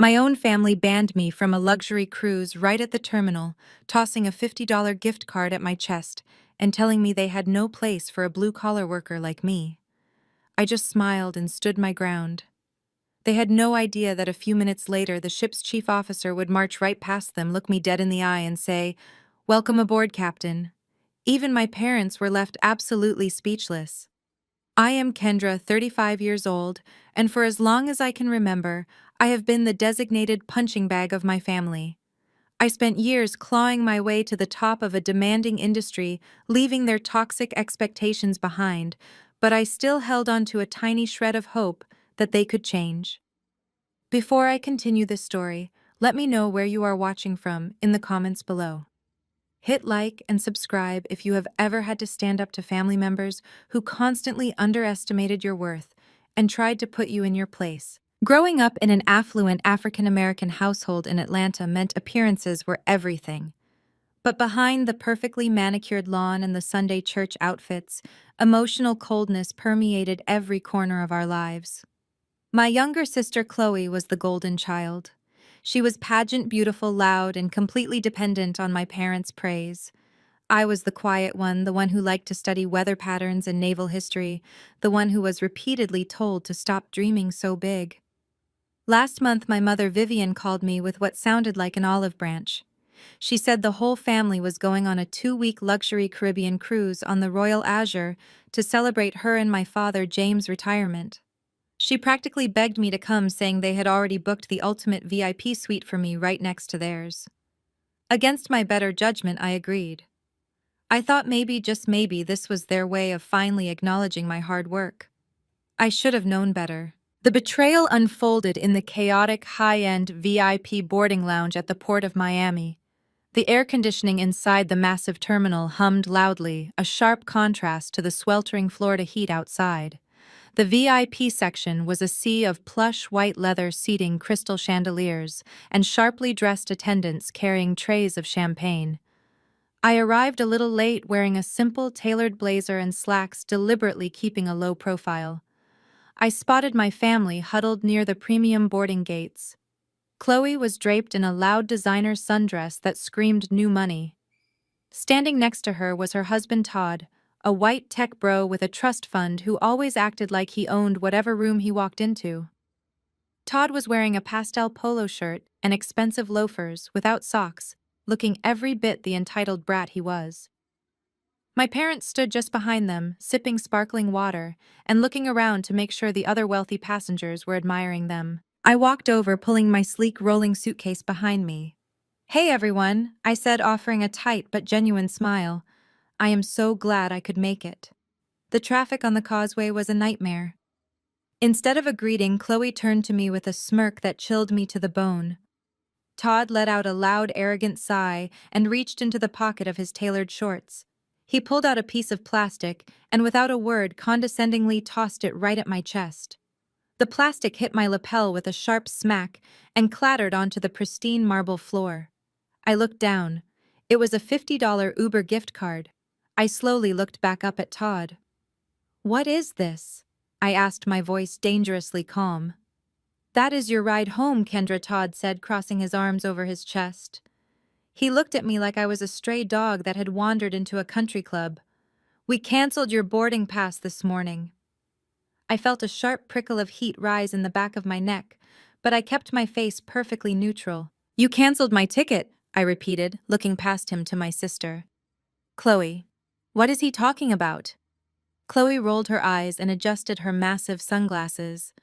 My own family banned me from a luxury cruise right at the terminal, tossing a $50 gift card at my chest and telling me they had no place for a blue-collar worker like me. I just smiled and stood my ground. They had no idea that a few minutes later the ship's chief officer would march right past them, look me dead in the eye, and say, "Welcome aboard, Captain." Even my parents were left absolutely speechless. I am Kendra, 35 years old, and for as long as I can remember, I have been the designated punching bag of my family. I spent years clawing my way to the top of a demanding industry, leaving their toxic expectations behind, but I still held on to a tiny shred of hope that they could change. Before I continue this story, let me know where you are watching from in the comments below. Hit like and subscribe if you have ever had to stand up to family members who constantly underestimated your worth and tried to put you in your place. Growing up in an affluent African American household in Atlanta meant appearances were everything. But behind the perfectly manicured lawn and the Sunday church outfits, emotional coldness permeated every corner of our lives. My younger sister Chloe was the golden child. She was pageant beautiful, loud, and completely dependent on my parents' praise. I was the quiet one, the one who liked to study weather patterns and naval history, the one who was repeatedly told to stop dreaming so big. Last month, my mother Vivian called me with what sounded like an olive branch. She said the whole family was going on a 2-week luxury Caribbean cruise on the Royal Azure to celebrate her and my father James' retirement. She practically begged me to come, saying they had already booked the ultimate VIP suite for me right next to theirs. Against my better judgment, I agreed. I thought maybe, just maybe, this was their way of finally acknowledging my hard work. I should have known better. The betrayal unfolded in the chaotic, high-end VIP boarding lounge at the Port of Miami. The air conditioning inside the massive terminal hummed loudly, a sharp contrast to the sweltering Florida heat outside. The VIP section was a sea of plush white leather seating, crystal chandeliers, and sharply dressed attendants carrying trays of champagne. I arrived a little late, wearing a simple tailored blazer and slacks, deliberately keeping a low profile. I spotted my family huddled near the premium boarding gates. Chloe was draped in a loud designer sundress that screamed new money. Standing next to her was her husband Todd, a white tech bro with a trust fund who always acted like he owned whatever room he walked into. Todd was wearing a pastel polo shirt and expensive loafers without socks, looking every bit the entitled brat he was. My parents stood just behind them, sipping sparkling water and looking around to make sure the other wealthy passengers were admiring them. I walked over, pulling my sleek rolling suitcase behind me. "Hey everyone," I said, offering a tight but genuine smile. "I am so glad I could make it." The traffic on the causeway was a nightmare. Instead of a greeting, Chloe turned to me with a smirk that chilled me to the bone. Todd let out a loud, arrogant sigh and reached into the pocket of his tailored shorts. He pulled out a piece of plastic and, without a word, condescendingly tossed it right at my chest. The plastic hit my lapel with a sharp smack and clattered onto the pristine marble floor. I looked down. It was a $50 Uber gift card. I slowly looked back up at Todd. "What is this?" I asked, my voice dangerously calm. "That is your ride home," Kendra, Todd said, crossing his arms over his chest. He looked at me like I was a stray dog that had wandered into a country club. "We canceled your boarding pass this morning." I felt a sharp prickle of heat rise in the back of my neck, but I kept my face perfectly neutral. "You canceled my ticket," I repeated, looking past him to my sister. "Chloe, what is he talking about?" Chloe rolled her eyes and adjusted her massive sunglasses.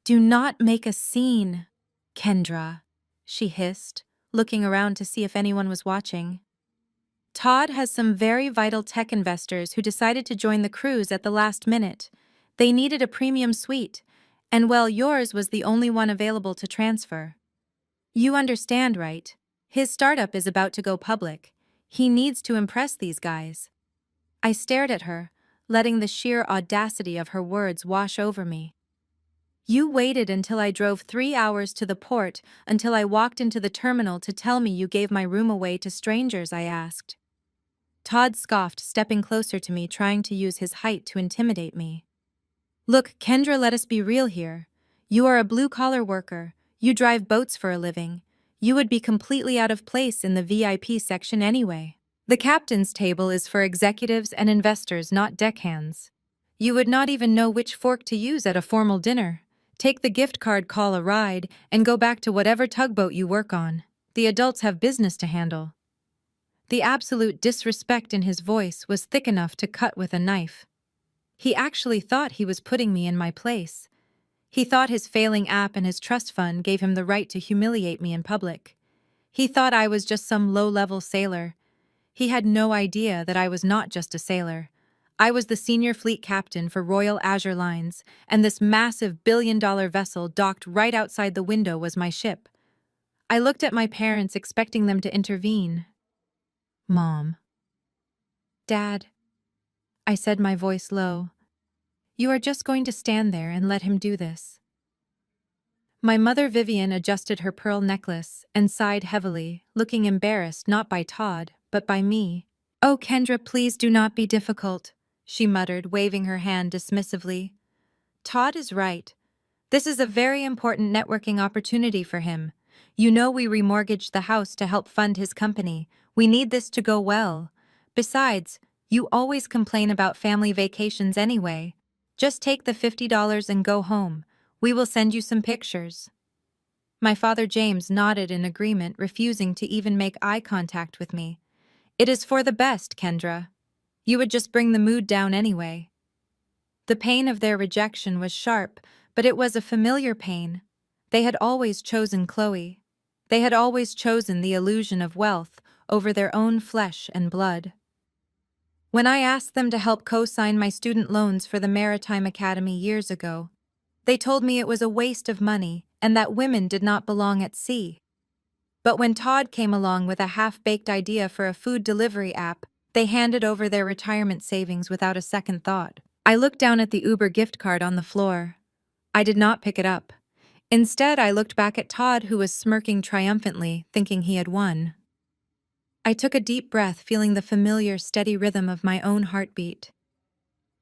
"Do not make a scene, Kendra," she hissed, looking around to see if anyone was watching. "Todd has some very vital tech investors who decided to join the cruise at the last minute. They needed a premium suite, and well, yours was the only one available to transfer. You understand, right? His startup is about to go public. He needs to impress these guys." I stared at her, letting the sheer audacity of her words wash over me. "You waited until I drove 3 hours to the port, until I walked into the terminal to tell me you gave my room away to strangers?" I asked. Todd scoffed, stepping closer to me, trying to use his height to intimidate me. "Look, Kendra, let us be real here. You are a blue-collar worker. You drive boats for a living. You would be completely out of place in the VIP section anyway. The captain's table is for executives and investors, not deckhands. You would not even know which fork to use at a formal dinner. Take the gift card, call a ride, and go back to whatever tugboat you work on. The adults have business to handle. The absolute disrespect in his voice was thick enough to cut with a knife. He actually thought he was putting me in my place. He thought his failing app and his trust fund gave him the right to humiliate me in public. He thought I was just some low-level sailor. He had no idea that I was not just a sailor. I was the senior fleet captain for Royal Azure Lines, and this massive billion-dollar vessel docked right outside the window was my ship. I looked at my parents, expecting them to intervene. "Mom." "Dad," I said, my voice low. "You are just going to stand there and let him do this." My mother Vivian adjusted her pearl necklace and sighed heavily, looking embarrassed not by Todd, but by me. "Oh, Kendra, please do not be difficult," she muttered, waving her hand dismissively. "Todd is right. This is a very important networking opportunity for him. You know, we remortgaged the house to help fund his company. We need this to go well. Besides, you always complain about family vacations anyway. Just take the $50 and go home. We will send you some pictures." My father James nodded in agreement, refusing to even make eye contact with me. "It is for the best, Kendra. You would just bring the mood down anyway." The pain of their rejection was sharp, but it was a familiar pain. They had always chosen Chloe. They had always chosen the illusion of wealth over their own flesh and blood. When I asked them to help co-sign my student loans for the Maritime Academy years ago, they told me it was a waste of money and that women did not belong at sea. But when Todd came along with a half-baked idea for a food delivery app, they handed over their retirement savings without a second thought. I looked down at the Uber gift card on the floor. I did not pick it up. Instead, I looked back at Todd, who was smirking triumphantly, thinking he had won. I took a deep breath, feeling the familiar, steady rhythm of my own heartbeat.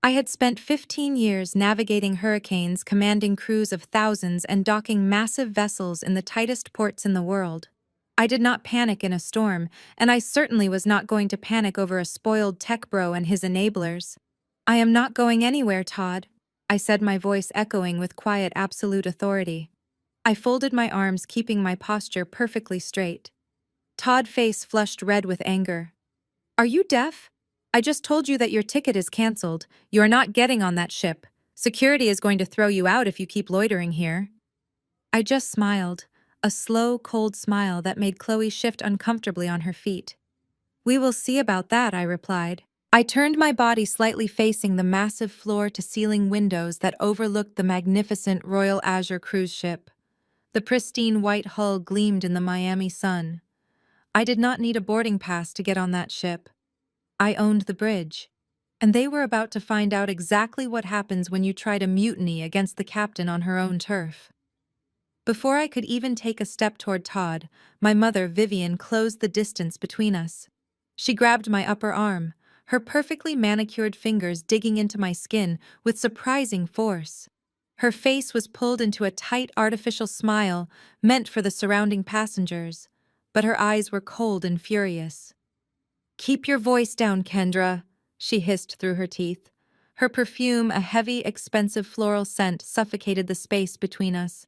I had spent 15 years navigating hurricanes, commanding crews of thousands, and docking massive vessels in the tightest ports in the world. I did not panic in a storm, and I certainly was not going to panic over a spoiled tech bro and his enablers. "I am not going anywhere, Todd," I said, my voice echoing with quiet, absolute authority. I folded my arms, keeping my posture perfectly straight. Todd's face flushed red with anger. "Are you deaf? I just told you that your ticket is canceled. You are not getting on that ship. Security is going to throw you out if you keep loitering here." I just smiled, a slow, cold smile that made Chloe shift uncomfortably on her feet. "We will see about that," I replied. I turned my body slightly, facing the massive floor-to-ceiling windows that overlooked the magnificent Royal Azure cruise ship. The pristine white hull gleamed in the Miami sun. I did not need a boarding pass to get on that ship. I owned the bridge. And they were about to find out exactly what happens when you try to mutiny against the captain on her own turf. Before I could even take a step toward Todd, my mother, Vivian, closed the distance between us. She grabbed my upper arm, her perfectly manicured fingers digging into my skin with surprising force. Her face was pulled into a tight, artificial smile meant for the surrounding passengers, but her eyes were cold and furious. "Keep your voice down, Kendra," she hissed through her teeth. Her perfume, a heavy, expensive floral scent, suffocated the space between us.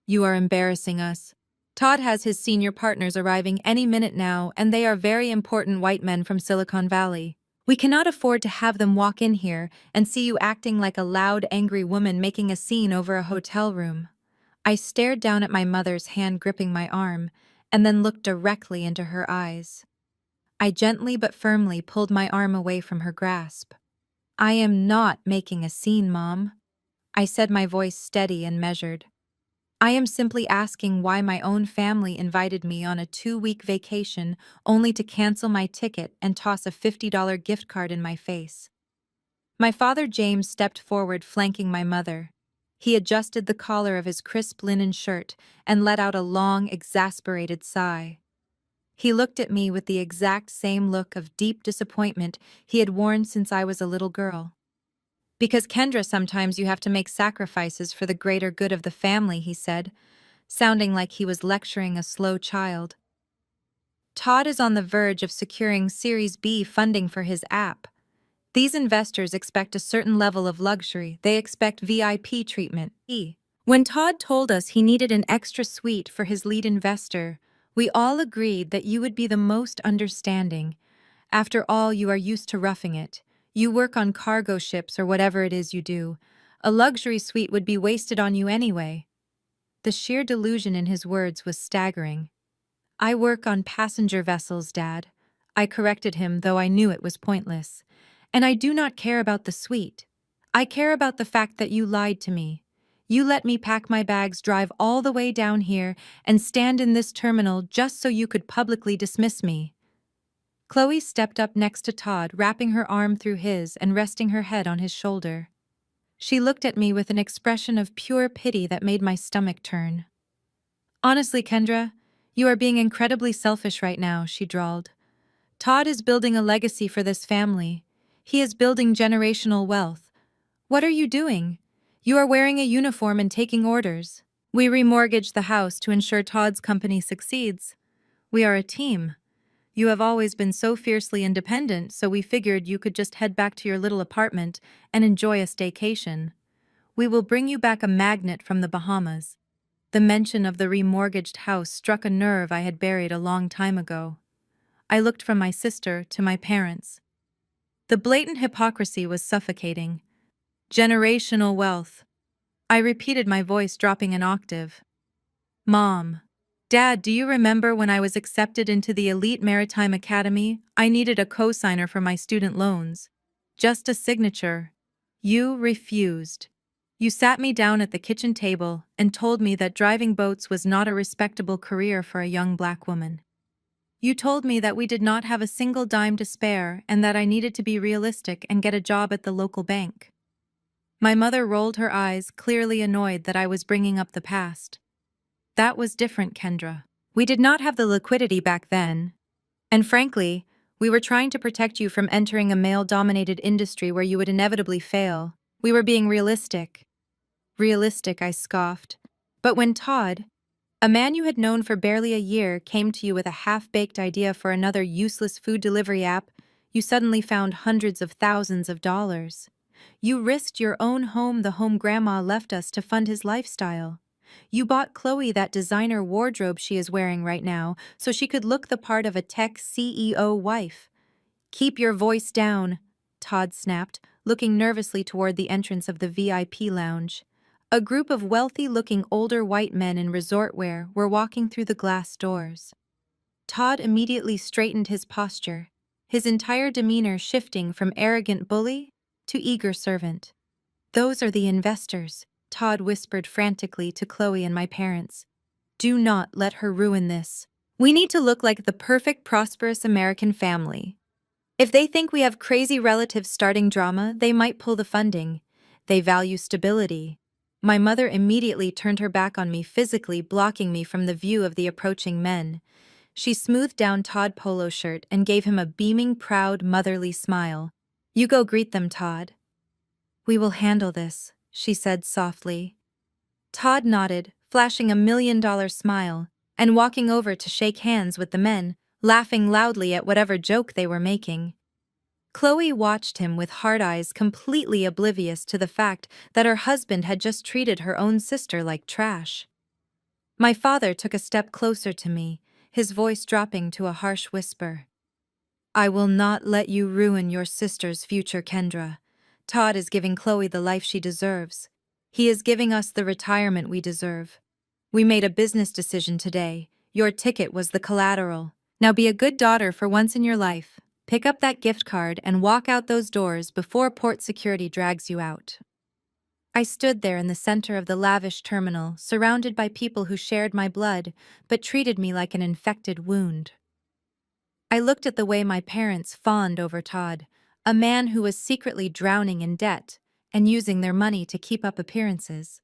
"You are embarrassing us. Todd has his senior partners arriving any minute now, and they are very important white men from Silicon Valley. We cannot afford to have them walk in here and see you acting like a loud, angry woman making a scene over a hotel room." I stared down at my mother's hand gripping my arm, and then looked directly into her eyes. I gently but firmly pulled my arm away from her grasp. "I am not making a scene, Mom," I said, my voice steady and measured. "I am simply asking why my own family invited me on a 2-week vacation only to cancel my ticket and toss a $50 gift card in my face." My father James stepped forward, flanking my mother. He adjusted the collar of his crisp linen shirt and let out a long, exasperated sigh. He looked at me with the exact same look of deep disappointment he had worn since I was a little girl. "Because, Kendra, sometimes you have to make sacrifices for the greater good of the family," he said. sounding like he was lecturing a slow child. Todd is on the verge of securing Series B funding for his app. These investors expect a certain level of luxury. They expect VIP treatment. When Todd told us he needed an extra suite for his lead investor, we all agreed that you would be the most understanding. After all, you are used to roughing it. You work on cargo ships or whatever it is you do. A luxury suite would be wasted on you anyway. The sheer delusion in his words was staggering. I work on passenger vessels, Dad. I corrected him, though I knew it was pointless. And I do not care about the suite. I care about the fact that you lied to me. You let me pack my bags, drive all the way down here, and stand in this terminal just so you could publicly dismiss me. Chloe stepped up next to Todd, wrapping her arm through his and resting her head on his shoulder. She looked at me with an expression of pure pity that made my stomach turn. Honestly, Kendra, you are being incredibly selfish right now, she drawled. Todd is building a legacy for this family. He is building generational wealth. What are you doing? You are wearing a uniform and taking orders. We remortgaged the house to ensure Todd's company succeeds. We are a team. You have always been so fiercely independent, so we figured you could just head back to your little apartment and enjoy a staycation. We will bring you back a magnet from the Bahamas. The mention of the remortgaged house struck a nerve I had buried a long time ago. I looked from my sister to my parents. The blatant hypocrisy was suffocating. Generational wealth. I repeated, my voice dropping an octave. Mom. Dad, do you remember when I was accepted into the elite maritime academy? I needed a co-signer for my student loans. Just a signature. You refused. You sat me down at the kitchen table and told me that driving boats was not a respectable career for a young black woman. You told me that we did not have a single dime to spare and that I needed to be realistic and get a job at the local bank. My mother rolled her eyes, clearly annoyed that I was bringing up the past. That was different, Kendra. We did not have the liquidity back then. And frankly, we were trying to protect you from entering a male-dominated industry where you would inevitably fail. We were being realistic. Realistic, I scoffed. But when Todd, a man you had known for barely a year, came to you with a half-baked idea for another useless food delivery app, you suddenly found hundreds of thousands of dollars. You risked your own home, the home Grandma left us, to fund his lifestyle. You bought Chloe that designer wardrobe she is wearing right now so she could look the part of a tech CEO wife. Keep your voice down, Todd snapped, looking nervously toward the entrance of the VIP lounge. A group of wealthy-looking older white men in resort wear were walking through the glass doors. Todd immediately straightened his posture, his entire demeanor shifting from arrogant bully to eager servant. Those are the investors, Todd whispered frantically to Chloe and my parents. Do not let her ruin this. We need to look like the perfect, prosperous American family. If they think we have crazy relatives starting drama, they might pull the funding. They value stability. My mother immediately turned her back on me, physically blocking me from the view of the approaching men. She smoothed down Todd's polo shirt and gave him a beaming, proud, motherly smile. You go greet them, Todd. We will handle this, she said softly. Todd nodded, flashing a $1,000,000 smile, and walking over to shake hands with the men, laughing loudly at whatever joke they were making. Chloe watched him with hard eyes, completely oblivious to the fact that her husband had just treated her own sister like trash. My father took a step closer to me, his voice dropping to a harsh whisper. I will not let you ruin your sister's future, Kendra. Todd is giving Chloe the life she deserves. He is giving us the retirement we deserve. We made a business decision today. Your ticket was the collateral. Now be a good daughter for once in your life. Pick up that gift card and walk out those doors before port security drags you out. I stood there in the center of the lavish terminal, surrounded by people who shared my blood, but treated me like an infected wound. I looked at the way my parents fawned over Todd, a man who was secretly drowning in debt and using their money to keep up appearances.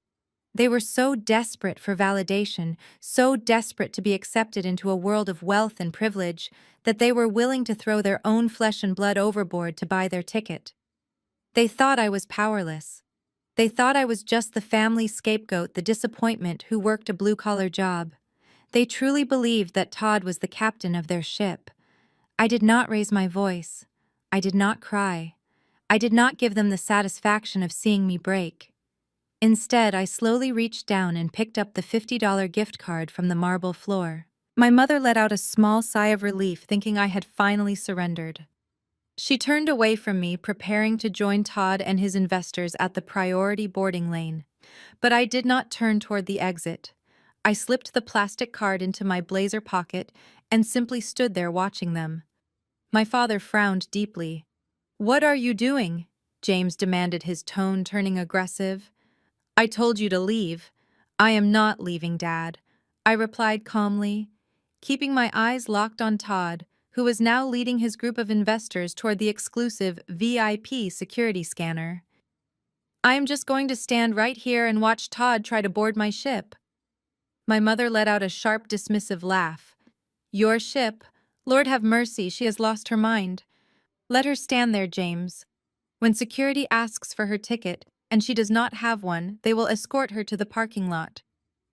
They were so desperate for validation, so desperate to be accepted into a world of wealth and privilege, that they were willing to throw their own flesh and blood overboard to buy their ticket. They thought I was powerless. They thought I was just the family scapegoat, the disappointment who worked a blue-collar job. They truly believed that Todd was the captain of their ship. I did not raise my voice. I did not cry. I did not give them the satisfaction of seeing me break. Instead, I slowly reached down and picked up the $50 gift card from the marble floor. My mother let out a small sigh of relief, thinking I had finally surrendered. She turned away from me, preparing to join Todd and his investors at the priority boarding lane. But I did not turn toward the exit. I slipped the plastic card into my blazer pocket and simply stood there watching them. My father frowned deeply. "What are you doing?" James demanded, his tone turning aggressive. "I told you to leave." "I am not leaving, Dad," I replied calmly, keeping my eyes locked on Todd, who was now leading his group of investors toward the exclusive VIP security scanner. "I am just going to stand right here and watch Todd try to board my ship." My mother let out a sharp, dismissive laugh. "Your ship? Lord have mercy, she has lost her mind. Let her stand there, James. When security asks for her ticket, and she does not have one, they will escort her to the parking lot.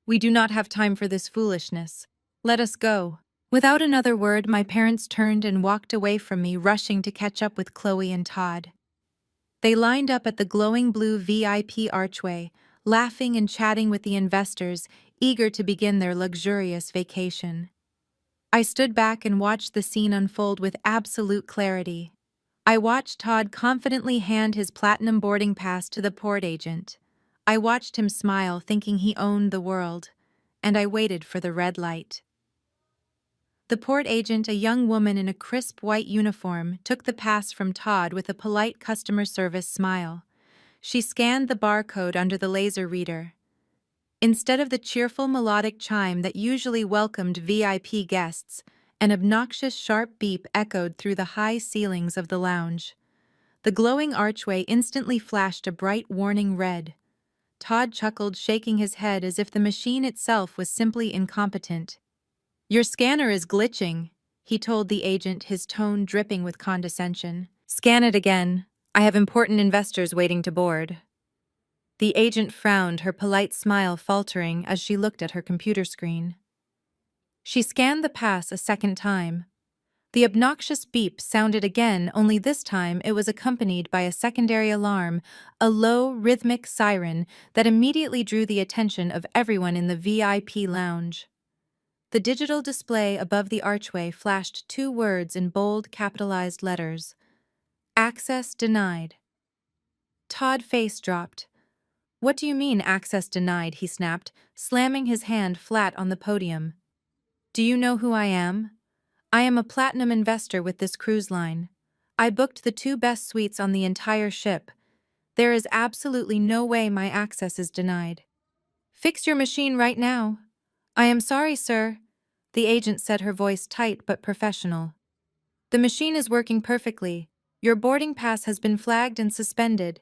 We do not have time for this foolishness. Let us go." Without another word, my parents turned and walked away from me, rushing to catch up with Chloe and Todd. They lined up at the glowing blue VIP archway, laughing and chatting with the investors, eager to begin their luxurious vacation. I stood back and watched the scene unfold with absolute clarity. I watched Todd confidently hand his platinum boarding pass to the port agent. I watched him smile, thinking he owned the world, and I waited for the red light. The port agent, a young woman in a crisp white uniform, took the pass from Todd with a polite customer service smile. She scanned the barcode under the laser reader. Instead of the cheerful melodic chime that usually welcomed VIP guests, an obnoxious sharp beep echoed through the high ceilings of the lounge. The glowing archway instantly flashed a bright warning red. Todd chuckled, shaking his head as if the machine itself was simply incompetent. "Your scanner is glitching," he told the agent, his tone dripping with condescension. "Scan it again. I have important investors waiting to board." The agent frowned, her polite smile faltering as she looked at her computer screen. She scanned the pass a second time. The obnoxious beep sounded again, only this time it was accompanied by a secondary alarm, a low, rhythmic siren that immediately drew the attention of everyone in the VIP lounge. The digital display above the archway flashed two words in bold, capitalized letters: "Access denied." Todd's face dropped. "What do you mean, access denied?" he snapped, slamming his hand flat on the podium. "Do you know who I am? I am a platinum investor with this cruise line. I booked the 2 best suites on the entire ship. There is absolutely no way my access is denied. Fix your machine right now." "I am sorry, sir," the agent said, her voice tight but professional. "The machine is working perfectly. Your boarding pass has been flagged and suspended.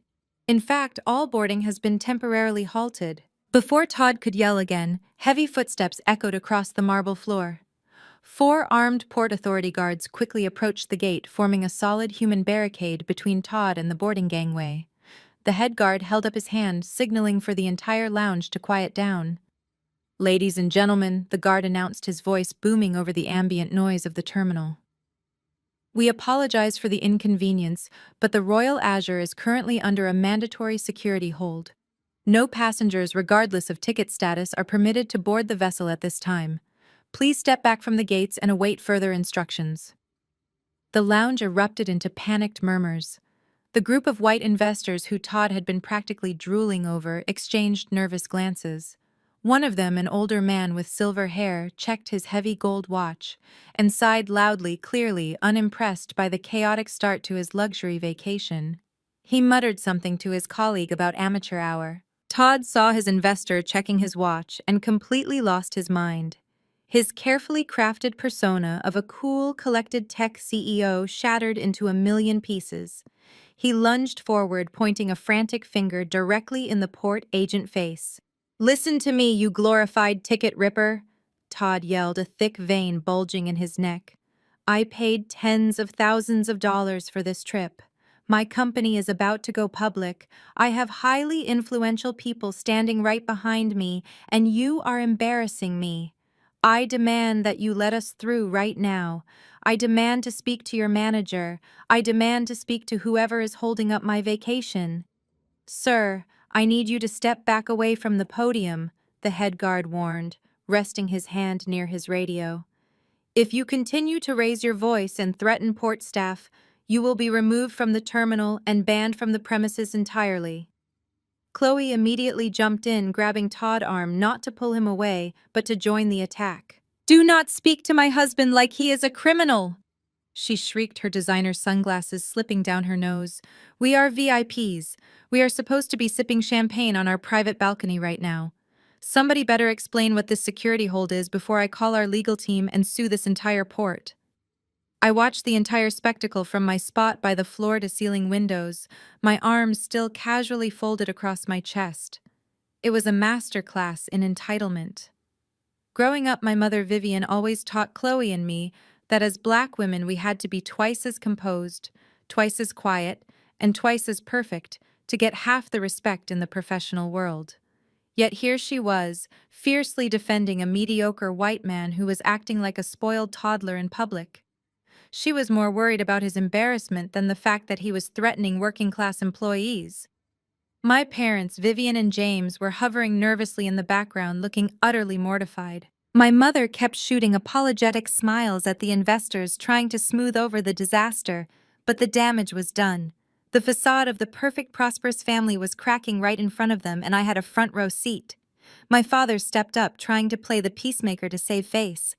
In fact, all boarding has been temporarily halted." Before Todd could yell again, heavy footsteps echoed across the marble floor. 4 armed Port Authority guards quickly approached the gate, forming a solid human barricade between Todd and the boarding gangway. The head guard held up his hand, signaling for the entire lounge to quiet down. "Ladies and gentlemen," the guard announced, his voice booming over the ambient noise of the terminal. "We apologize for the inconvenience, but the Royal Azure is currently under a mandatory security hold. No passengers, regardless of ticket status, are permitted to board the vessel at this time. Please step back from the gates and await further instructions." The lounge erupted into panicked murmurs. The group of white investors who Todd had been practically drooling over exchanged nervous glances. One of them, an older man with silver hair, checked his heavy gold watch and sighed loudly, clearly unimpressed by the chaotic start to his luxury vacation. He muttered something to his colleague about amateur hour. Todd saw his investor checking his watch and completely lost his mind. His carefully crafted persona of a cool, collected tech CEO shattered into a million pieces. He lunged forward, pointing a frantic finger directly in the port agent face. "Listen to me, you glorified ticket ripper," Todd yelled, a thick vein bulging in his neck. "I paid tens of thousands of dollars for this trip. My company is about to go public. I have highly influential people standing right behind me, and you are embarrassing me. I demand that you let us through right now. I demand to speak to your manager. I demand to speak to whoever is holding up my vacation. Sir, I need you to step back away from the podium, the head guard warned, resting his hand near his radio. If you continue to raise your voice and threaten port staff, you will be removed from the terminal and banned from the premises entirely. Chloe immediately jumped in, grabbing Todd's arm not to pull him away, but to join the attack. "Do not speak to my husband like he is a criminal!" She shrieked, her designer sunglasses slipping down her nose. "We are VIPs. We are supposed to be sipping champagne on our private balcony right now. Somebody better explain what this security hold is before I call our legal team and sue this entire port." I watched the entire spectacle from my spot by the floor-to-ceiling windows, my arms still casually folded across my chest. It was a master class in entitlement. Growing up, my mother Vivian always taught Chloe and me that as Black women we had to be twice as composed, twice as quiet, and twice as perfect to get half the respect in the professional world. Yet here she was, fiercely defending a mediocre white man who was acting like a spoiled toddler in public. She was more worried about his embarrassment than the fact that he was threatening working-class employees. My parents, Vivian and James, were hovering nervously in the background, looking utterly mortified. My mother kept shooting apologetic smiles at the investors, trying to smooth over the disaster, but the damage was done. The facade of the perfect, prosperous family was cracking right in front of them, and I had a front-row seat. My father stepped up, trying to play the peacemaker to save face.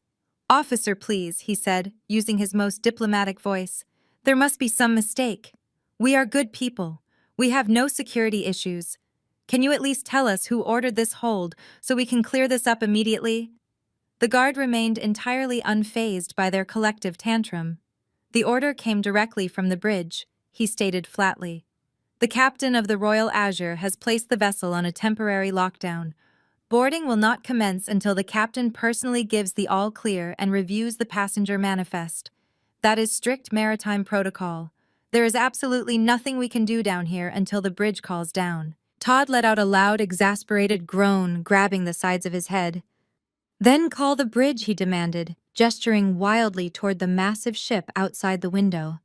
"Officer, please," he said, using his most diplomatic voice. "There must be some mistake. We are good people. We have no security issues. Can you at least tell us who ordered this hold so we can clear this up immediately?" The guard remained entirely unfazed by their collective tantrum. "The order came directly from the bridge," he stated flatly. "The captain of the Royal Azure has placed the vessel on a temporary lockdown. Boarding will not commence until the captain personally gives the all-clear and reviews the passenger manifest. That is strict maritime protocol. There is absolutely nothing we can do down here until the bridge calls down." Todd let out a loud, exasperated groan, grabbing the sides of his head. "Then call the bridge," he demanded, gesturing wildly toward the massive ship outside the window.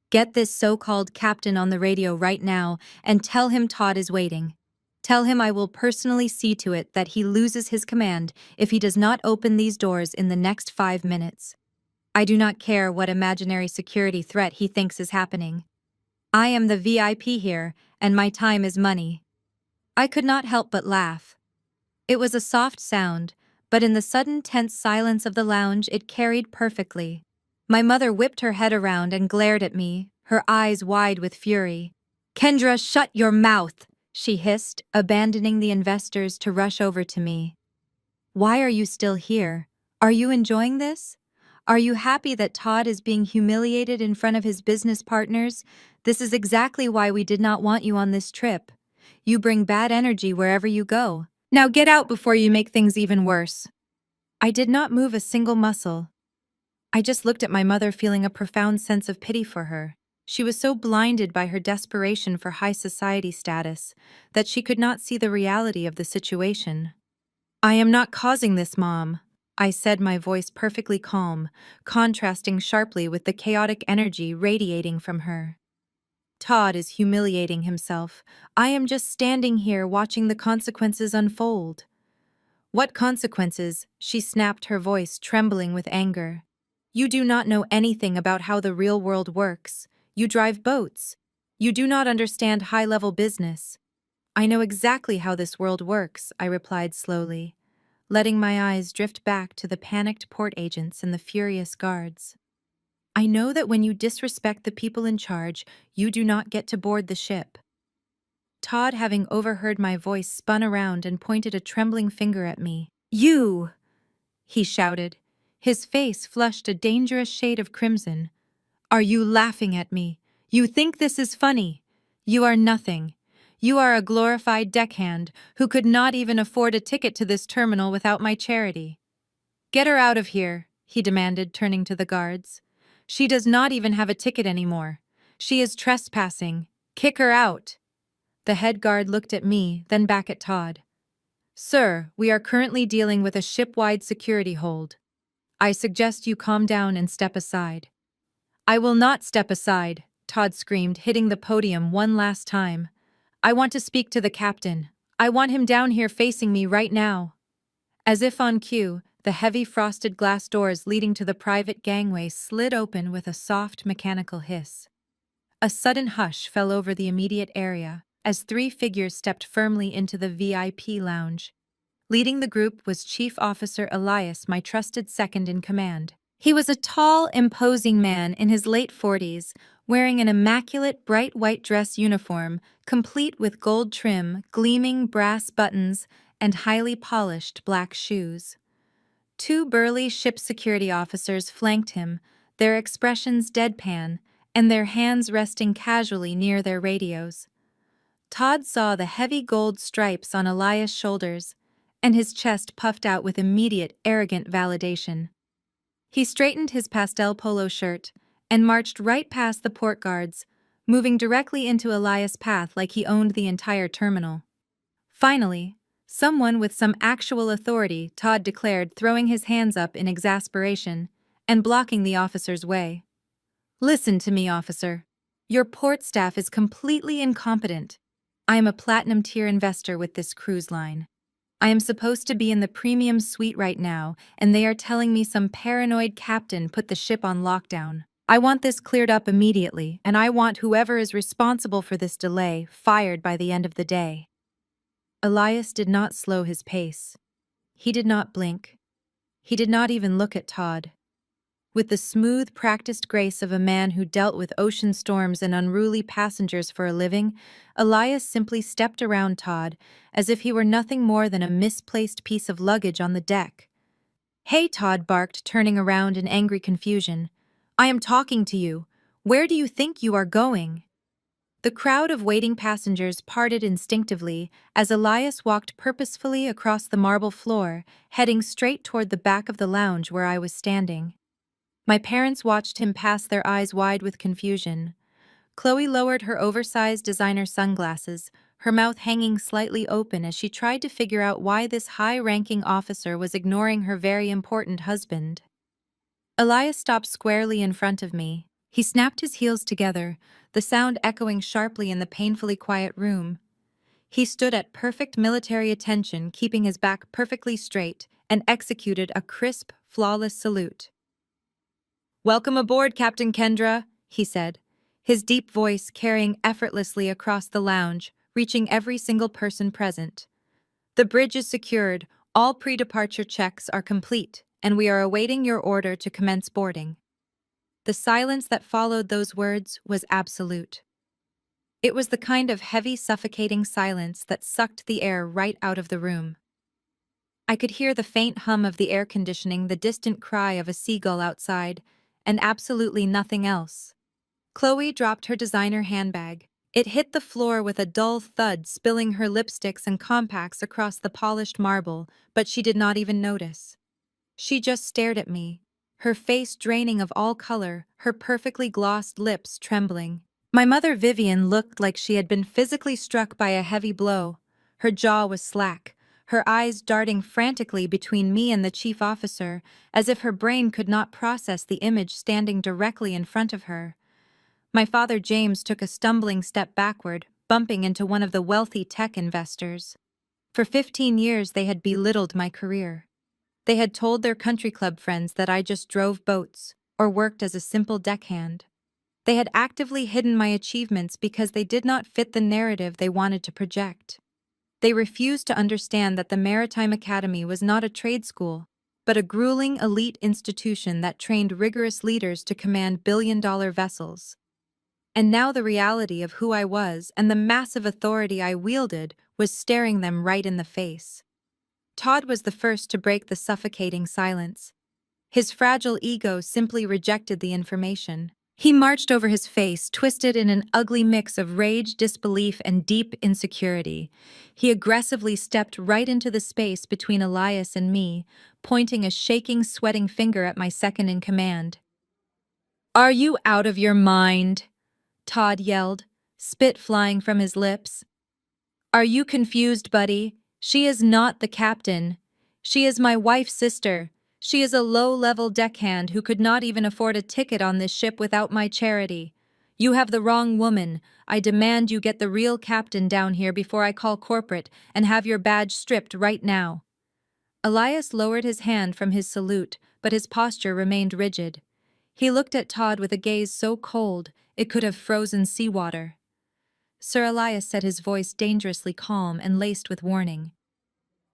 "Get this so-called captain on the radio right now and tell him Todd is waiting. Tell him I will personally see to it that he loses his command if he does not open these doors in the next 5 minutes. I do not care what imaginary security threat he thinks is happening. I am the VIP here, and my time is money." I could not help but laugh. It was a soft sound, but in the sudden tense silence of the lounge it carried perfectly. My mother whipped her head around and glared at me, her eyes wide with fury. "Kendra, shut your mouth!" she hissed, abandoning the investors to rush over to me. "Why are you still here? Are you enjoying this? Are you happy that Todd is being humiliated in front of his business partners? This is exactly why we did not want you on this trip. You bring bad energy wherever you go. Now get out before you make things even worse." I did not move a single muscle. I just looked at my mother, feeling a profound sense of pity for her. She was so blinded by her desperation for high society status that she could not see the reality of the situation. "I am not causing this, Mom," I said, my voice perfectly calm, contrasting sharply with the chaotic energy radiating from her. "Todd is humiliating himself. I am just standing here watching the consequences unfold." "What consequences?" she snapped, her voice trembling with anger. "You do not know anything about how the real world works. You drive boats. You do not understand high-level business." "I know exactly how this world works," I replied slowly, letting my eyes drift back to the panicked port agents and the furious guards. "I know that when you disrespect the people in charge, you do not get to board the ship." Todd, having overheard my voice, spun around and pointed a trembling finger at me. "You!" he shouted. His face flushed a dangerous shade of crimson. "Are you laughing at me? You think this is funny? You are nothing. You are a glorified deckhand who could not even afford a ticket to this terminal without my charity." "Get her out of here," he demanded, turning to the guards. "She does not even have a ticket anymore. She is trespassing. Kick her out. The head guard looked at me, then back at Todd. Sir, we are currently dealing with a ship-wide security hold. I suggest you calm down and step aside. I will not step aside, Todd screamed, hitting the podium one last time. I want to speak to the captain. I want him down here facing me right now. As if on cue, the heavy frosted glass doors leading to the private gangway slid open with a soft mechanical hiss. A sudden hush fell over the immediate area as three figures stepped firmly into the VIP lounge. Leading the group was Chief Officer Elias, my trusted second in command. He was a tall, imposing man in his late 40s, wearing an immaculate bright white dress uniform, complete with gold trim, gleaming brass buttons, and highly polished black shoes. Two burly ship security officers flanked him, their expressions deadpan, and their hands resting casually near their radios. Todd saw the heavy gold stripes on Elias' shoulders, and his chest puffed out with immediate, arrogant validation. He straightened his pastel polo shirt and marched right past the port guards, moving directly into Elias' path like he owned the entire terminal. Finally, someone with some actual authority, Todd declared, throwing his hands up in exasperation and blocking the officer's way. Listen to me, officer. Your port staff is completely incompetent. I am a platinum-tier investor with this cruise line. I am supposed to be in the premium suite right now, and they are telling me some paranoid captain put the ship on lockdown. I want this cleared up immediately, and I want whoever is responsible for this delay fired by the end of the day. Elias did not slow his pace. He did not blink. He did not even look at Todd. With the smooth, practiced grace of a man who dealt with ocean storms and unruly passengers for a living, Elias simply stepped around Todd as if he were nothing more than a misplaced piece of luggage on the deck. Hey, Todd barked, turning around in angry confusion. I am talking to you. Where do you think you are going? The crowd of waiting passengers parted instinctively as Elias walked purposefully across the marble floor, heading straight toward the back of the lounge where I was standing. My parents watched him pass, their eyes wide with confusion. Chloe lowered her oversized designer sunglasses, her mouth hanging slightly open as she tried to figure out why this high-ranking officer was ignoring her very important husband. Elias stopped squarely in front of me. He snapped his heels together, the sound echoing sharply in the painfully quiet room. He stood at perfect military attention, keeping his back perfectly straight, and executed a crisp, flawless salute. Welcome aboard, Captain Kendra, he said, his deep voice carrying effortlessly across the lounge, reaching every single person present. The bridge is secured, all pre-departure checks are complete, and we are awaiting your order to commence boarding. The silence that followed those words was absolute. It was the kind of heavy, suffocating silence that sucked the air right out of the room. I could hear the faint hum of the air conditioning, the distant cry of a seagull outside, and absolutely nothing else. Chloe dropped her designer handbag. It hit the floor with a dull thud, spilling her lipsticks and compacts across the polished marble, but she did not even notice. She just stared at me, her face draining of all color, her perfectly glossed lips trembling. My mother Vivian looked like she had been physically struck by a heavy blow. Her jaw was slack, her eyes darting frantically between me and the chief officer, as if her brain could not process the image standing directly in front of her. My father James took a stumbling step backward, bumping into one of the wealthy tech investors. For 15 years they had belittled my career. They had told their country club friends that I just drove boats or worked as a simple deckhand. They had actively hidden my achievements because they did not fit the narrative they wanted to project. They refused to understand that the Maritime Academy was not a trade school, but a grueling elite institution that trained rigorous leaders to command billion-dollar vessels. And now the reality of who I was and the massive authority I wielded was staring them right in the face. Todd was the first to break the suffocating silence. His fragile ego simply rejected the information. He marched over his face, twisted in an ugly mix of rage, disbelief, and deep insecurity. He aggressively stepped right into the space between Elias and me, pointing a shaking, sweating finger at my second in command. Are you out of your mind? Todd yelled, spit flying from his lips. Are you confused, buddy? She is not the captain. She is my wife's sister. She is a low-level deckhand who could not even afford a ticket on this ship without my charity. You have the wrong woman. I demand you get the real captain down here before I call corporate and have your badge stripped right now. Elias lowered his hand from his salute, but his posture remained rigid. He looked at Todd with a gaze so cold it could have frozen seawater. Sir Elias said, his voice dangerously calm and laced with warning.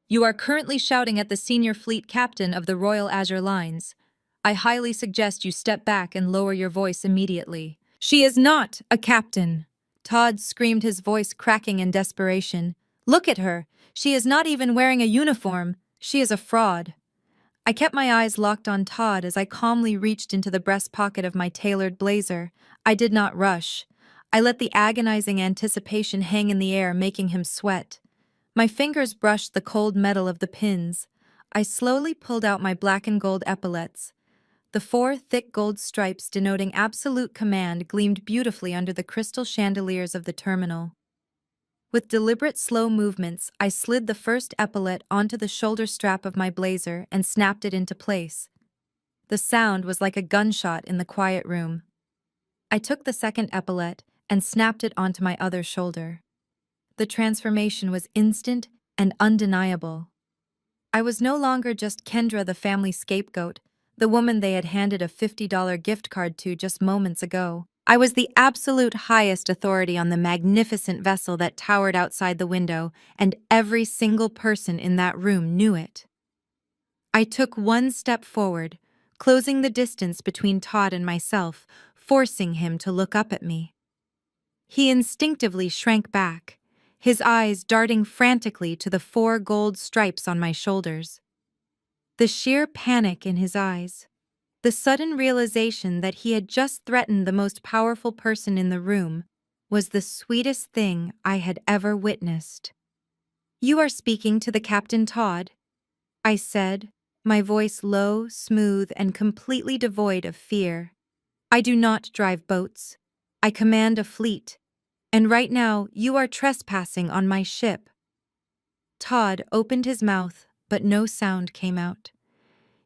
You are currently shouting at the senior fleet captain of the Royal Azure Lines. I highly suggest you step back and lower your voice immediately. She is not a captain! Todd screamed, his voice cracking in desperation. Look at her! She is not even wearing a uniform! She is a fraud! I kept my eyes locked on Todd as I calmly reached into the breast pocket of my tailored blazer. I did not rush. I let the agonizing anticipation hang in the air, making him sweat. My fingers brushed the cold metal of the pins. I slowly pulled out my black and gold epaulets. The 4 thick gold stripes denoting absolute command gleamed beautifully under the crystal chandeliers of the terminal. With deliberate slow movements, I slid the first epaulet onto the shoulder strap of my blazer and snapped it into place. The sound was like a gunshot in the quiet room. I took the second epaulet and snapped it onto my other shoulder. The transformation was instant and undeniable. I was no longer just Kendra, the family scapegoat, the woman they had handed a $50 gift card to just moments ago. I was the absolute highest authority on the magnificent vessel that towered outside the window, and every single person in that room knew it. I took one step forward, closing the distance between Todd and myself, forcing him to look up at me. He instinctively shrank back, his eyes darting frantically to the 4 gold stripes on my shoulders. The sheer panic in his eyes, the sudden realization that he had just threatened the most powerful person in the room, was the sweetest thing I had ever witnessed. You are speaking to the Captain Todd, I said, my voice low, smooth, and completely devoid of fear. I do not drive boats. I command a fleet. And right now, you are trespassing on my ship. Todd opened his mouth, but no sound came out.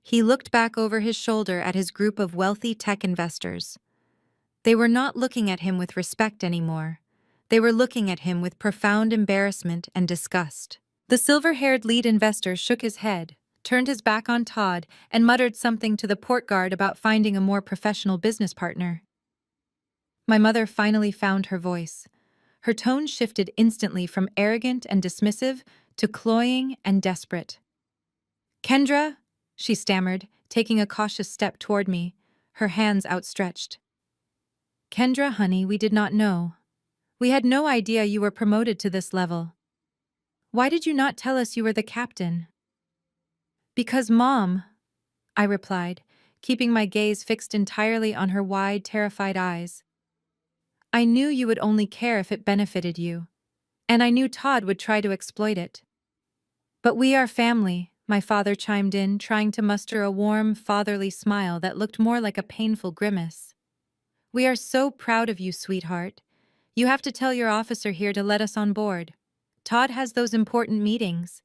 He looked back over his shoulder at his group of wealthy tech investors. They were not looking at him with respect anymore. They were looking at him with profound embarrassment and disgust. The silver-haired lead investor shook his head, turned his back on Todd, and muttered something to the port guard about finding a more professional business partner. My mother finally found her voice. Her tone shifted instantly from arrogant and dismissive to cloying and desperate. Kendra, she stammered, taking a cautious step toward me, her hands outstretched. Kendra, honey, we did not know. We had no idea you were promoted to this level. Why did you not tell us you were the captain? Because, Mom, I replied, keeping my gaze fixed entirely on her wide, terrified eyes. I knew you would only care if it benefited you, and I knew Todd would try to exploit it. But we are family, my father chimed in, trying to muster a warm, fatherly smile that looked more like a painful grimace. We are so proud of you, sweetheart. You have to tell your officer here to let us on board. Todd has those important meetings.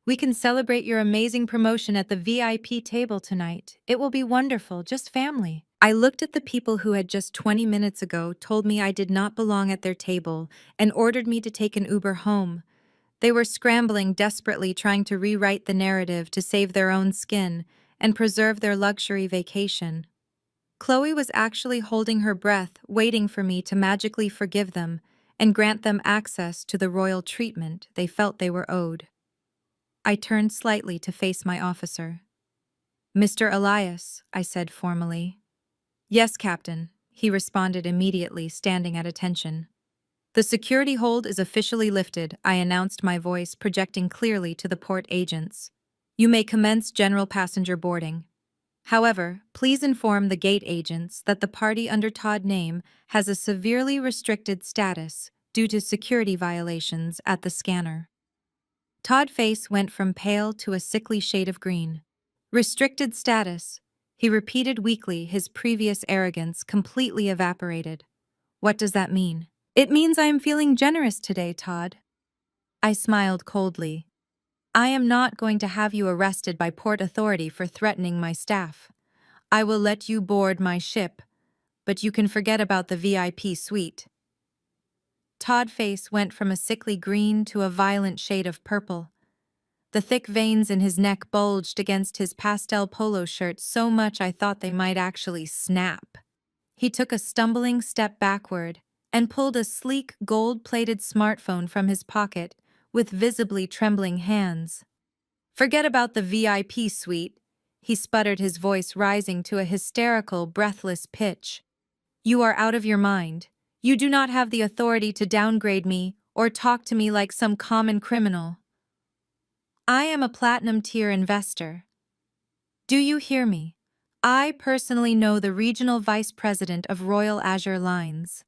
We can celebrate your amazing promotion at the VIP table tonight. It will be wonderful, just family. I looked at the people who had just 20 minutes ago told me I did not belong at their table and ordered me to take an Uber home. They were scrambling desperately, trying to rewrite the narrative to save their own skin and preserve their luxury vacation. Chloe was actually holding her breath, waiting for me to magically forgive them and grant them access to the royal treatment they felt they were owed. I turned slightly to face my officer. Mr. Elias, I said formally. Yes, Captain, he responded immediately, standing at attention. The security hold is officially lifted, I announced, my voice projecting clearly to the port agents. You may commence general passenger boarding. However, please inform the gate agents that the party under Todd's name has a severely restricted status due to security violations at the scanner. Todd's face went from pale to a sickly shade of green. Restricted status, he repeated weakly, his previous arrogance completely evaporated. What does that mean? It means I am feeling generous today, Todd. I smiled coldly. I am not going to have you arrested by port authority for threatening my staff. I will let you board my ship, but you can forget about the VIP suite. Todd's face went from a sickly green to a violent shade of purple. The thick veins in his neck bulged against his pastel polo shirt so much I thought they might actually snap. He took a stumbling step backward and pulled a sleek, gold-plated smartphone from his pocket with visibly trembling hands. Forget about the VIP suite, he sputtered, his voice rising to a hysterical, breathless pitch. You are out of your mind. You do not have the authority to downgrade me or talk to me like some common criminal. I am a platinum-tier investor. Do you hear me? I personally know the regional vice president of Royal Azure Lines.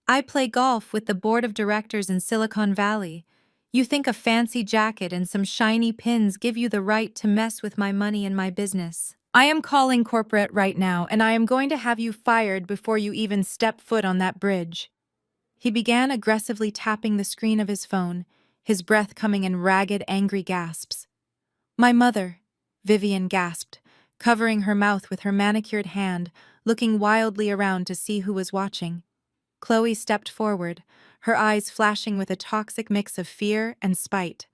I play golf with the board of directors in Silicon Valley. You think a fancy jacket and some shiny pins give you the right to mess with my money and my business? I am calling corporate right now, and I am going to have you fired before you even step foot on that bridge. He began aggressively tapping the screen of his phone, his breath coming in ragged, angry gasps. My mother, Vivian gasped, covering her mouth with her manicured hand, looking wildly around to see who was watching. Chloe stepped forward, her eyes flashing with a toxic mix of fear and spite.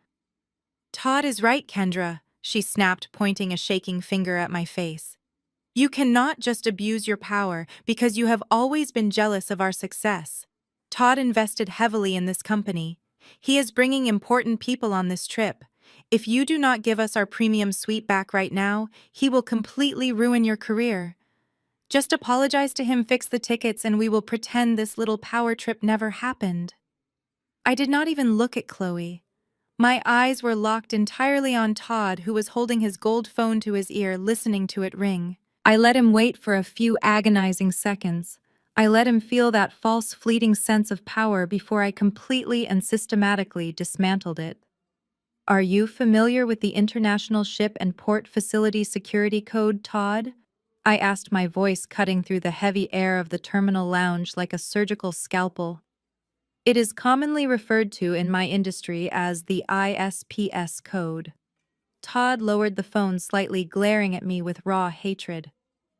Todd is right, Kendra, she snapped, pointing a shaking finger at my face. You cannot just abuse your power because you have always been jealous of our success. Todd invested heavily in this company. He is bringing important people on this trip. If you do not give us our premium suite back right now, he will completely ruin your career. Just apologize to him, fix the tickets, and we will pretend this little power trip never happened. I did not even look at Chloe. My eyes were locked entirely on Todd, who was holding his gold phone to his ear, listening to it ring. I let him wait for a few agonizing seconds. I let him feel that false, fleeting sense of power before I completely and systematically dismantled it. Are you familiar with the International Ship and Port Facility Security Code, Todd? I asked, my voice cutting through the heavy air of the terminal lounge like a surgical scalpel. It is commonly referred to in my industry as the ISPS code. Todd lowered the phone slightly, glaring at me with raw hatred.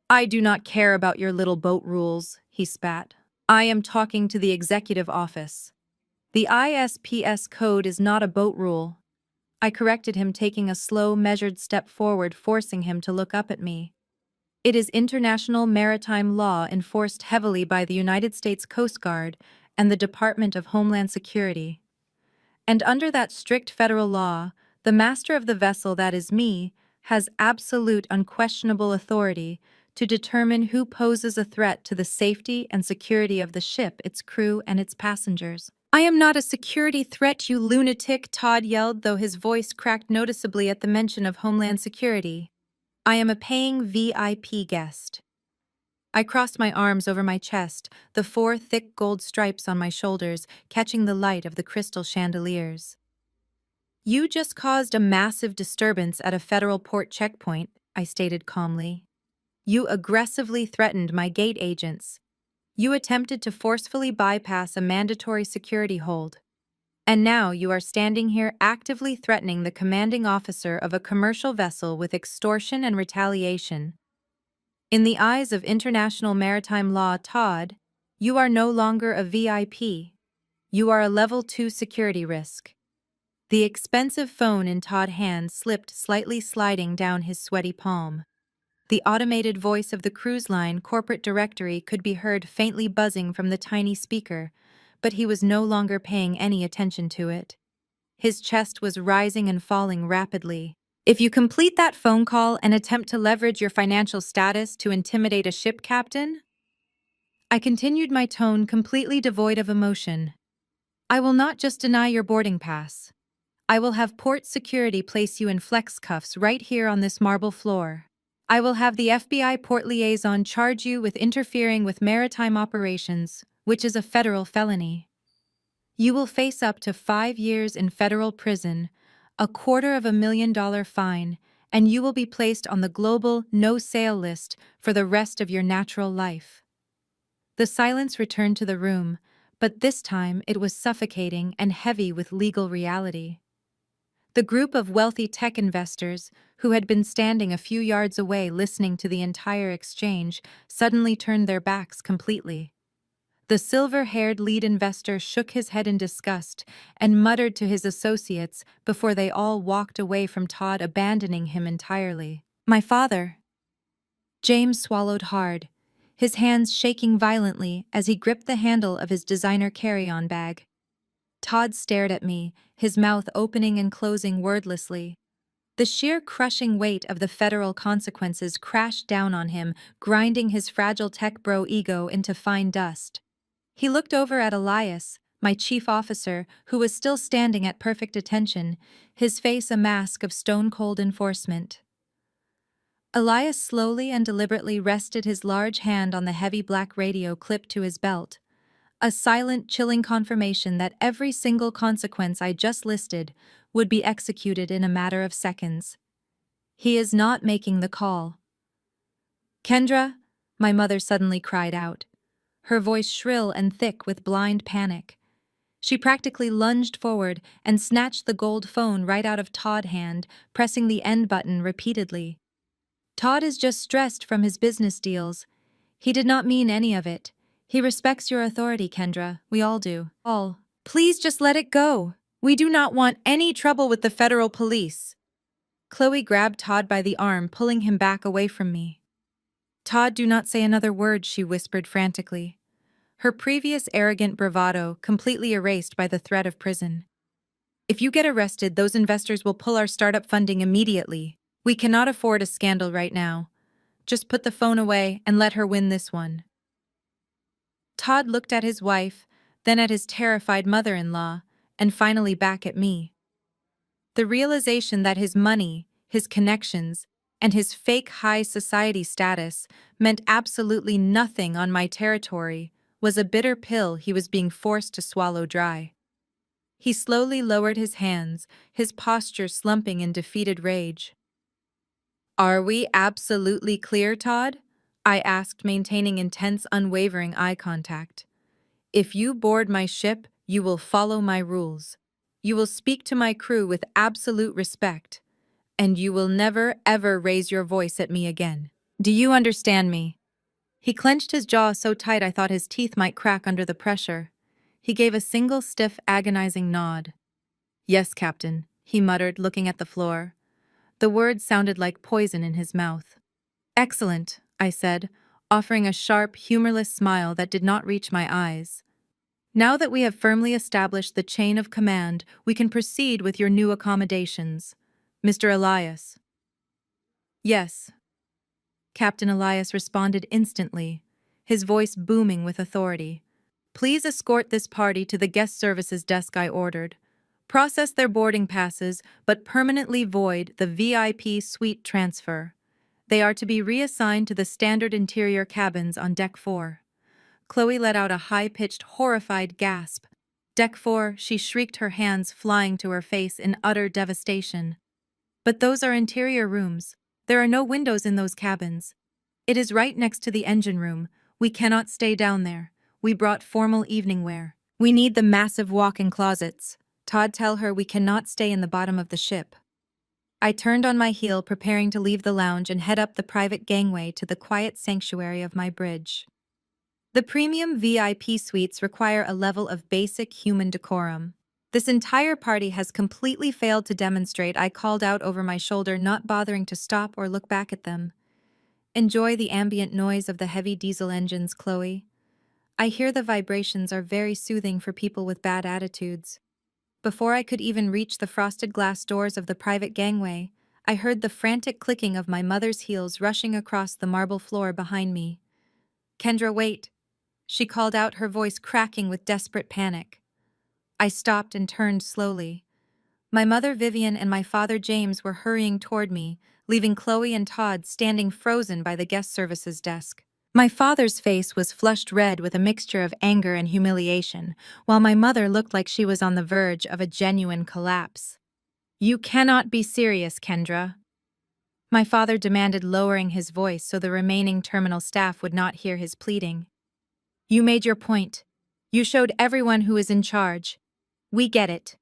I do not care about your little boat rules, he spat. I am talking to the executive office. The ISPS code is not a boat rule. I corrected him, taking a slow, measured step forward, forcing him to look up at me. It is international maritime law enforced heavily by the United States Coast Guard and the Department of Homeland Security. And under that strict federal law, the master of the vessel, that is me, has absolute, unquestionable authority to determine who poses a threat to the safety and security of the ship, its crew, and its passengers. I am not a security threat, you lunatic, Todd yelled, though his voice cracked noticeably at the mention of Homeland Security. I am a paying VIP guest. I crossed my arms over my chest, the 4 thick gold stripes on my shoulders catching the light of the crystal chandeliers. You just caused a massive disturbance at a federal port checkpoint, I stated calmly. You aggressively threatened my gate agents. You attempted to forcefully bypass a mandatory security hold. And now you are standing here actively threatening the commanding officer of a commercial vessel with extortion and retaliation. In the eyes of international maritime law, Todd, you are no longer a VIP. You are a level 2 security risk. The expensive phone in Todd's hand slipped, slightly sliding down his sweaty palm. The automated voice of the cruise line corporate directory could be heard faintly buzzing from the tiny speaker, but he was no longer paying any attention to it. His chest was rising and falling rapidly. If you complete that phone call and attempt to leverage your financial status to intimidate a ship captain, I continued, my tone completely devoid of emotion. I will not just deny your boarding pass. I will have port security place you in flex cuffs right here on this marble floor. I will have the FBI port liaison charge you with interfering with maritime operations, which is a federal felony. You will face up to 5 years in federal prison, a $250,000 fine, and you will be placed on the global no-sail list for the rest of your natural life. The silence returned to the room, but this time it was suffocating and heavy with legal reality. The group of wealthy tech investors, who had been standing a few yards away listening to the entire exchange, suddenly turned their backs completely. The silver-haired lead investor shook his head in disgust and muttered to his associates before they all walked away from Todd, abandoning him entirely. My father. James swallowed hard, his hands shaking violently as he gripped the handle of his designer carry-on bag. Todd stared at me, his mouth opening and closing wordlessly. The sheer crushing weight of the federal consequences crashed down on him, grinding his fragile tech bro ego into fine dust. He looked over at Elias, my chief officer, who was still standing at perfect attention, his face a mask of stone-cold enforcement. Elias slowly and deliberately rested his large hand on the heavy black radio clipped to his belt, a silent, chilling confirmation that every single consequence I just listed would be executed in a matter of seconds. He is not making the call. Kendra, my mother suddenly cried out, her voice shrill and thick with blind panic. She practically lunged forward and snatched the gold phone right out of Todd's hand, pressing the end button repeatedly. Todd is just stressed from his business deals. He did not mean any of it. He respects your authority, Kendra. We all do. All. Please just let it go. We do not want any trouble with the federal police. Chloe grabbed Todd by the arm, pulling him back away from me. Todd, do not say another word, she whispered frantically. Her previous arrogant bravado completely erased by the threat of prison. If you get arrested, those investors will pull our startup funding immediately. We cannot afford a scandal right now. Just put the phone away and let her win this one. Todd looked at his wife, then at his terrified mother-in-law, and finally back at me. The realization that his money, his connections, and his fake high society status meant absolutely nothing on my territory was a bitter pill he was being forced to swallow dry. He slowly lowered his hands, his posture slumping in defeated rage. Are we absolutely clear, Todd? I asked, maintaining intense, unwavering eye contact. If you board my ship, you will follow my rules. You will speak to my crew with absolute respect, and you will never, ever raise your voice at me again. Do you understand me? He clenched his jaw so tight I thought his teeth might crack under the pressure. He gave a single stiff, agonizing nod. Yes, Captain, he muttered, looking at the floor. The words sounded like poison in his mouth. Excellent, I said, offering a sharp, humorless smile that did not reach my eyes. Now that we have firmly established the chain of command, we can proceed with your new accommodations. Mr. Elias. Yes. Captain Elias responded instantly, his voice booming with authority. Please escort this party to the guest services desk I ordered. Process their boarding passes, but permanently void the VIP suite transfer. They are to be reassigned to the standard interior cabins on Deck 4. Chloe let out a high-pitched, horrified gasp. Deck 4, she shrieked, her hands flying to her face in utter devastation. But those are interior rooms. There are no windows in those cabins. It is right next to the engine room. We cannot stay down there. We brought formal evening wear. We need the massive walk-in closets. Todd, tell her we cannot stay in the bottom of the ship. I turned on my heel, preparing to leave the lounge and head up the private gangway to the quiet sanctuary of my bridge. The premium VIP suites require a level of basic human decorum. This entire party has completely failed to demonstrate, I called out over my shoulder, not bothering to stop or look back at them. Enjoy the ambient noise of the heavy diesel engines, Chloe. I hear the vibrations are very soothing for people with bad attitudes. Before I could even reach the frosted glass doors of the private gangway, I heard the frantic clicking of my mother's heels rushing across the marble floor behind me. Kendra, wait, she called out, her voice cracking with desperate panic. I stopped and turned slowly. My mother Vivian and my father James were hurrying toward me, leaving Chloe and Todd standing frozen by the guest services desk. My father's face was flushed red with a mixture of anger and humiliation, while my mother looked like she was on the verge of a genuine collapse. You cannot be serious, Kendra. My father demanded, lowering his voice so the remaining terminal staff would not hear his pleading. You made your point. You showed everyone who is in charge. We get it.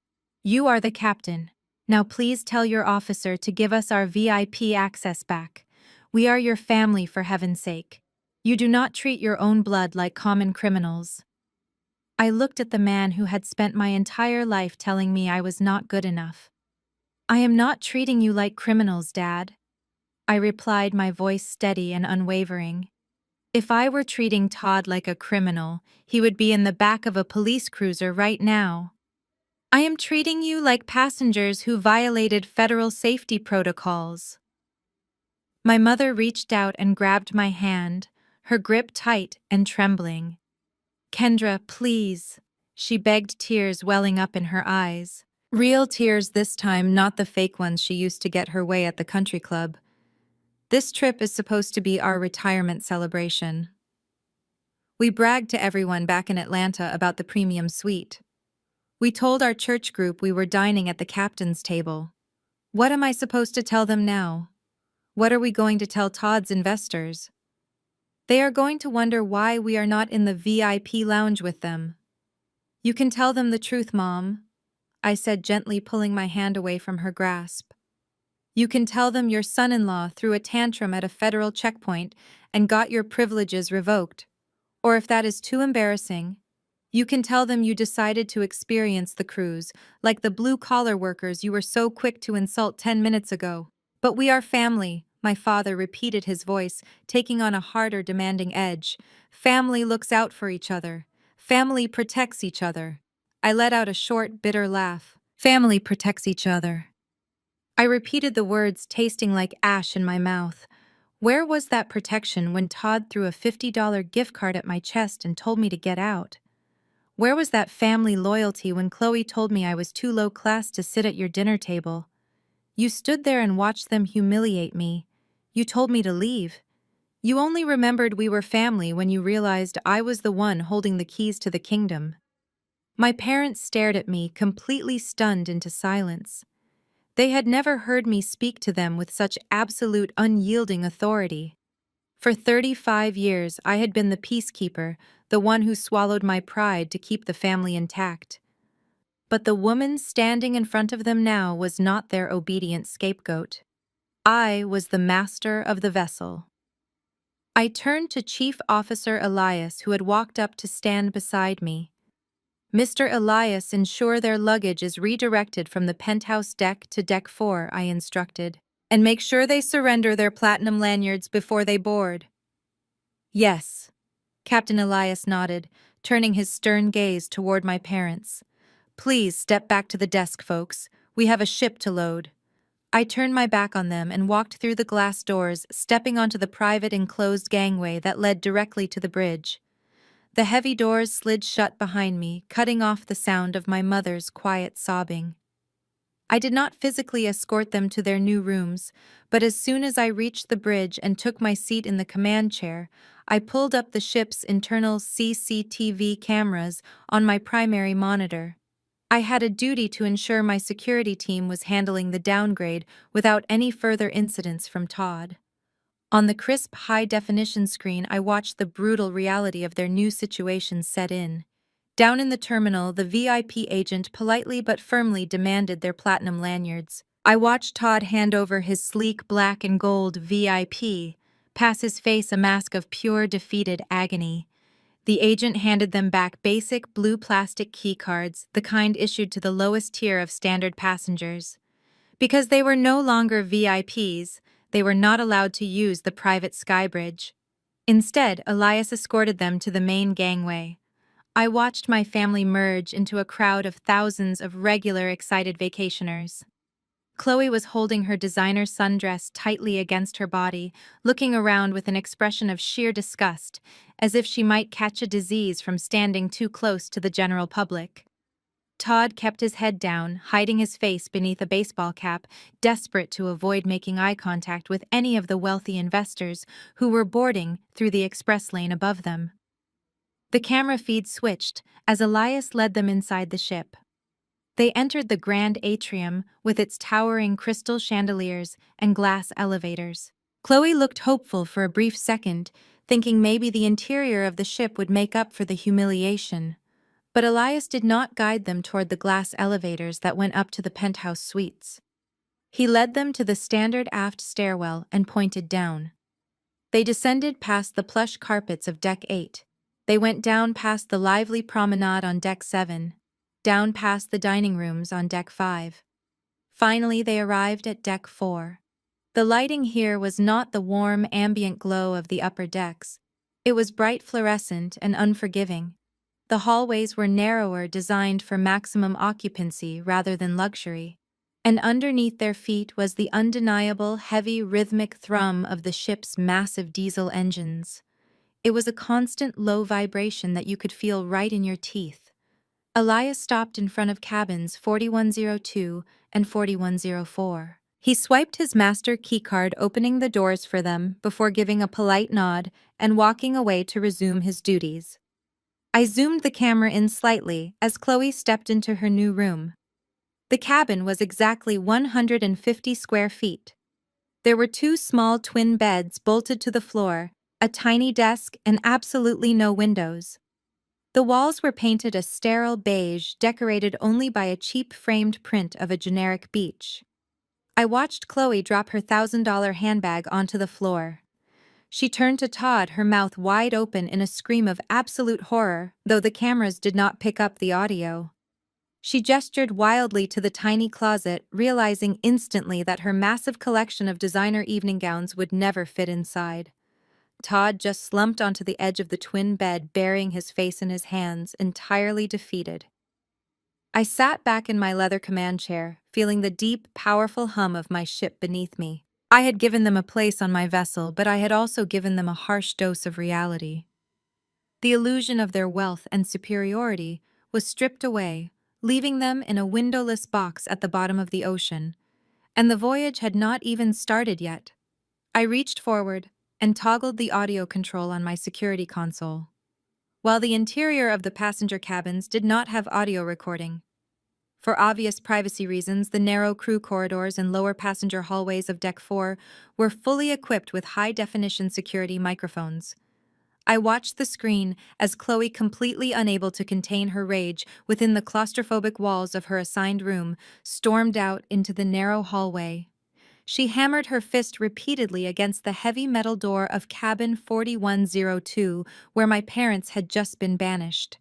You are the captain. Now please tell your officer to give us our VIP access back. We are your family, for heaven's sake. You do not treat your own blood like common criminals. I looked at the man who had spent my entire life telling me I was not good enough. I am not treating you like criminals, Dad. I replied, my voice steady and unwavering. If I were treating Todd like a criminal, he would be in the back of a police cruiser right now. I am treating you like passengers who violated federal safety protocols. My mother reached out and grabbed my hand, her grip tight and trembling. Kendra, please, she begged, tears welling up in her eyes. Real tears this time, not the fake ones she used to get her way at the country club. This trip is supposed to be our retirement celebration. We bragged to everyone back in Atlanta about the premium suite. We told our church group we were dining at the captain's table. What am I supposed to tell them now? What are we going to tell Todd's investors? They are going to wonder why we are not in the VIP lounge with them. You can tell them the truth, Mom, I said, gently pulling my hand away from her grasp. You can tell them your son-in-law threw a tantrum at a federal checkpoint and got your privileges revoked. Or if that is too embarrassing, you can tell them you decided to experience the cruise, like the blue-collar workers you were so quick to insult 10 minutes ago. But we are family, my father repeated, his voice taking on a harder, demanding edge. Family looks out for each other. Family protects each other. I let out a short, bitter laugh. Family protects each other. I repeated the words, tasting like ash in my mouth. Where was that protection when Todd threw a $50 gift card at my chest and told me to get out? Where was that family loyalty when Chloe told me I was too low class to sit at your dinner table? You stood there and watched them humiliate me. You told me to leave. You only remembered we were family when you realized I was the one holding the keys to the kingdom. My parents stared at me, completely stunned into silence. They had never heard me speak to them with such absolute, unyielding authority. For 35 years, I had been the peacekeeper, the one who swallowed my pride to keep the family intact. But the woman standing in front of them now was not their obedient scapegoat. I was the master of the vessel. I turned to Chief Officer Elias, who had walked up to stand beside me. Mr. Elias, ensure their luggage is redirected from the penthouse deck to deck 4, I instructed. And make sure they surrender their platinum lanyards before they board. Yes. Captain Elias nodded, turning his stern gaze toward my parents. Please step back to the desk, folks. We have a ship to load. I turned my back on them and walked through the glass doors, stepping onto the private enclosed gangway that led directly to the bridge. The heavy doors slid shut behind me, cutting off the sound of my mother's quiet sobbing. I did not physically escort them to their new rooms, but as soon as I reached the bridge and took my seat in the command chair, I pulled up the ship's internal CCTV cameras on my primary monitor. I had a duty to ensure my security team was handling the downgrade without any further incidents from Todd. On the crisp, high-definition screen, I watched the brutal reality of their new situation set in. Down in the terminal, the VIP agent politely but firmly demanded their platinum lanyards. I watched Todd hand over his sleek black and gold VIP, pass his face a mask of pure defeated agony. The agent handed them back basic blue plastic key cards, the kind issued to the lowest tier of standard passengers. Because they were no longer VIPs, they were not allowed to use the private skybridge. Instead, Elias escorted them to the main gangway. I watched my family merge into a crowd of thousands of regular, excited vacationers. Chloe was holding her designer sundress tightly against her body, looking around with an expression of sheer disgust, as if she might catch a disease from standing too close to the general public. Todd kept his head down, hiding his face beneath a baseball cap, desperate to avoid making eye contact with any of the wealthy investors who were boarding through the express lane above them. The camera feed switched as Elias led them inside the ship. They entered the grand atrium with its towering crystal chandeliers and glass elevators. Chloe looked hopeful for a brief second, thinking maybe the interior of the ship would make up for the humiliation. But Elias did not guide them toward the glass elevators that went up to the penthouse suites. He led them to the standard aft stairwell and pointed down. They descended past the plush carpets of Deck 8. They went down past the lively promenade on Deck 7, down past the dining rooms on Deck 5. Finally, they arrived at Deck 4. The lighting here was not the warm, ambient glow of the upper decks. It was bright fluorescent and unforgiving. The hallways were narrower, designed for maximum occupancy rather than luxury. And underneath their feet was the undeniable, heavy, rhythmic thrum of the ship's massive diesel engines. It was a constant low vibration that you could feel right in your teeth. Elias stopped in front of cabins 4102 and 4104. He swiped his master keycard, opening the doors for them before giving a polite nod and walking away to resume his duties. I zoomed the camera in slightly as Chloe stepped into her new room. The cabin was exactly 150 square feet. There were 2 small twin beds bolted to the floor, a tiny desk, and absolutely no windows. The walls were painted a sterile beige, decorated only by a cheap framed print of a generic beach. I watched Chloe drop her $1,000 handbag onto the floor. She turned to Todd, her mouth wide open in a scream of absolute horror, though the cameras did not pick up the audio. She gestured wildly to the tiny closet, realizing instantly that her massive collection of designer evening gowns would never fit inside. Todd just slumped onto the edge of the twin bed, burying his face in his hands, entirely defeated. I sat back in my leather command chair, feeling the deep, powerful hum of my ship beneath me. I had given them a place on my vessel, but I had also given them a harsh dose of reality. The illusion of their wealth and superiority was stripped away, leaving them in a windowless box at the bottom of the ocean, and the voyage had not even started yet. I reached forward and toggled the audio control on my security console. While the interior of the passenger cabins did not have audio recording, for obvious privacy reasons, the narrow crew corridors and lower passenger hallways of Deck 4 were fully equipped with high-definition security microphones. I watched the screen as Chloe, completely unable to contain her rage within the claustrophobic walls of her assigned room, stormed out into the narrow hallway. She hammered her fist repeatedly against the heavy metal door of cabin 4102, where my parents had just been banished.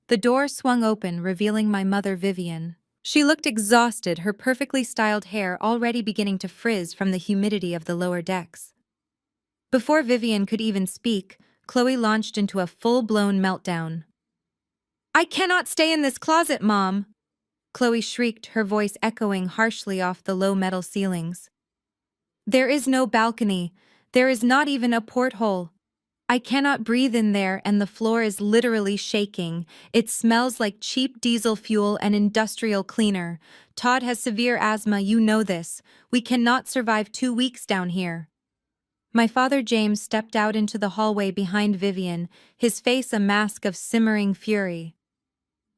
The door swung open, revealing my mother, Vivian. She looked exhausted, her perfectly styled hair already beginning to frizz from the humidity of the lower decks. Before Vivian could even speak, Chloe launched into a full-blown meltdown. "I cannot stay in this closet, Mom!" Chloe shrieked, her voice echoing harshly off the low metal ceilings. "There is no balcony. There is not even a porthole. I cannot breathe in there, and the floor is literally shaking. It smells like cheap diesel fuel and industrial cleaner. Todd has severe asthma, you know this. We cannot survive 2 weeks down here." My father James stepped out into the hallway behind Vivian, his face a mask of simmering fury.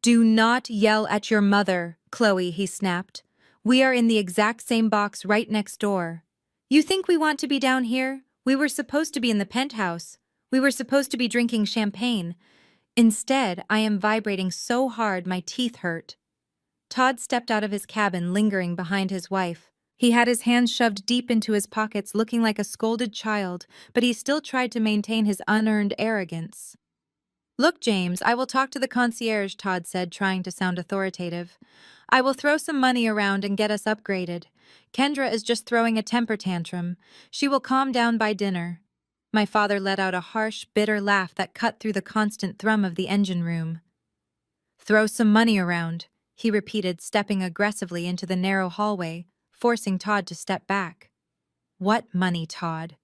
"Do not yell at your mother, Chloe," he snapped. "We are in the exact same box right next door. You think we want to be down here? We were supposed to be in the penthouse. We were supposed to be drinking champagne. Instead, I am vibrating so hard my teeth hurt." Todd stepped out of his cabin, lingering behind his wife. He had his hands shoved deep into his pockets, looking like a scolded child, but he still tried to maintain his unearned arrogance. "Look, James, I will talk to the concierge," Todd said, trying to sound authoritative. "I will throw some money around and get us upgraded. Kendra is just throwing a temper tantrum. She will calm down by dinner." My father let out a harsh, bitter laugh that cut through the constant thrum of the engine room. "Throw some money around," he repeated, stepping aggressively into the narrow hallway, forcing Todd to step back. "What money, Todd?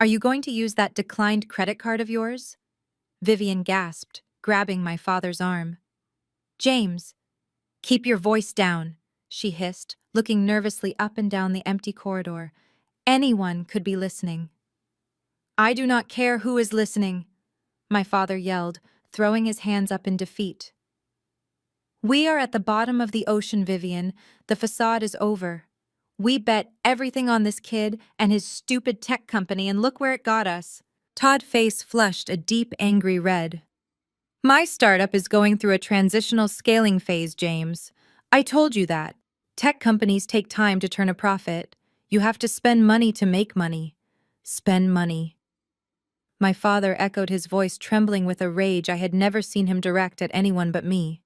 Are you going to use that declined credit card of yours?" Vivian gasped, grabbing my father's arm. "James, keep your voice down," she hissed, looking nervously up and down the empty corridor. "Anyone could be listening." "I do not care who is listening," my father yelled, throwing his hands up in defeat. "We are at the bottom of the ocean, Vivian. The facade is over. We bet everything on this kid and his stupid tech company, and look where it got us." Todd's face flushed a deep, angry red. My startup is going through a transitional scaling phase, James. I told you that. Tech companies take time to turn a profit. You have to spend money to make money. Spend money. My father echoed, his voice trembling with a rage I had never seen him direct at anyone but me.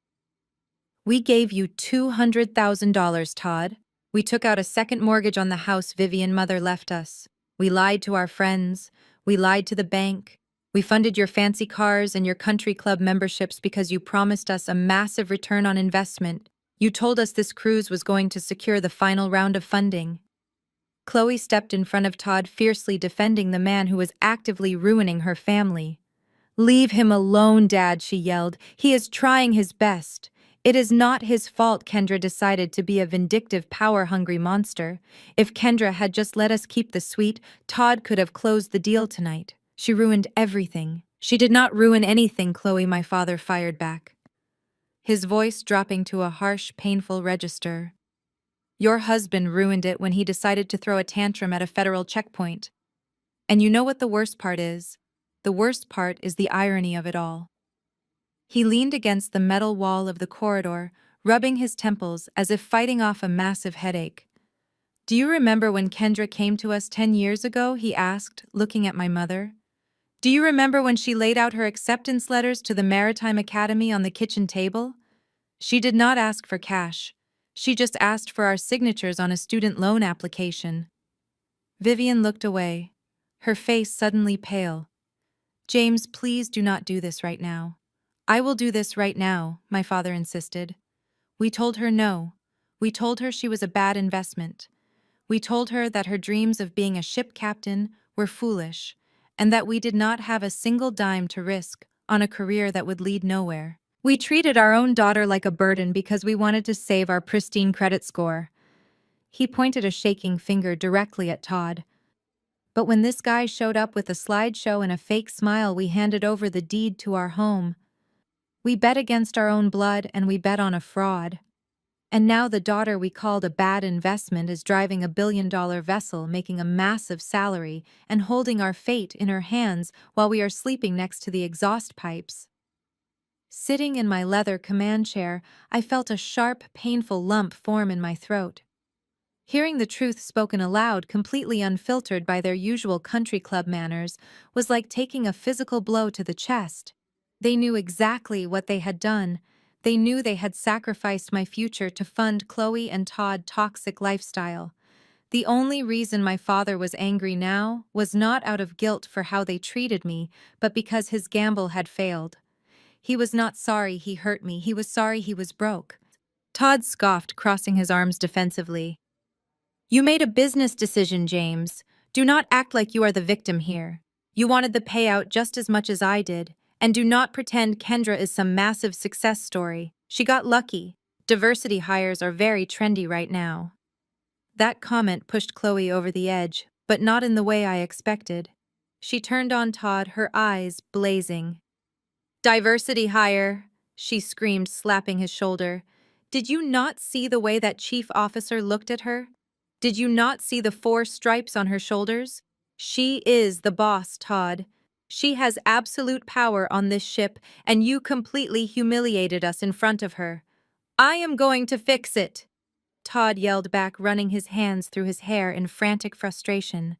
We gave you $200,000, Todd. We took out a second mortgage on the house Vivian mother left us. We lied to our friends. We lied to the bank. We funded your fancy cars and your country club memberships because you promised us a massive return on investment. You told us this cruise was going to secure the final round of funding. Chloe stepped in front of Todd, fiercely defending the man who was actively ruining her family. Leave him alone, Dad, she yelled. He is trying his best. It is not his fault Kendra decided to be a vindictive, power-hungry monster. If Kendra had just let us keep the suite, Todd could have closed the deal tonight. She ruined everything. She did not ruin anything, Chloe, my father fired back, his voice dropping to a harsh, painful register. Your husband ruined it when he decided to throw a tantrum at a federal checkpoint. And you know what the worst part is? The worst part is the irony of it all. He leaned against the metal wall of the corridor, rubbing his temples as if fighting off a massive headache. Do you remember when Kendra came to us 10 years ago? He asked, looking at my mother. Do you remember when she laid out her acceptance letters to the Maritime Academy on the kitchen table? She did not ask for cash. She just asked for our signatures on a student loan application. Vivian looked away, her face suddenly pale. James, please do not do this right now. I will do this right now, my father insisted. We told her no. We told her she was a bad investment. We told her that her dreams of being a ship captain were foolish, and that we did not have a single dime to risk on a career that would lead nowhere. We treated our own daughter like a burden because we wanted to save our pristine credit score. He pointed a shaking finger directly at Todd. But when this guy showed up with a slideshow and a fake smile, we handed over the deed to our home. We bet against our own blood, and we bet on a fraud. And now the daughter we called a bad investment is driving a billion-dollar vessel, making a massive salary, and holding our fate in her hands while we are sleeping next to the exhaust pipes. Sitting in my leather command chair, I felt a sharp, painful lump form in my throat. Hearing the truth spoken aloud, completely unfiltered by their usual country club manners, was like taking a physical blow to the chest. They knew exactly what they had done. They knew they had sacrificed my future to fund Chloe and Todd's toxic lifestyle. The only reason my father was angry now was not out of guilt for how they treated me, but because his gamble had failed. He was not sorry he hurt me, he was sorry he was broke. Todd scoffed, crossing his arms defensively. You made a business decision, James. Do not act like you are the victim here. You wanted the payout just as much as I did, and do not pretend Kendra is some massive success story. She got lucky. Diversity hires are very trendy right now. That comment pushed Chloe over the edge, but not in the way I expected. She turned on Todd, her eyes blazing. Diversity hire, she screamed, slapping his shoulder. Did you not see the way that chief officer looked at her? Did you not see the 4 stripes on her shoulders? She is the boss, Todd. She has absolute power on this ship, and you completely humiliated us in front of her. I am going to fix it, Todd yelled back, running his hands through his hair in frantic frustration.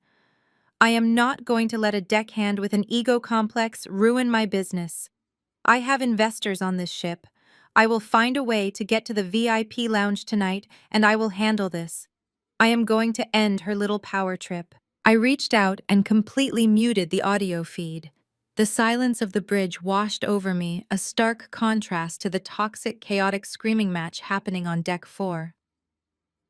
I am not going to let a deckhand with an ego complex ruin my business. I have investors on this ship. I will find a way to get to the VIP lounge tonight, and I will handle this. I am going to end her little power trip. I reached out and completely muted the audio feed. The silence of the bridge washed over me, a stark contrast to the toxic, chaotic screaming match happening on Deck 4.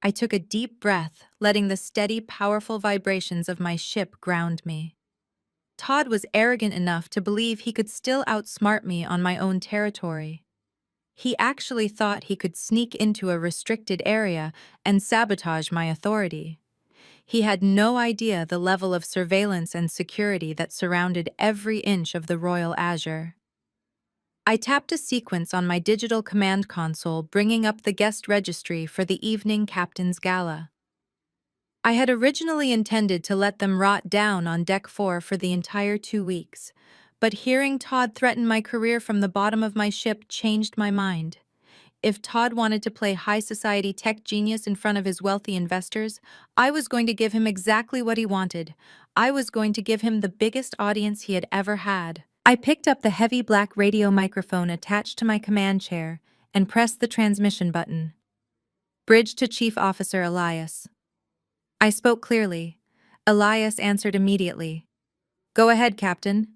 I took a deep breath, letting the steady, powerful vibrations of my ship ground me. Todd was arrogant enough to believe he could still outsmart me on my own territory. He actually thought he could sneak into a restricted area and sabotage my authority. He had no idea the level of surveillance and security that surrounded every inch of the Royal Azure. I tapped a sequence on my digital command console, bringing up the guest registry for the evening captain's gala. I had originally intended to let them rot down on Deck 4 for the entire 2 weeks, but hearing Todd threaten my career from the bottom of my ship changed my mind. If Todd wanted to play high society tech genius in front of his wealthy investors, I was going to give him exactly what he wanted. I was going to give him the biggest audience he had ever had. I picked up the heavy black radio microphone attached to my command chair and pressed the transmission button. Bridge to Chief Officer Elias. I spoke clearly. Elias answered immediately. Go ahead, Captain.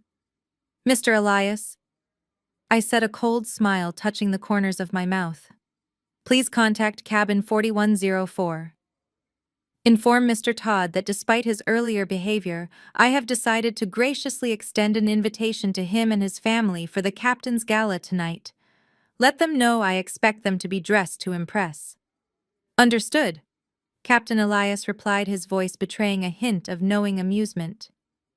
Mr. Elias. I said, a cold smile touching the corners of my mouth. Please contact cabin 4104. Inform Mr. Todd that despite his earlier behavior, I have decided to graciously extend an invitation to him and his family for the captain's gala tonight. Let them know I expect them to be dressed to impress. Understood. Captain Elias replied, his voice betraying a hint of knowing amusement.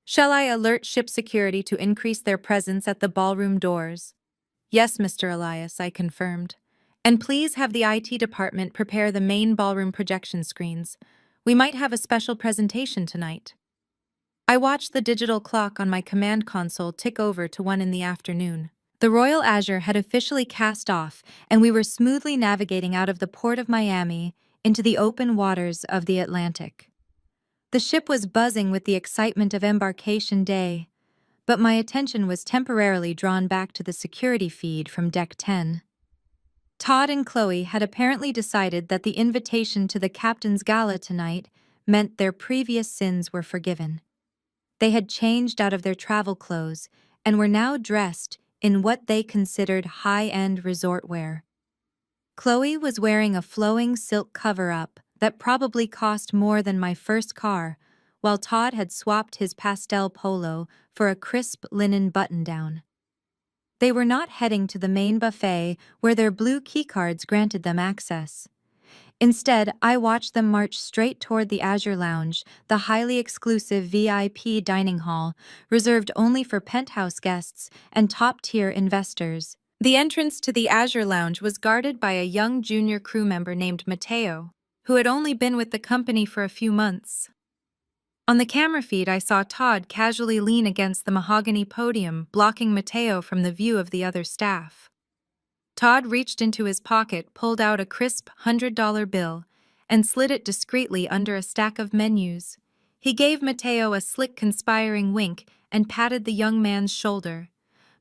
Shall I alert ship security to increase their presence at the ballroom doors? Yes, Mr. Elias, I confirmed. And please have the IT department prepare the main ballroom projection screens. We might have a special presentation tonight. I watched the digital clock on my command console tick over to 1 in the afternoon. The Royal Azure had officially cast off, and we were smoothly navigating out of the port of Miami into the open waters of the Atlantic. The ship was buzzing with the excitement of embarkation day, but my attention was temporarily drawn back to the security feed from Deck 10. Todd and Chloe had apparently decided that the invitation to the captain's gala tonight meant their previous sins were forgiven. They had changed out of their travel clothes and were now dressed in what they considered high-end resort wear. Chloe was wearing a flowing silk cover-up that probably cost more than my first car, while Todd had swapped his pastel polo for a crisp linen button-down. They were not heading to the main buffet where their blue keycards granted them access. Instead, I watched them march straight toward the Azure Lounge, the highly exclusive VIP dining hall reserved only for penthouse guests and top-tier investors. The entrance to the Azure Lounge was guarded by a young junior crew member named Mateo, who had only been with the company for a few months. On the camera feed, I saw Todd casually lean against the mahogany podium, blocking Mateo from the view of the other staff. Todd reached into his pocket, pulled out a crisp $100 bill, and slid it discreetly under a stack of menus. He gave Mateo a slick, conspiring wink and patted the young man's shoulder.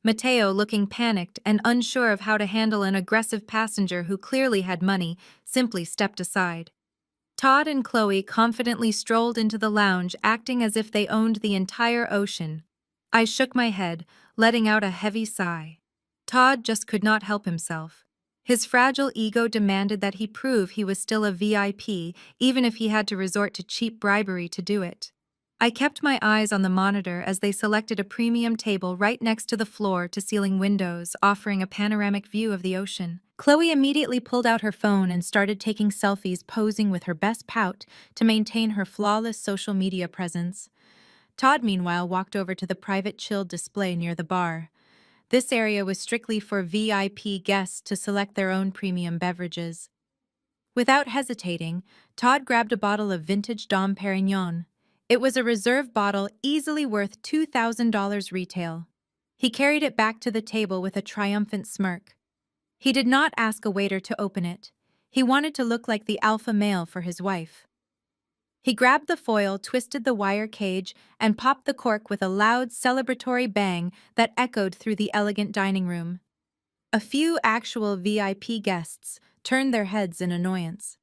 Mateo, looking panicked and unsure of how to handle an aggressive passenger who clearly had money, simply stepped aside. Todd and Chloe confidently strolled into the lounge, acting as if they owned the entire ocean. I shook my head, letting out a heavy sigh. Todd just could not help himself. His fragile ego demanded that he prove he was still a VIP, even if he had to resort to cheap bribery to do it. I kept my eyes on the monitor as they selected a premium table right next to the floor-to-ceiling windows, offering a panoramic view of the ocean. Chloe immediately pulled out her phone and started taking selfies, posing with her best pout to maintain her flawless social media presence. Todd, meanwhile, walked over to the private chilled display near the bar. This area was strictly for VIP guests to select their own premium beverages. Without hesitating, Todd grabbed a bottle of vintage Dom Perignon. It was a reserve bottle easily worth $2,000 retail. He carried it back to the table with a triumphant smirk. He did not ask a waiter to open it. He wanted to look like the alpha male for his wife. He grabbed the foil, twisted the wire cage, and popped the cork with a loud, celebratory bang that echoed through the elegant dining room. A few actual VIP guests turned their heads in annoyance.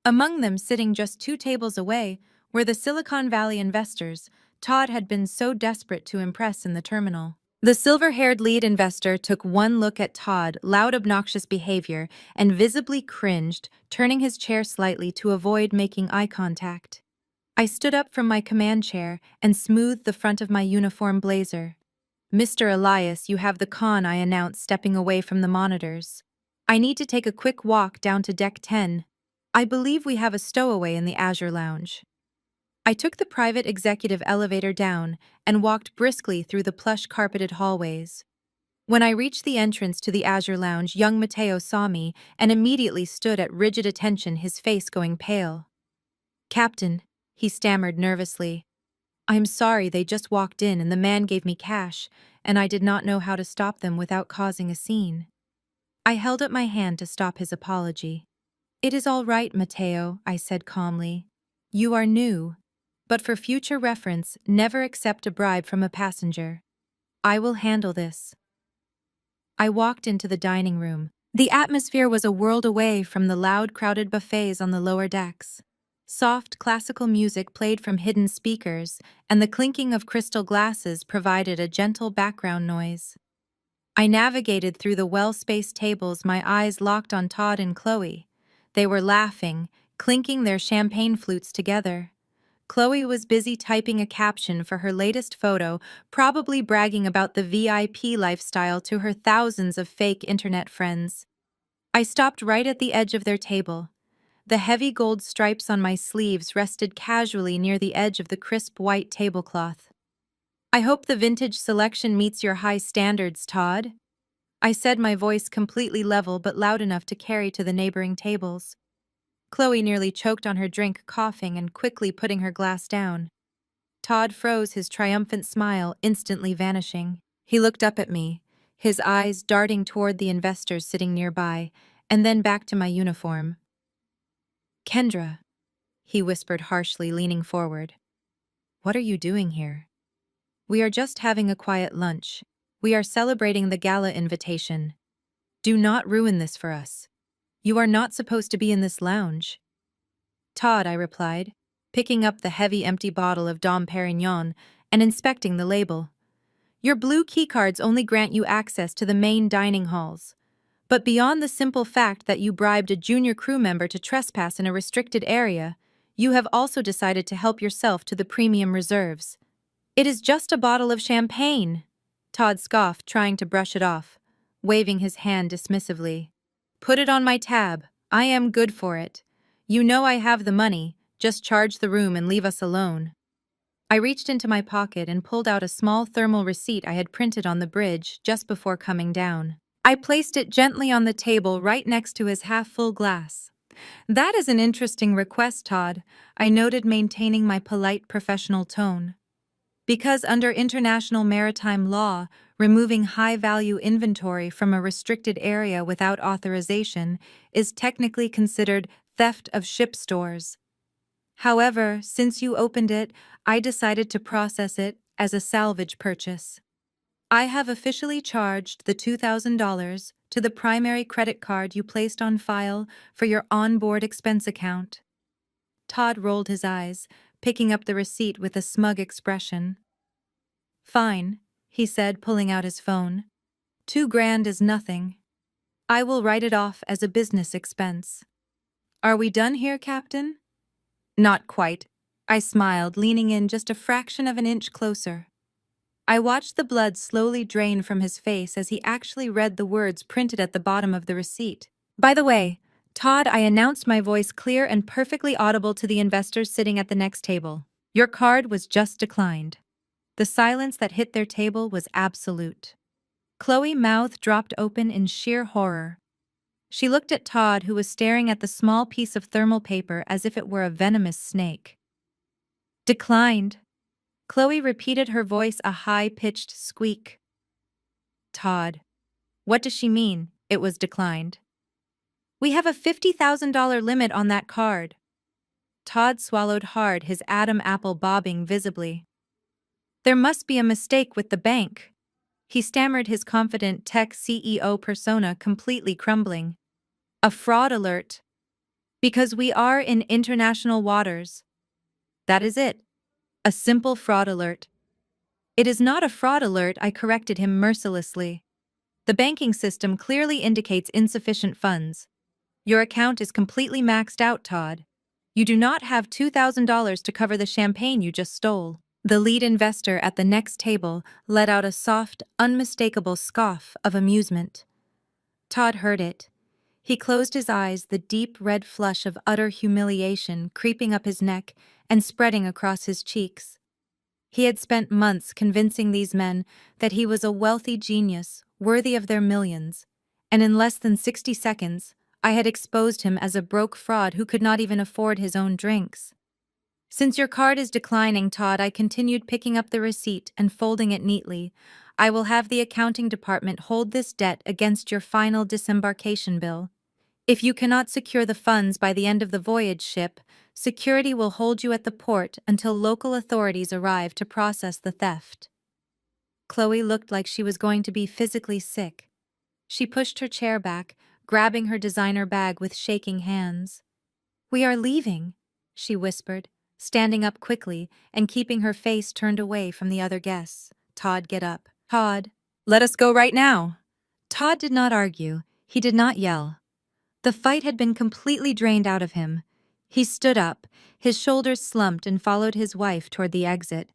Among them, sitting just 2 tables away, were the Silicon Valley investors Todd had been so desperate to impress in the terminal. The silver-haired lead investor took one look at Todd's loud, obnoxious behavior and visibly cringed, turning his chair slightly to avoid making eye contact. I stood up from my command chair and smoothed the front of my uniform blazer. Mr. Elias, you have the con, I announced, stepping away from the monitors. I need to take a quick walk down to Deck 10. I believe we have a stowaway in the Azure Lounge. I took the private executive elevator down and walked briskly through the plush-carpeted hallways. When I reached the entrance to the Azure Lounge, young Mateo saw me and immediately stood at rigid attention, his face going pale. "Captain," he stammered nervously. "I'm sorry, they just walked in and the man gave me cash, and I did not know how to stop them without causing a scene." I held up my hand to stop his apology. "It is all right, Matteo," I said calmly. "You are new. But for future reference, never accept a bribe from a passenger. I will handle this." I walked into the dining room. The atmosphere was a world away from the loud, crowded buffets on the lower decks. Soft, classical music played from hidden speakers, and the clinking of crystal glasses provided a gentle background noise. I navigated through the well-spaced tables, my eyes locked on Todd and Chloe. They were laughing, clinking their champagne flutes together. Chloe was busy typing a caption for her latest photo, probably bragging about the VIP lifestyle to her thousands of fake internet friends. I stopped right at the edge of their table. The heavy gold stripes on my sleeves rested casually near the edge of the crisp white tablecloth. "I hope the vintage selection meets your high standards, Todd," I said, my voice completely level but loud enough to carry to the neighboring tables. Chloe nearly choked on her drink, coughing and quickly putting her glass down. Todd froze, his triumphant smile instantly vanishing. He looked up at me, his eyes darting toward the investors sitting nearby, and then back to my uniform. "Kendra," he whispered harshly, leaning forward. "What are you doing here?" "We are just having a quiet lunch. We are celebrating the gala invitation. Do not ruin this for us. You are not supposed to be in this lounge." "Todd," I replied, picking up the heavy empty bottle of Dom Perignon and inspecting the label. "Your blue keycards only grant you access to the main dining halls. But beyond the simple fact that you bribed a junior crew member to trespass in a restricted area, you have also decided to help yourself to the premium reserves." "It is just a bottle of champagne," Todd scoffed, trying to brush it off, waving his hand dismissively. "Put it on my tab. I am good for it. You know I have the money, just charge the room and leave us alone." I reached into my pocket and pulled out a small thermal receipt I had printed on the bridge just before coming down. I placed it gently on the table right next to his half-full glass. "That is an interesting request, Todd," I noted, maintaining my polite professional tone. "Because under international maritime law, removing high-value inventory from a restricted area without authorization is technically considered theft of ship stores. However, since you opened it, I decided to process it as a salvage purchase. I have officially charged the $2,000 to the primary credit card you placed on file for your onboard expense account." Todd rolled his eyes, picking up the receipt with a smug expression. "Fine," he said, pulling out his phone. $2,000 is nothing. I will write it off as a business expense. Are we done here, Captain?" "Not quite," I smiled, leaning in just a fraction of an inch closer. I watched the blood slowly drain from his face as he actually read the words printed at the bottom of the receipt. "By the way, Todd," I announced, my voice clear and perfectly audible to the investors sitting at the next table, "your card was just declined." The silence that hit their table was absolute. Chloe's mouth dropped open in sheer horror. She looked at Todd, who was staring at the small piece of thermal paper as if it were a venomous snake. "Declined." Chloe repeated, her voice a high-pitched squeak. "Todd, what does she mean, it was declined?" "We have a $50,000 limit on that card." Todd swallowed hard, his Adam apple bobbing visibly. "There must be a mistake with the bank," he stammered, his confident tech CEO persona completely crumbling. "A fraud alert. Because we are in international waters. That is it. A simple fraud alert." "It is not a fraud alert," I corrected him mercilessly. "The banking system clearly indicates insufficient funds. Your account is completely maxed out, Todd. You do not have $2,000 to cover the champagne you just stole." The lead investor at the next table let out a soft, unmistakable scoff of amusement. Todd heard it. He closed his eyes, the deep red flush of utter humiliation creeping up his neck and spreading across his cheeks. He had spent months convincing these men that he was a wealthy genius, worthy of their millions, and in less than 60 seconds, I had exposed him as a broke fraud who could not even afford his own drinks. Since your card is declining, Todd, I continued picking up the receipt and folding it neatly. I will have the accounting department hold this debt against your final disembarkation bill. If you cannot secure the funds by the end of the voyage ship, security will hold you at the port until local authorities arrive to process the theft. Chloe looked like she was going to be physically sick. She pushed her chair back, grabbing her designer bag with shaking hands. "We are leaving," she whispered, standing up quickly and keeping her face turned away from the other guests. "Todd, get up." "Todd, let us go right now." Todd did not argue. He did not yell. The fight had been completely drained out of him. He stood up, his shoulders slumped, and followed his wife toward the exit.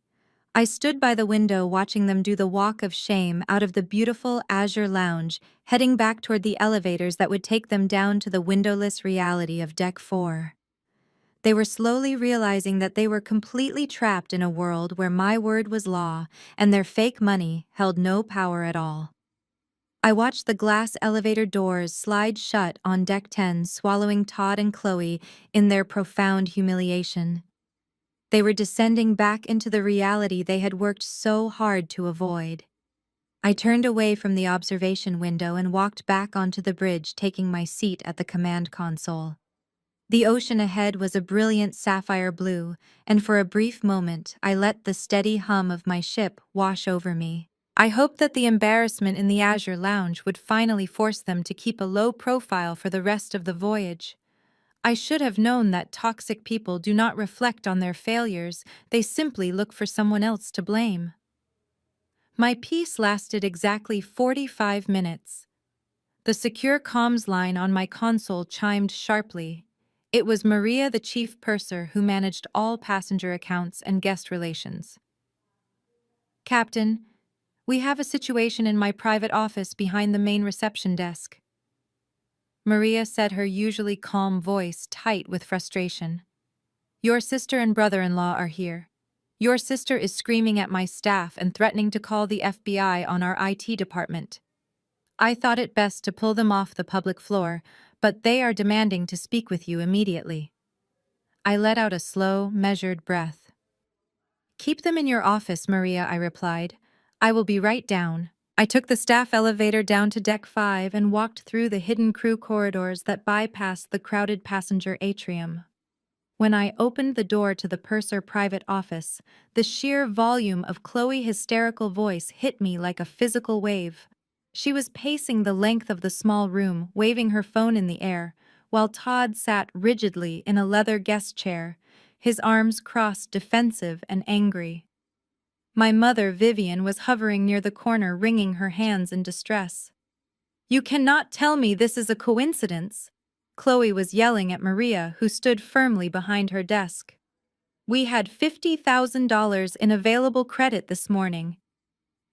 I stood by the window watching them do the walk of shame out of the beautiful azure lounge, heading back toward the elevators that would take them down to the windowless reality of Deck 4. They were slowly realizing that they were completely trapped in a world where my word was law and their fake money held no power at all. I watched the glass elevator doors slide shut on Deck 10, swallowing Todd and Chloe in their profound humiliation. They were descending back into the reality they had worked so hard to avoid. I turned away from the observation window and walked back onto the bridge, taking my seat at the command console. The ocean ahead was a brilliant sapphire blue, and for a brief moment I let the steady hum of my ship wash over me. I hoped that the embarrassment in the Azure Lounge would finally force them to keep a low profile for the rest of the voyage. I should have known that toxic people do not reflect on their failures, they simply look for someone else to blame. My peace lasted exactly 45 minutes. The secure comms line on my console chimed sharply. It was Maria, the chief purser, who managed all passenger accounts and guest relations. "Captain, we have a situation in my private office behind the main reception desk." Maria said, her usually calm voice tight with frustration. "Your sister and brother-in-law are here. Your sister is screaming at my staff and threatening to call the FBI on our IT department. I thought it best to pull them off the public floor, but they are demanding to speak with you immediately." I let out a slow, measured breath. "Keep them in your office, Maria," I replied. "I will be right down." I took the staff elevator down to Deck 5 and walked through the hidden crew corridors that bypassed the crowded passenger atrium. When I opened the door to the purser private office, the sheer volume of Chloe's hysterical voice hit me like a physical wave. She was pacing the length of the small room, waving her phone in the air, while Todd sat rigidly in a leather guest chair, his arms crossed, defensive and angry. My mother, Vivian, was hovering near the corner, wringing her hands in distress. "You cannot tell me this is a coincidence," Chloe was yelling at Maria, who stood firmly behind her desk. "We had $50,000 in available credit this morning.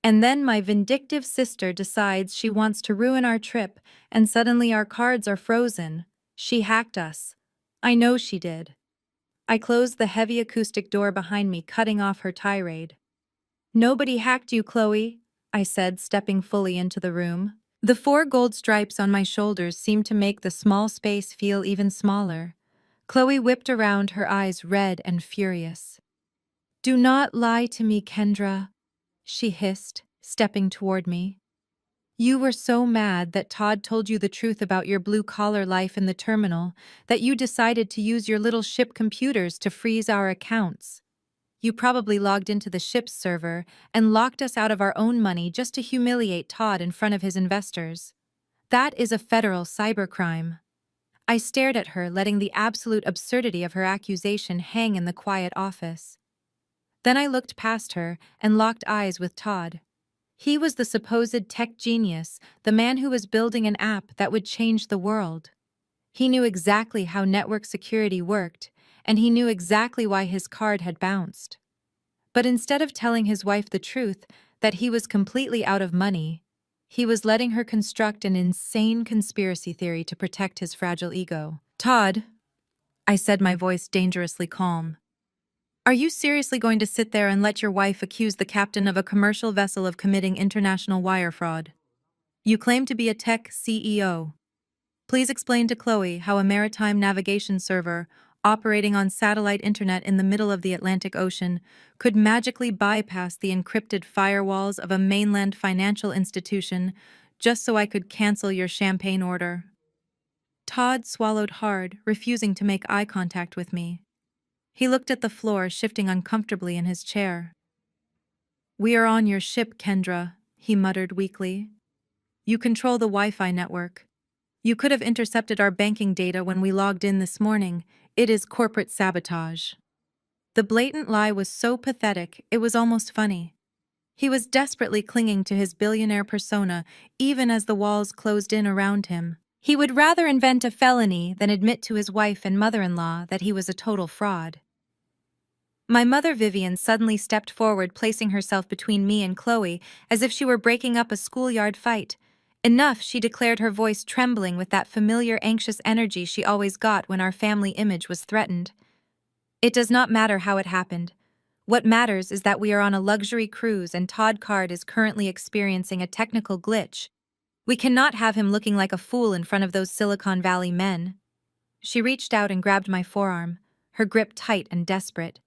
And then my vindictive sister decides she wants to ruin our trip, and suddenly our cards are frozen. She hacked us. I know she did." I closed the heavy acoustic door behind me, cutting off her tirade. "Nobody hacked you, Chloe," I said, stepping fully into the room. The 4 gold stripes on my shoulders seemed to make the small space feel even smaller. Chloe whipped around, her eyes red and furious. "Do not lie to me, Kendra," she hissed, stepping toward me. "You were so mad that Todd told you the truth about your blue-collar life in the terminal that you decided to use your little ship computers to freeze our accounts. You probably logged into the ship's server and locked us out of our own money just to humiliate Todd in front of his investors. That is a federal cybercrime." I stared at her, letting the absolute absurdity of her accusation hang in the quiet office. Then I looked past her and locked eyes with Todd. He was the supposed tech genius, the man who was building an app that would change the world. He knew exactly how network security worked, and he knew exactly why his card had bounced. But instead of telling his wife the truth, that he was completely out of money, he was letting her construct an insane conspiracy theory to protect his fragile ego. "Todd," I said, my voice dangerously calm, "are you seriously going to sit there and let your wife accuse the captain of a commercial vessel of committing international wire fraud? You claim to be a tech CEO. Please explain to Chloe how a maritime navigation server operating on satellite internet in the middle of the Atlantic Ocean, could magically bypass the encrypted firewalls of a mainland financial institution just so I could cancel your champagne order. Todd swallowed hard, refusing to make eye contact with me. He looked at the floor, shifting uncomfortably in his chair. "We are on your ship, Kendra," he muttered weakly. "You control the Wi-Fi network. You could have intercepted our banking data when we logged in this morning. It is corporate sabotage." The blatant lie was so pathetic, it was almost funny. He was desperately clinging to his billionaire persona, even as the walls closed in around him. He would rather invent a felony than admit to his wife and mother-in-law that he was a total fraud. My mother Vivian suddenly stepped forward, placing herself between me and Chloe, as if she were breaking up a schoolyard fight. "Enough," she declared, her voice trembling with that familiar anxious energy she always got when our family image was threatened. "It does not matter how it happened. What matters is that we are on a luxury cruise and Todd Card is currently experiencing a technical glitch. We cannot have him looking like a fool in front of those Silicon Valley men." She reached out and grabbed my forearm, her grip tight and desperate.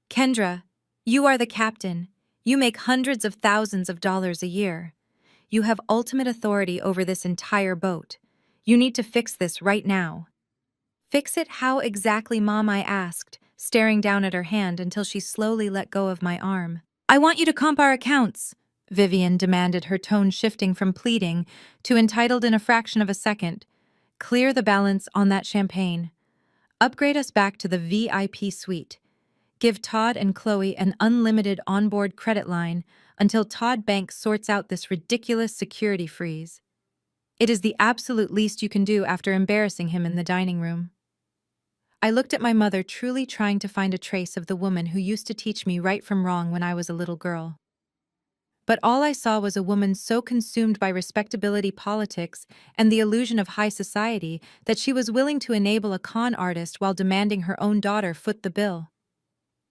"Kendra, you are the captain. You make hundreds of thousands of dollars a year. You have ultimate authority over this entire boat. You need to fix this right now." "Fix it how exactly, Mom?" I asked, staring down at her hand until she slowly let go of my arm. "I want you to comp our accounts," Vivian demanded, her tone shifting from pleading to entitled in a fraction of a second. "Clear the balance on that champagne. Upgrade us back to the VIP suite. Give Todd and Chloe an unlimited onboard credit line until Todd Bank sorts out this ridiculous security freeze. It is the absolute least you can do after embarrassing him in the dining room." I looked at my mother, truly trying to find a trace of the woman who used to teach me right from wrong when I was a little girl. But all I saw was a woman so consumed by respectability politics and the illusion of high society that she was willing to enable a con artist while demanding her own daughter foot the bill.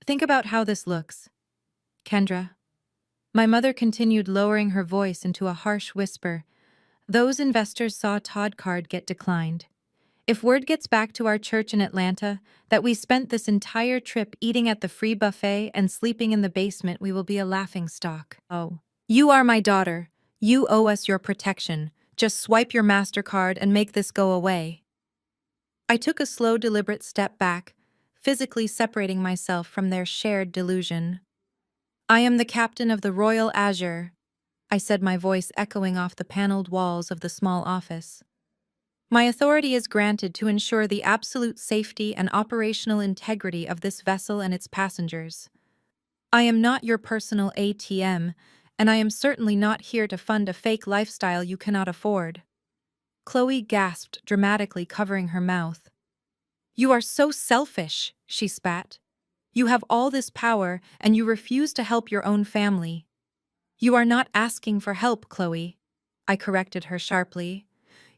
"Think about how this looks, Kendra." My mother continued, lowering her voice into a harsh whisper. "Those investors saw Todd Card get declined. If word gets back to our church in Atlanta that we spent this entire trip eating at the free buffet and sleeping in the basement, we will be a laughingstock. Oh. You are my daughter. You owe us your protection. Just swipe your MasterCard and make this go away." I took a slow, deliberate step back, physically separating myself from their shared delusion. "I am the captain of the Royal Azure," I said, my voice echoing off the paneled walls of the small office. "My authority is granted to ensure the absolute safety and operational integrity of this vessel and its passengers. I am not your personal ATM, and I am certainly not here to fund a fake lifestyle you cannot afford." Chloe gasped, dramatically covering her mouth. "You are so selfish," she spat. "You have all this power, and you refuse to help your own family." "You are not asking for help, Chloe," I corrected her sharply.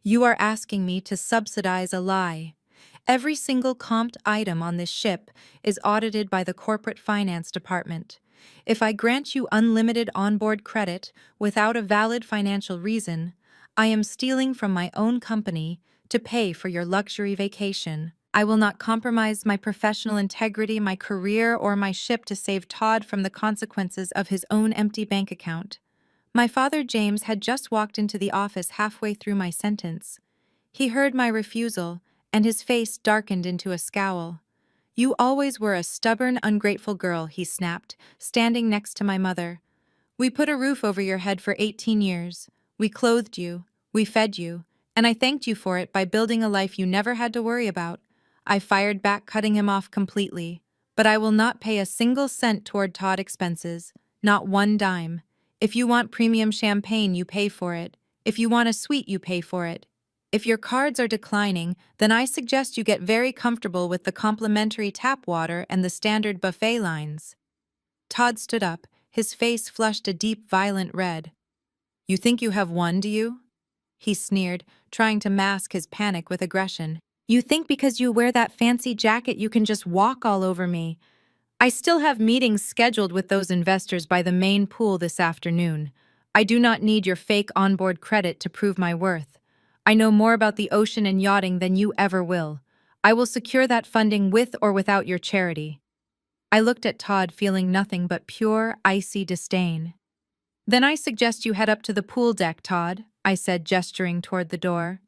"You are asking me to subsidize a lie. Every single comped item on this ship is audited by the corporate finance department. If I grant you unlimited onboard credit without a valid financial reason, I am stealing from my own company to pay for your luxury vacation. I will not compromise my professional integrity, my career, or my ship to save Todd from the consequences of his own empty bank account." My father James had just walked into the office halfway through my sentence. He heard my refusal, and his face darkened into a scowl. "You always were a stubborn, ungrateful girl," he snapped, standing next to my mother. "We put a roof over your head for 18 years. We clothed you, we fed you, and I thanked you for it by building a life you never had to worry about." I fired back, cutting him off completely. "But I will not pay a single cent toward Todd expenses, not one dime. If you want premium champagne, you pay for it. If you want a suite, you pay for it. If your cards are declining, then I suggest you get very comfortable with the complimentary tap water and the standard buffet lines." Todd stood up, his face flushed a deep, violent red. "You think you have won, do you?" he sneered, trying to mask his panic with aggression. "You think because you wear that fancy jacket you can just walk all over me? I still have meetings scheduled with those investors by the main pool this afternoon. I do not need your fake onboard credit to prove my worth. I know more about the ocean and yachting than you ever will. I will secure that funding with or without your charity. I looked at Todd, feeling nothing but pure, icy disdain. Then I suggest you head up to the pool deck, Todd, I said, gesturing toward the door.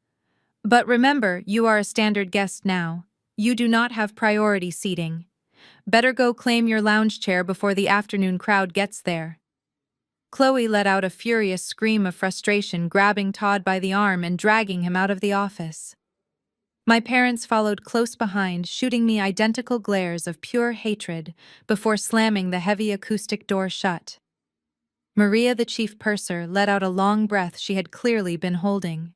But remember, you are a standard guest now. You do not have priority seating. Better go claim your lounge chair before the afternoon crowd gets there. Chloe let out a furious scream of frustration, grabbing Todd by the arm and dragging him out of the office. My parents followed close behind, shooting me identical glares of pure hatred before slamming the heavy acoustic door shut. Maria, the chief purser, let out a long breath she had clearly been holding.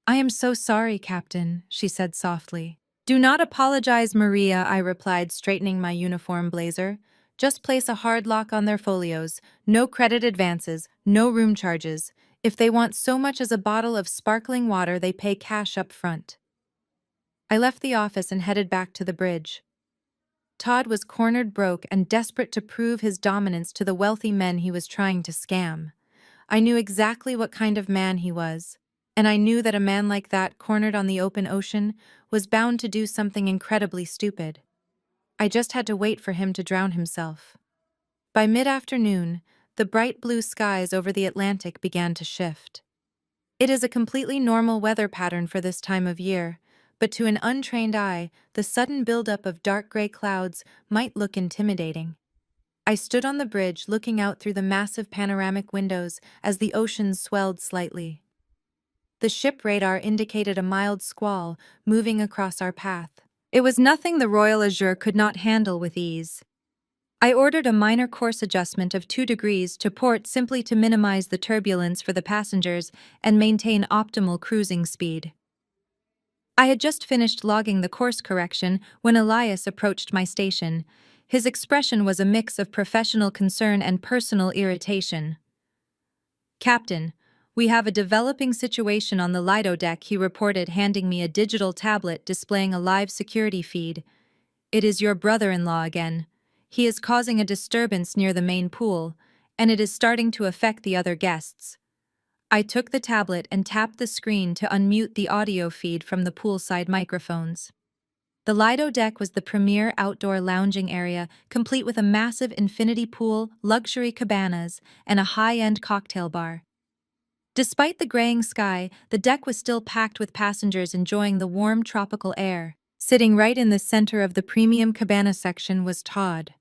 I am so sorry, Captain, she said softly. Do not apologize, Maria, I replied, straightening my uniform blazer. Just place a hard lock on their folios. No credit advances, no room charges. If they want so much as a bottle of sparkling water, they pay cash up front. I left the office and headed back to the bridge. Todd was cornered broke and desperate to prove his dominance to the wealthy men he was trying to scam. I knew exactly what kind of man he was, and I knew that a man like that, cornered on the open ocean, was bound to do something incredibly stupid. I just had to wait for him to drown himself. By mid-afternoon, the bright blue skies over the Atlantic began to shift. It is a completely normal weather pattern for this time of year, but to an untrained eye, the sudden buildup of dark gray clouds might look intimidating. I stood on the bridge looking out through the massive panoramic windows as the ocean swelled slightly. The ship radar indicated a mild squall moving across our path. It was nothing the Royal Azure could not handle with ease. I ordered a minor course adjustment of 2 degrees to port simply to minimize the turbulence for the passengers and maintain optimal cruising speed. I had just finished logging the course correction when Elias approached my station. His expression was a mix of professional concern and personal irritation. Captain, we have a developing situation on the Lido deck, he reported, handing me a digital tablet displaying a live security feed. It is your brother-in-law again. He is causing a disturbance near the main pool, and it is starting to affect the other guests. I took the tablet and tapped the screen to unmute the audio feed from the poolside microphones. The Lido deck was the premier outdoor lounging area, complete with a massive infinity pool, luxury cabanas, and a high-end cocktail bar. Despite the graying sky, the deck was still packed with passengers enjoying the warm tropical air. Sitting right in the center of the premium cabana section was Todd.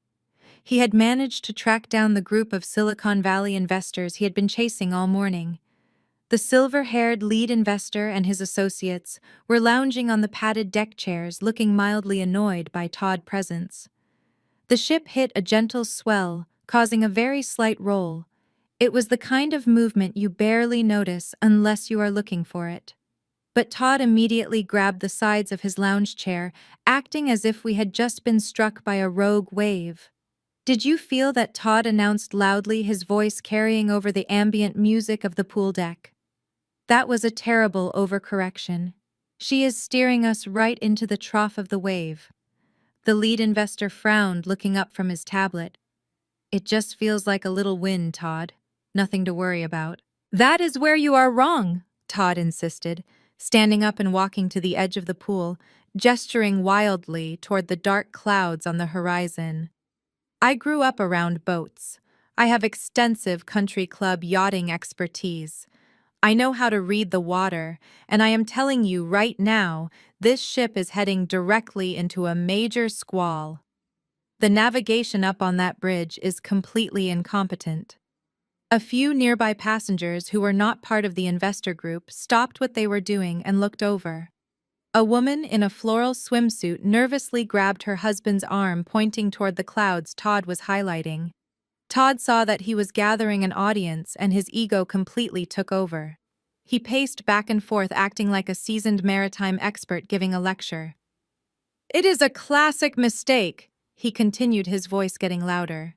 He had managed to track down the group of Silicon Valley investors he had been chasing all morning. The silver-haired lead investor and his associates were lounging on the padded deck chairs, looking mildly annoyed by Todd's presence. The ship hit a gentle swell, causing a very slight roll. It was the kind of movement you barely notice unless you are looking for it. But Todd immediately grabbed the sides of his lounge chair, acting as if we had just been struck by a rogue wave. Did you feel that Todd announced loudly, his voice carrying over the ambient music of the pool deck? That was a terrible overcorrection. She is steering us right into the trough of the wave. The lead investor frowned, looking up from his tablet. It just feels like a little wind, Todd. Nothing to worry about. That is where you are wrong, Todd insisted, standing up and walking to the edge of the pool, gesturing wildly toward the dark clouds on the horizon. I grew up around boats. I have extensive country club yachting expertise. I know how to read the water, and I am telling you right now, this ship is heading directly into a major squall. The navigation up on that bridge is completely incompetent. A few nearby passengers who were not part of the investor group stopped what they were doing and looked over. A woman in a floral swimsuit nervously grabbed her husband's arm, pointing toward the clouds Todd was highlighting. Todd saw that he was gathering an audience, and his ego completely took over. He paced back and forth, acting like a seasoned maritime expert giving a lecture. It is a classic mistake, he continued, his voice getting louder.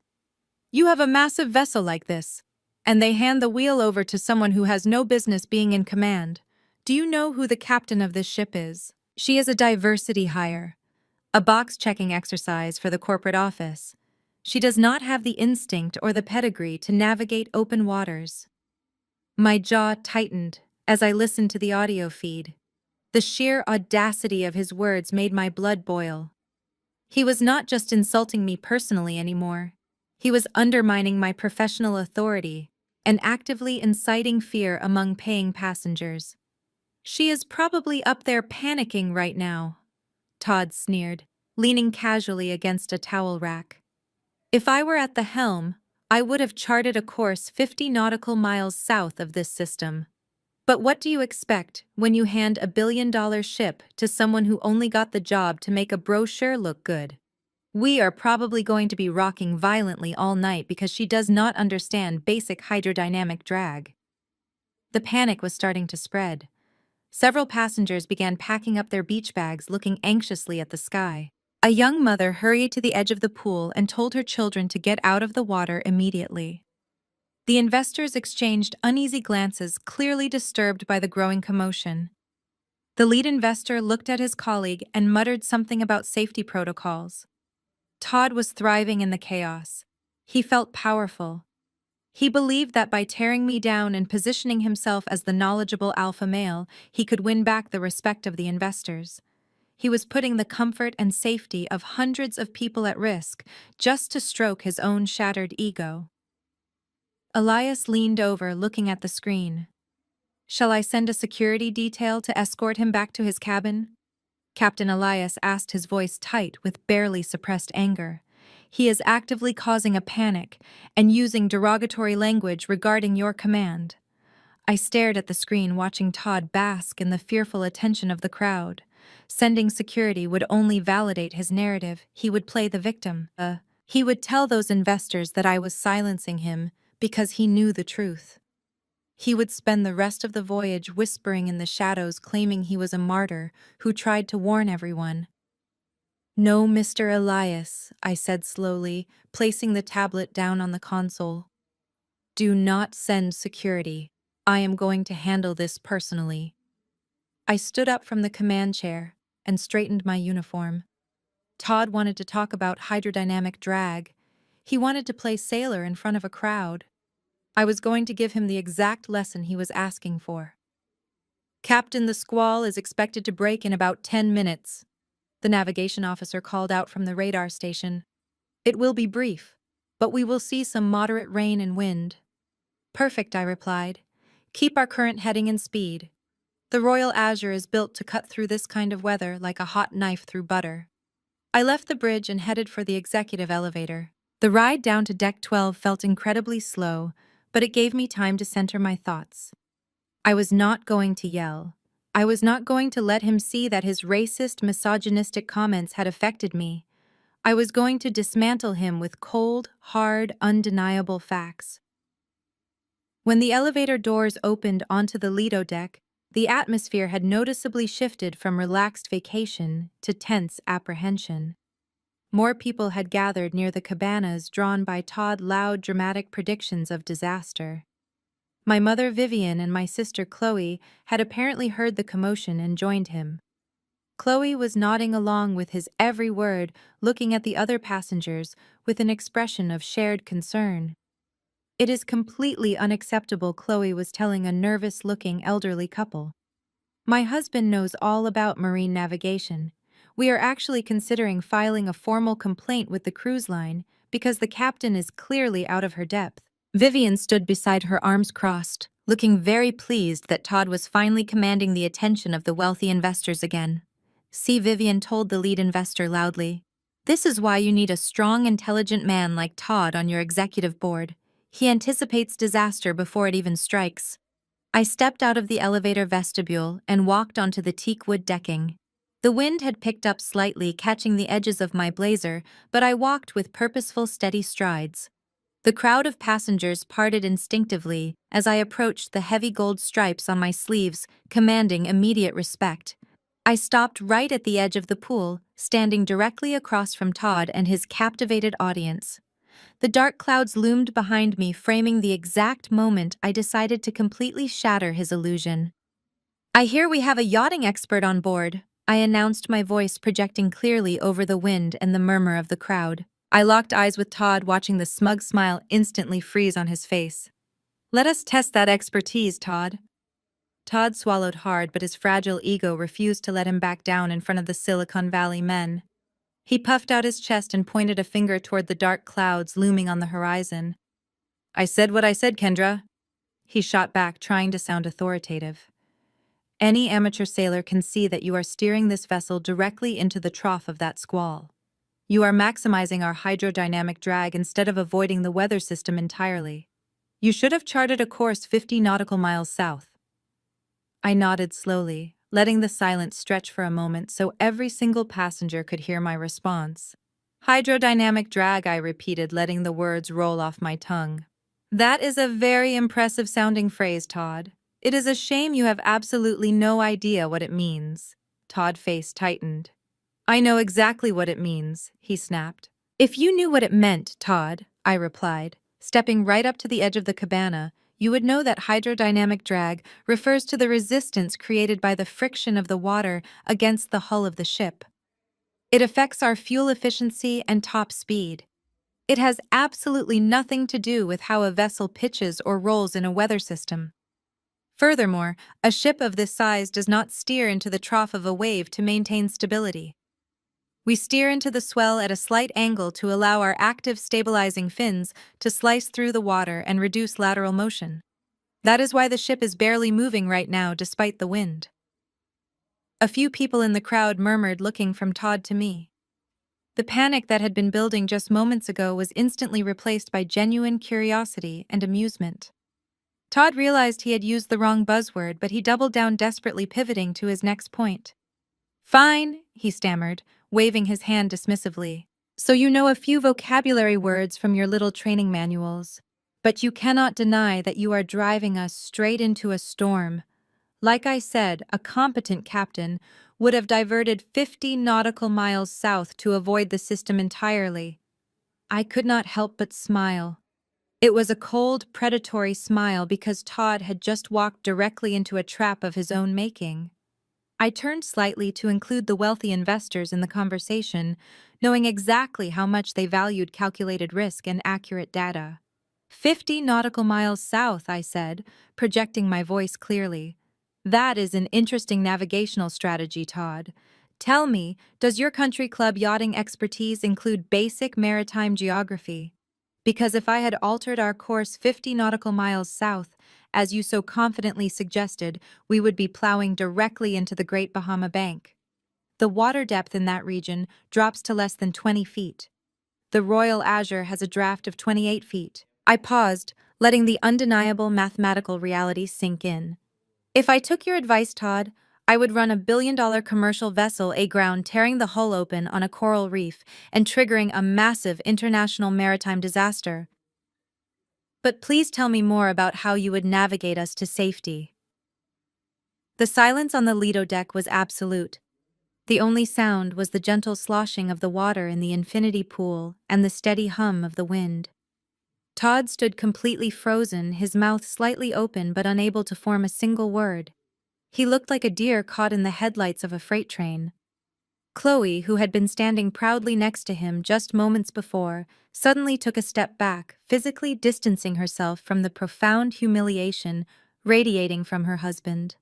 You have a massive vessel like this, and they hand the wheel over to someone who has no business being in command. Do you know who the captain of this ship is? She is a diversity hire, a box-checking exercise for the corporate office. She does not have the instinct or the pedigree to navigate open waters. My jaw tightened as I listened to the audio feed. The sheer audacity of his words made my blood boil. He was not just insulting me personally anymore. He was undermining my professional authority and actively inciting fear among paying passengers. She is probably up there panicking right now, Todd sneered, leaning casually against a towel rack. If I were at the helm, I would have charted a course 50 nautical miles south of this system. But what do you expect when you hand $1 billion ship to someone who only got the job to make a brochure look good? We are probably going to be rocking violently all night because she does not understand basic hydrodynamic drag. The panic was starting to spread. Several passengers began packing up their beach bags, looking anxiously at the sky. A young mother hurried to the edge of the pool and told her children to get out of the water immediately. The investors exchanged uneasy glances, clearly disturbed by the growing commotion. The lead investor looked at his colleague and muttered something about safety protocols. Todd was thriving in the chaos. He felt powerful. He believed that by tearing me down and positioning himself as the knowledgeable alpha male, he could win back the respect of the investors. He was putting the comfort and safety of hundreds of people at risk just to stroke his own shattered ego. Elias leaned over, looking at the screen. "Shall I send a security detail to escort him back to his cabin?" Captain Elias asked, his voice tight with barely suppressed anger. "He is actively causing a panic and using derogatory language regarding your command." I stared at the screen, watching Todd bask in the fearful attention of the crowd. Sending security would only validate his narrative. He would play the victim. He would tell those investors that I was silencing him because he knew the truth. He would spend the rest of the voyage whispering in the shadows, claiming he was a martyr who tried to warn everyone. "No, Mr. Elias," I said slowly, placing the tablet down on the console. "Do not send security. I am going to handle this personally." I stood up from the command chair and straightened my uniform. Todd wanted to talk about hydrodynamic drag. He wanted to play sailor in front of a crowd. I was going to give him the exact lesson he was asking for. "Captain, the squall is expected to break in about 10 minutes. The navigation officer called out from the radar station. "It will be brief, but we will see some moderate rain and wind." "Perfect," I replied. "Keep our current heading and speed. The Royal Azure is built to cut through this kind of weather like a hot knife through butter." I left the bridge and headed for the executive elevator. The ride down to Deck 12 felt incredibly slow, but it gave me time to center my thoughts. I was not going to yell. I was not going to let him see that his racist, misogynistic comments had affected me. I was going to dismantle him with cold, hard, undeniable facts. When the elevator doors opened onto the Lido deck, the atmosphere had noticeably shifted from relaxed vacation to tense apprehension. More people had gathered near the cabanas, drawn by Todd's loud, dramatic predictions of disaster. My mother Vivian and my sister Chloe had apparently heard the commotion and joined him. Chloe was nodding along with his every word, looking at the other passengers with an expression of shared concern. "It is completely unacceptable," Chloe was telling a nervous-looking elderly couple. "My husband knows all about marine navigation. We are actually considering filing a formal complaint with the cruise line because the captain is clearly out of her depth." Vivian stood beside her, arms crossed, looking very pleased that Todd was finally commanding the attention of the wealthy investors again. "See," Vivian told the lead investor loudly. "This is why you need a strong, intelligent man like Todd on your executive board. He anticipates disaster before it even strikes." I stepped out of the elevator vestibule and walked onto the teakwood decking. The wind had picked up slightly, catching the edges of my blazer, but I walked with purposeful, steady strides. The crowd of passengers parted instinctively as I approached the heavy gold stripes on my sleeves, commanding immediate respect. I stopped right at the edge of the pool, standing directly across from Todd and his captivated audience. The dark clouds loomed behind me, framing the exact moment I decided to completely shatter his illusion. "I hear we have a yachting expert on board," I announced, my voice projecting clearly over the wind and the murmur of the crowd. I locked eyes with Todd, watching the smug smile instantly freeze on his face. "Let us test that expertise, Todd." Todd swallowed hard, but his fragile ego refused to let him back down in front of the Silicon Valley men. He puffed out his chest and pointed a finger toward the dark clouds looming on the horizon. "I said what I said, Kendra," he shot back, trying to sound authoritative. "Any amateur sailor can see that you are steering this vessel directly into the trough of that squall. You are maximizing our hydrodynamic drag instead of avoiding the weather system entirely. You should have charted a course 50 nautical miles south." I nodded slowly, letting the silence stretch for a moment so every single passenger could hear my response. "Hydrodynamic drag," I repeated, letting the words roll off my tongue. "That is a very impressive sounding phrase, Todd. It is a shame you have absolutely no idea what it means." Todd's face tightened. "I know exactly what it means," he snapped. "If you knew what it meant, Todd," I replied, stepping right up to the edge of the cabana, "you would know that hydrodynamic drag refers to the resistance created by the friction of the water against the hull of the ship. It affects our fuel efficiency and top speed. It has absolutely nothing to do with how a vessel pitches or rolls in a weather system. Furthermore, a ship of this size does not steer into the trough of a wave to maintain stability. We steer into the swell at a slight angle to allow our active stabilizing fins to slice through the water and reduce lateral motion. That is why the ship is barely moving right now despite the wind." A few people in the crowd murmured, looking from Todd to me. The panic that had been building just moments ago was instantly replaced by genuine curiosity and amusement. Todd realized he had used the wrong buzzword, but he doubled down, desperately pivoting to his next point. "Fine," he stammered, waving his hand dismissively. "So you know a few vocabulary words from your little training manuals. But you cannot deny that you are driving us straight into a storm. Like I said, a competent captain would have diverted 50 nautical miles south to avoid the system entirely." I could not help but smile. It was a cold, predatory smile because Todd had just walked directly into a trap of his own making. I turned slightly to include the wealthy investors in the conversation, knowing exactly how much they valued calculated risk and accurate data. 50 nautical miles south," I said, projecting my voice clearly. "That is an interesting navigational strategy, Todd. Tell me, does your country club yachting expertise include basic maritime geography? Because if I had altered our course 50 nautical miles south, as you so confidently suggested, we would be plowing directly into the Great Bahama Bank. The water depth in that region drops to less than 20 feet. The Royal Azure has a draft of 28 feet. I paused, letting the undeniable mathematical reality sink in. If I took your advice, Todd, I would run a billion-dollar commercial vessel aground, tearing the hull open on a coral reef and triggering a massive international maritime disaster. But please tell me more about how you would navigate us to safety." The silence on the Lido deck was absolute. The only sound was the gentle sloshing of the water in the infinity pool and the steady hum of the wind. Todd stood completely frozen, his mouth slightly open but unable to form a single word. He looked like a deer caught in the headlights of a freight train. Chloe, who had been standing proudly next to him just moments before, suddenly took a step back, physically distancing herself from the profound humiliation radiating from her husband.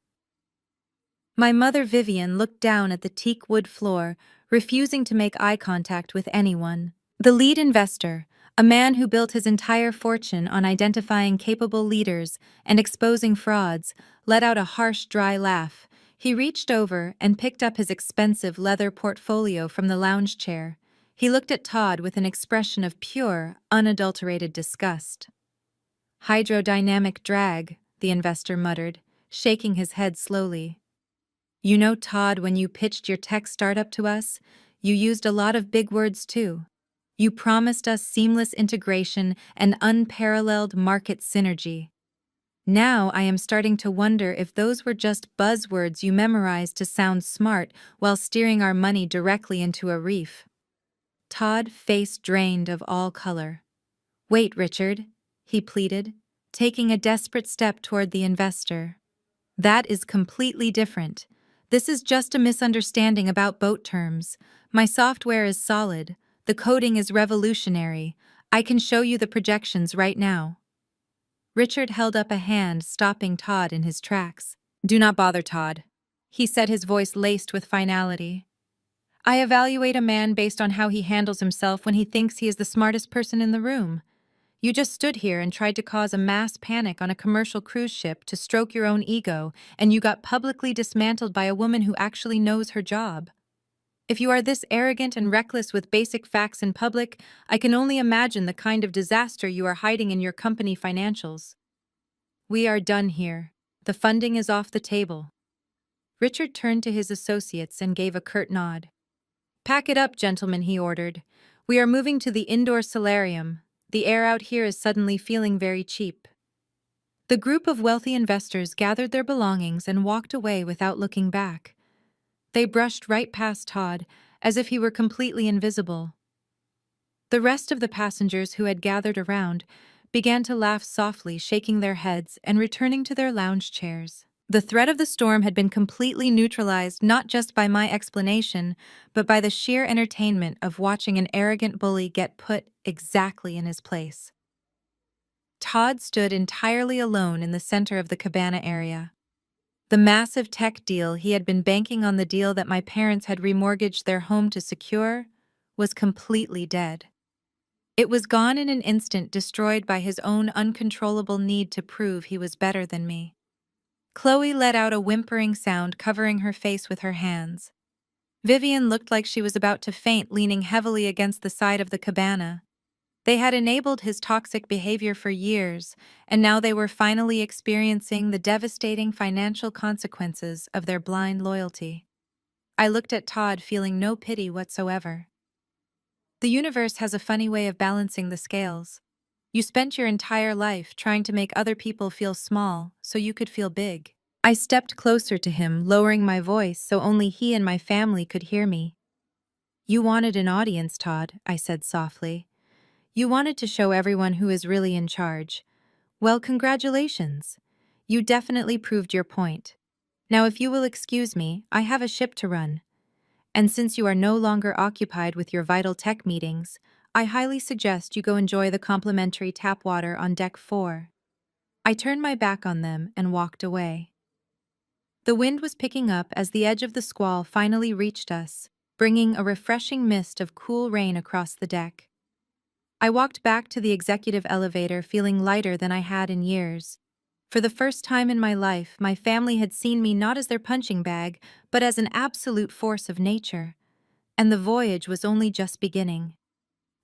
My mother Vivian looked down at the teak wood floor, refusing to make eye contact with anyone. The lead investor, a man who built his entire fortune on identifying capable leaders and exposing frauds, let out a harsh, dry laugh. He reached over and picked up his expensive leather portfolio from the lounge chair. He looked at Todd with an expression of pure, unadulterated disgust. "Hydrodynamic drag," the investor muttered, shaking his head slowly. "You know, Todd, when you pitched your tech startup to us, you used a lot of big words too. You promised us seamless integration and unparalleled market synergy. Now I am starting to wonder if those were just buzzwords you memorized to sound smart while steering our money directly into a reef." Todd, face drained of all color. "Wait, Richard," he pleaded, taking a desperate step toward the investor. "That is completely different. This is just a misunderstanding about boat terms. My software is solid. The coding is revolutionary. I can show you the projections right now." Richard held up a hand, stopping Todd in his tracks. Do not bother, Todd, he said, his voice laced with finality. I evaluate a man based on how he handles himself when he thinks he is the smartest person in the room. You just stood here and tried to cause a mass panic on a commercial cruise ship to stroke your own ego, and you got publicly dismantled by a woman who actually knows her job. If you are this arrogant and reckless with basic facts in public, I can only imagine the kind of disaster you are hiding in your company financials. We are done here. The funding is off the table. Richard turned to his associates and gave a curt nod. Pack it up, gentlemen, he ordered. We are moving to the indoor solarium. The air out here is suddenly feeling very cheap. The group of wealthy investors gathered their belongings and walked away without looking back. They brushed right past Todd, as if he were completely invisible. The rest of the passengers who had gathered around began to laugh softly, shaking their heads and returning to their lounge chairs. The threat of the storm had been completely neutralized not just by my explanation, but by the sheer entertainment of watching an arrogant bully get put exactly in his place. Todd stood entirely alone in the center of the cabana area. The massive tech deal he had been banking on, the deal that my parents had remortgaged their home to secure, was completely dead. It was gone in an instant, destroyed by his own uncontrollable need to prove he was better than me. Chloe let out a whimpering sound, covering her face with her hands. Vivian looked like she was about to faint, leaning heavily against the side of the cabana. They had enabled his toxic behavior for years, and now they were finally experiencing the devastating financial consequences of their blind loyalty. I looked at Todd, feeling no pity whatsoever. The universe has a funny way of balancing the scales. You spent your entire life trying to make other people feel small so you could feel big. I stepped closer to him, lowering my voice so only he and my family could hear me. You wanted an audience, Todd, I said softly. You wanted to show everyone who is really in charge. Well, congratulations. You definitely proved your point. Now, if you will excuse me, I have a ship to run. And since you are no longer occupied with your vital tech meetings, I highly suggest you go enjoy the complimentary tap water on deck 4. I turned my back on them and walked away. The wind was picking up as the edge of the squall finally reached us, bringing a refreshing mist of cool rain across the deck. I walked back to the executive elevator feeling lighter than I had in years. For the first time in my life, my family had seen me not as their punching bag, but as an absolute force of nature. And the voyage was only just beginning.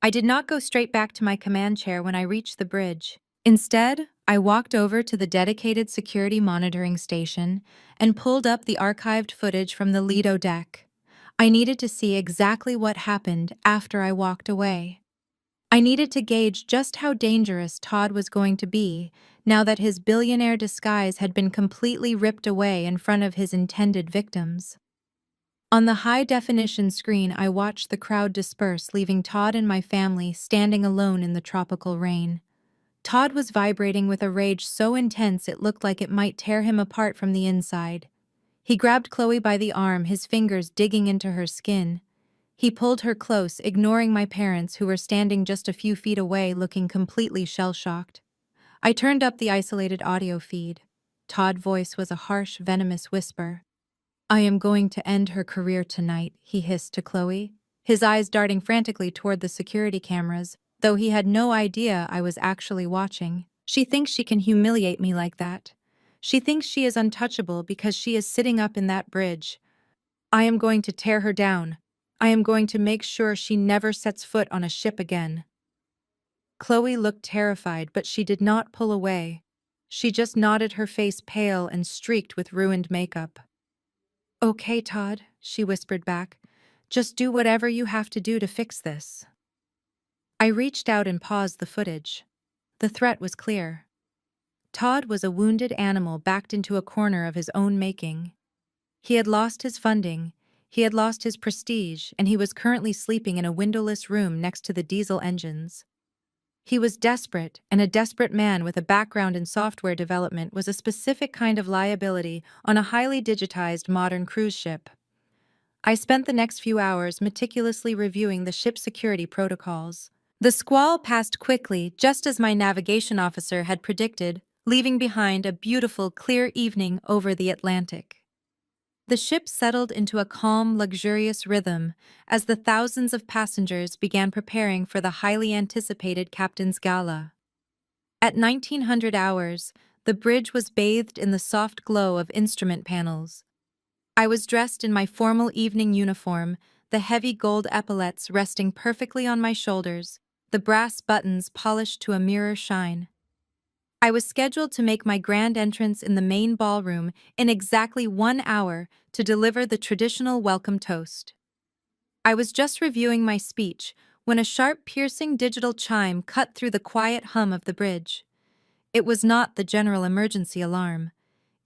I did not go straight back to my command chair when I reached the bridge. Instead, I walked over to the dedicated security monitoring station and pulled up the archived footage from the Lido deck. I needed to see exactly what happened after I walked away. I needed to gauge just how dangerous Todd was going to be now that his billionaire disguise had been completely ripped away in front of his intended victims. On the high-definition screen, I watched the crowd disperse, leaving Todd and my family standing alone in the tropical rain. Todd was vibrating with a rage so intense it looked like it might tear him apart from the inside. He grabbed Chloe by the arm, his fingers digging into her skin. He pulled her close, ignoring my parents who were standing just a few feet away, looking completely shell-shocked. I turned up the isolated audio feed. Todd's voice was a harsh, venomous whisper. I am going to end her career tonight, he hissed to Chloe, his eyes darting frantically toward the security cameras, though he had no idea I was actually watching. She thinks she can humiliate me like that. She thinks she is untouchable because she is sitting up in that bridge. I am going to tear her down. I am going to make sure she never sets foot on a ship again. Chloe looked terrified, but she did not pull away. She just nodded, her face pale and streaked with ruined makeup. Okay, Todd, she whispered back. Just do whatever you have to do to fix this. I reached out and paused the footage. The threat was clear. Todd was a wounded animal backed into a corner of his own making. He had lost his funding, he had lost his prestige, and he was currently sleeping in a windowless room next to the diesel engines. He was desperate, and a desperate man with a background in software development was a specific kind of liability on a highly digitized modern cruise ship. I spent the next few hours meticulously reviewing the ship's security protocols. The squall passed quickly, just as my navigation officer had predicted, leaving behind a beautiful, clear evening over the Atlantic. The ship settled into a calm, luxurious rhythm as the thousands of passengers began preparing for the highly anticipated Captain's Gala. At 1900 hours, the bridge was bathed in the soft glow of instrument panels. I was dressed in my formal evening uniform, the heavy gold epaulets resting perfectly on my shoulders, the brass buttons polished to a mirror shine. I was scheduled to make my grand entrance in the main ballroom in exactly 1 hour to deliver the traditional welcome toast. I was just reviewing my speech when a sharp, piercing digital chime cut through the quiet hum of the bridge. It was not the general emergency alarm.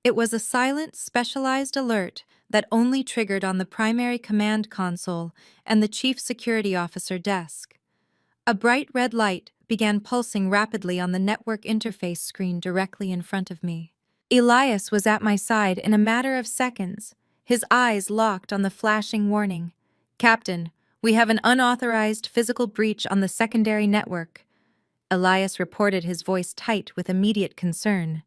It was a silent, specialized alert that only triggered on the primary command console and the chief security officer desk. A bright red light began pulsing rapidly on the network interface screen directly in front of me. Elias was at my side in a matter of seconds, his eyes locked on the flashing warning. "Captain, we have an unauthorized physical breach on the secondary network." Elias reported, his voice tight with immediate concern.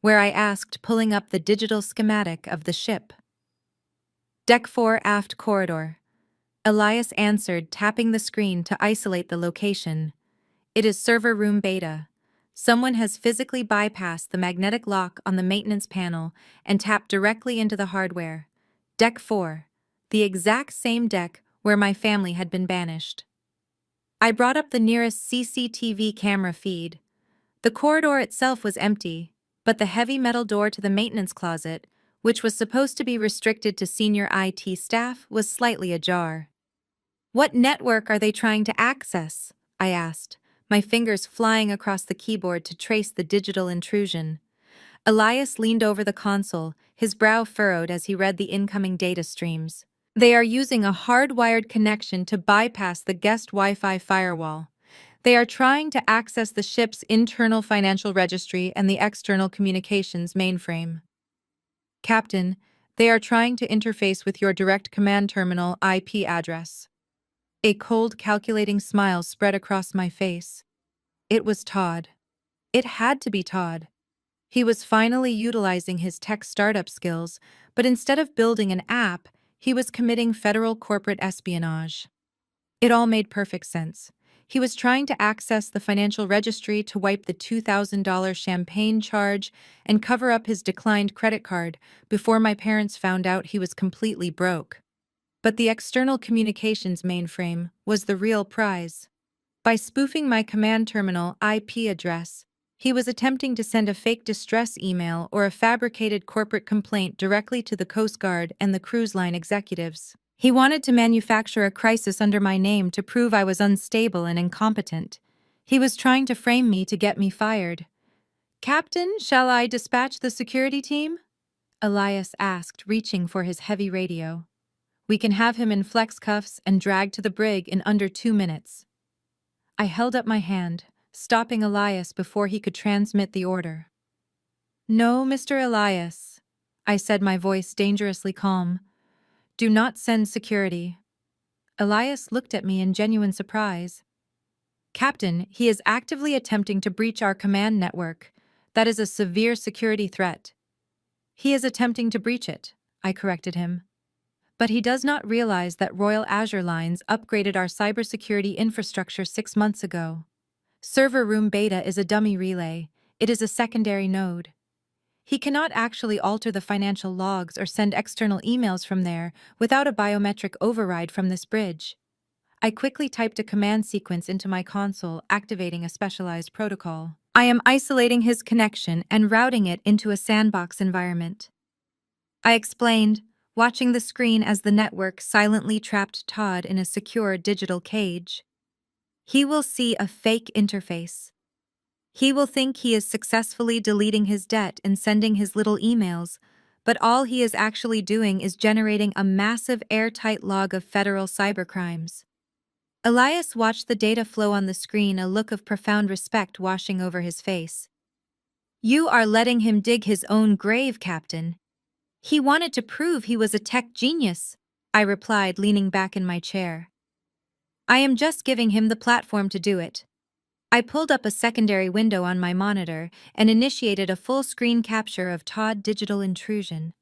Where I asked, pulling up the digital schematic of the ship. "Deck 4 aft corridor." Elias answered, tapping the screen to isolate the location. "It is server room beta. Someone has physically bypassed the magnetic lock on the maintenance panel and tapped directly into the hardware. Deck 4, the exact same deck where my family had been banished." I brought up the nearest CCTV camera feed. The corridor itself was empty, but the heavy metal door to the maintenance closet, which was supposed to be restricted to senior IT staff, was slightly ajar. "What network are they trying to access?" I asked, my fingers flying across the keyboard to trace the digital intrusion. Elias leaned over the console, his brow furrowed as he read the incoming data streams. "They are using a hardwired connection to bypass the guest Wi-Fi firewall. They are trying to access the ship's internal financial registry and the external communications mainframe. Captain, they are trying to interface with your direct command terminal IP address." A cold, calculating smile spread across my face. It was Todd. It had to be Todd. He was finally utilizing his tech startup skills, but instead of building an app, he was committing federal corporate espionage. It all made perfect sense. He was trying to access the financial registry to wipe the $2,000 champagne charge and cover up his declined credit card before my parents found out he was completely broke. But the external communications mainframe was the real prize. By spoofing my command terminal IP address, he was attempting to send a fake distress email or a fabricated corporate complaint directly to the Coast Guard and the cruise line executives. He wanted to manufacture a crisis under my name to prove I was unstable and incompetent. He was trying to frame me to get me fired. "Captain, shall I dispatch the security team?" Elias asked, reaching for his heavy radio. "We can have him in flex cuffs and dragged to the brig in under 2 minutes." I held up my hand, stopping Elias before he could transmit the order. "No, Mr. Elias," I said, my voice dangerously calm. "Do not send security." Elias looked at me in genuine surprise. "Captain, he is actively attempting to breach our command network. That is a severe security threat." "He is attempting to breach it," I corrected him. "But he does not realize that Royal Azure Lines upgraded our cybersecurity infrastructure 6 months ago. Server room beta is a dummy relay. It is a secondary node. He cannot actually alter the financial logs or send external emails from there without a biometric override from this bridge." I quickly typed a command sequence into my console, activating a specialized protocol. "I am isolating his connection and routing it into a sandbox environment," I explained, watching the screen as the network silently trapped Todd in a secure digital cage. "He will see a fake interface. He will think he is successfully deleting his debt and sending his little emails, but all he is actually doing is generating a massive airtight log of federal cybercrimes." Elias watched the data flow on the screen, a look of profound respect washing over his face. "You are letting him dig his own grave, Captain. He wanted to prove he was a tech genius," I replied, leaning back in my chair. "I am just giving him the platform to do it." I pulled up a secondary window on my monitor and initiated a full screen capture of Todd's digital intrusion.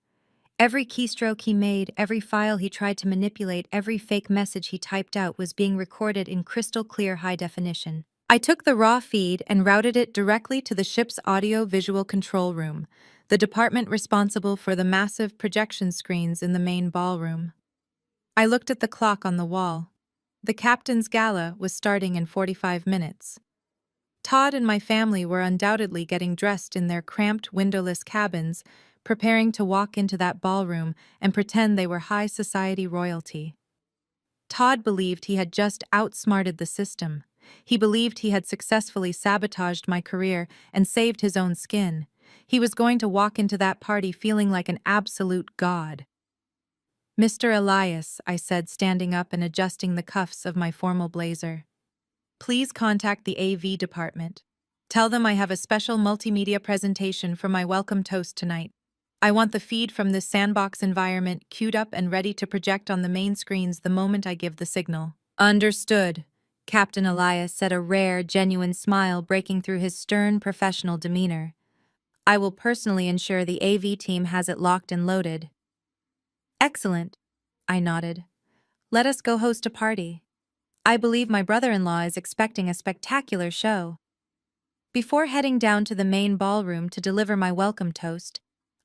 Every keystroke he made, every file he tried to manipulate, every fake message he typed out was being recorded in crystal clear high definition. I took the raw feed and routed it directly to the ship's audio-visual control room, the department responsible for the massive projection screens in the main ballroom. I looked at the clock on the wall. The captain's gala was starting in 45 minutes. Todd and my family were undoubtedly getting dressed in their cramped, windowless cabins, preparing to walk into that ballroom and pretend they were high society royalty. Todd believed he had just outsmarted the system. He believed he had successfully sabotaged my career and saved his own skin. He was going to walk into that party feeling like an absolute god. "Mr. Elias," I said, standing up and adjusting the cuffs of my formal blazer. "Please contact the AV department. Tell them I have a special multimedia presentation for my welcome toast tonight. I want the feed from this sandbox environment queued up and ready to project on the main screens the moment I give the signal." "Understood," Captain Elias said, a rare, genuine smile breaking through his stern, professional demeanor. "I will personally ensure the AV team has it locked and loaded." "Excellent," I nodded. "Let us go host a party. I believe my brother-in-law is expecting a spectacular show." Before heading down to the main ballroom to deliver my welcome toast,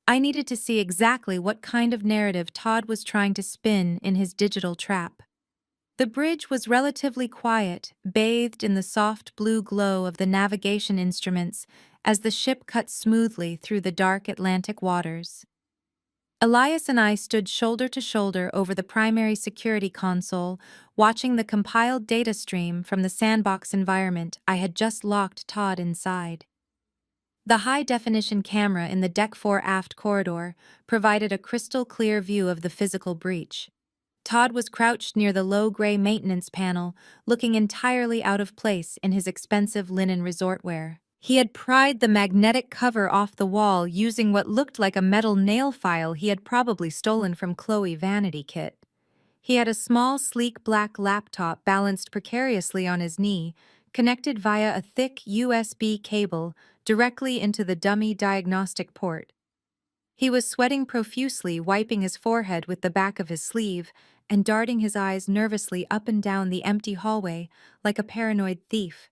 I needed to see exactly what kind of narrative Todd was trying to spin in his digital trap. The bridge was relatively quiet, bathed in the soft blue glow of the navigation instruments as the ship cut smoothly through the dark Atlantic waters. Elias and I stood shoulder to shoulder over the primary security console, watching the compiled data stream from the sandbox environment I had just locked Todd inside. The high-definition camera in the Deck 4 aft corridor provided a crystal-clear view of the physical breach. Todd was crouched near the low gray maintenance panel, looking entirely out of place in his expensive linen resort wear. He had pried the magnetic cover off the wall using what looked like a metal nail file he had probably stolen from Chloe Vanity Kit. He had a small, sleek black laptop balanced precariously on his knee, connected via a thick USB cable directly into the dummy diagnostic port. He was sweating profusely, wiping his forehead with the back of his sleeve and darting his eyes nervously up and down the empty hallway like a paranoid thief.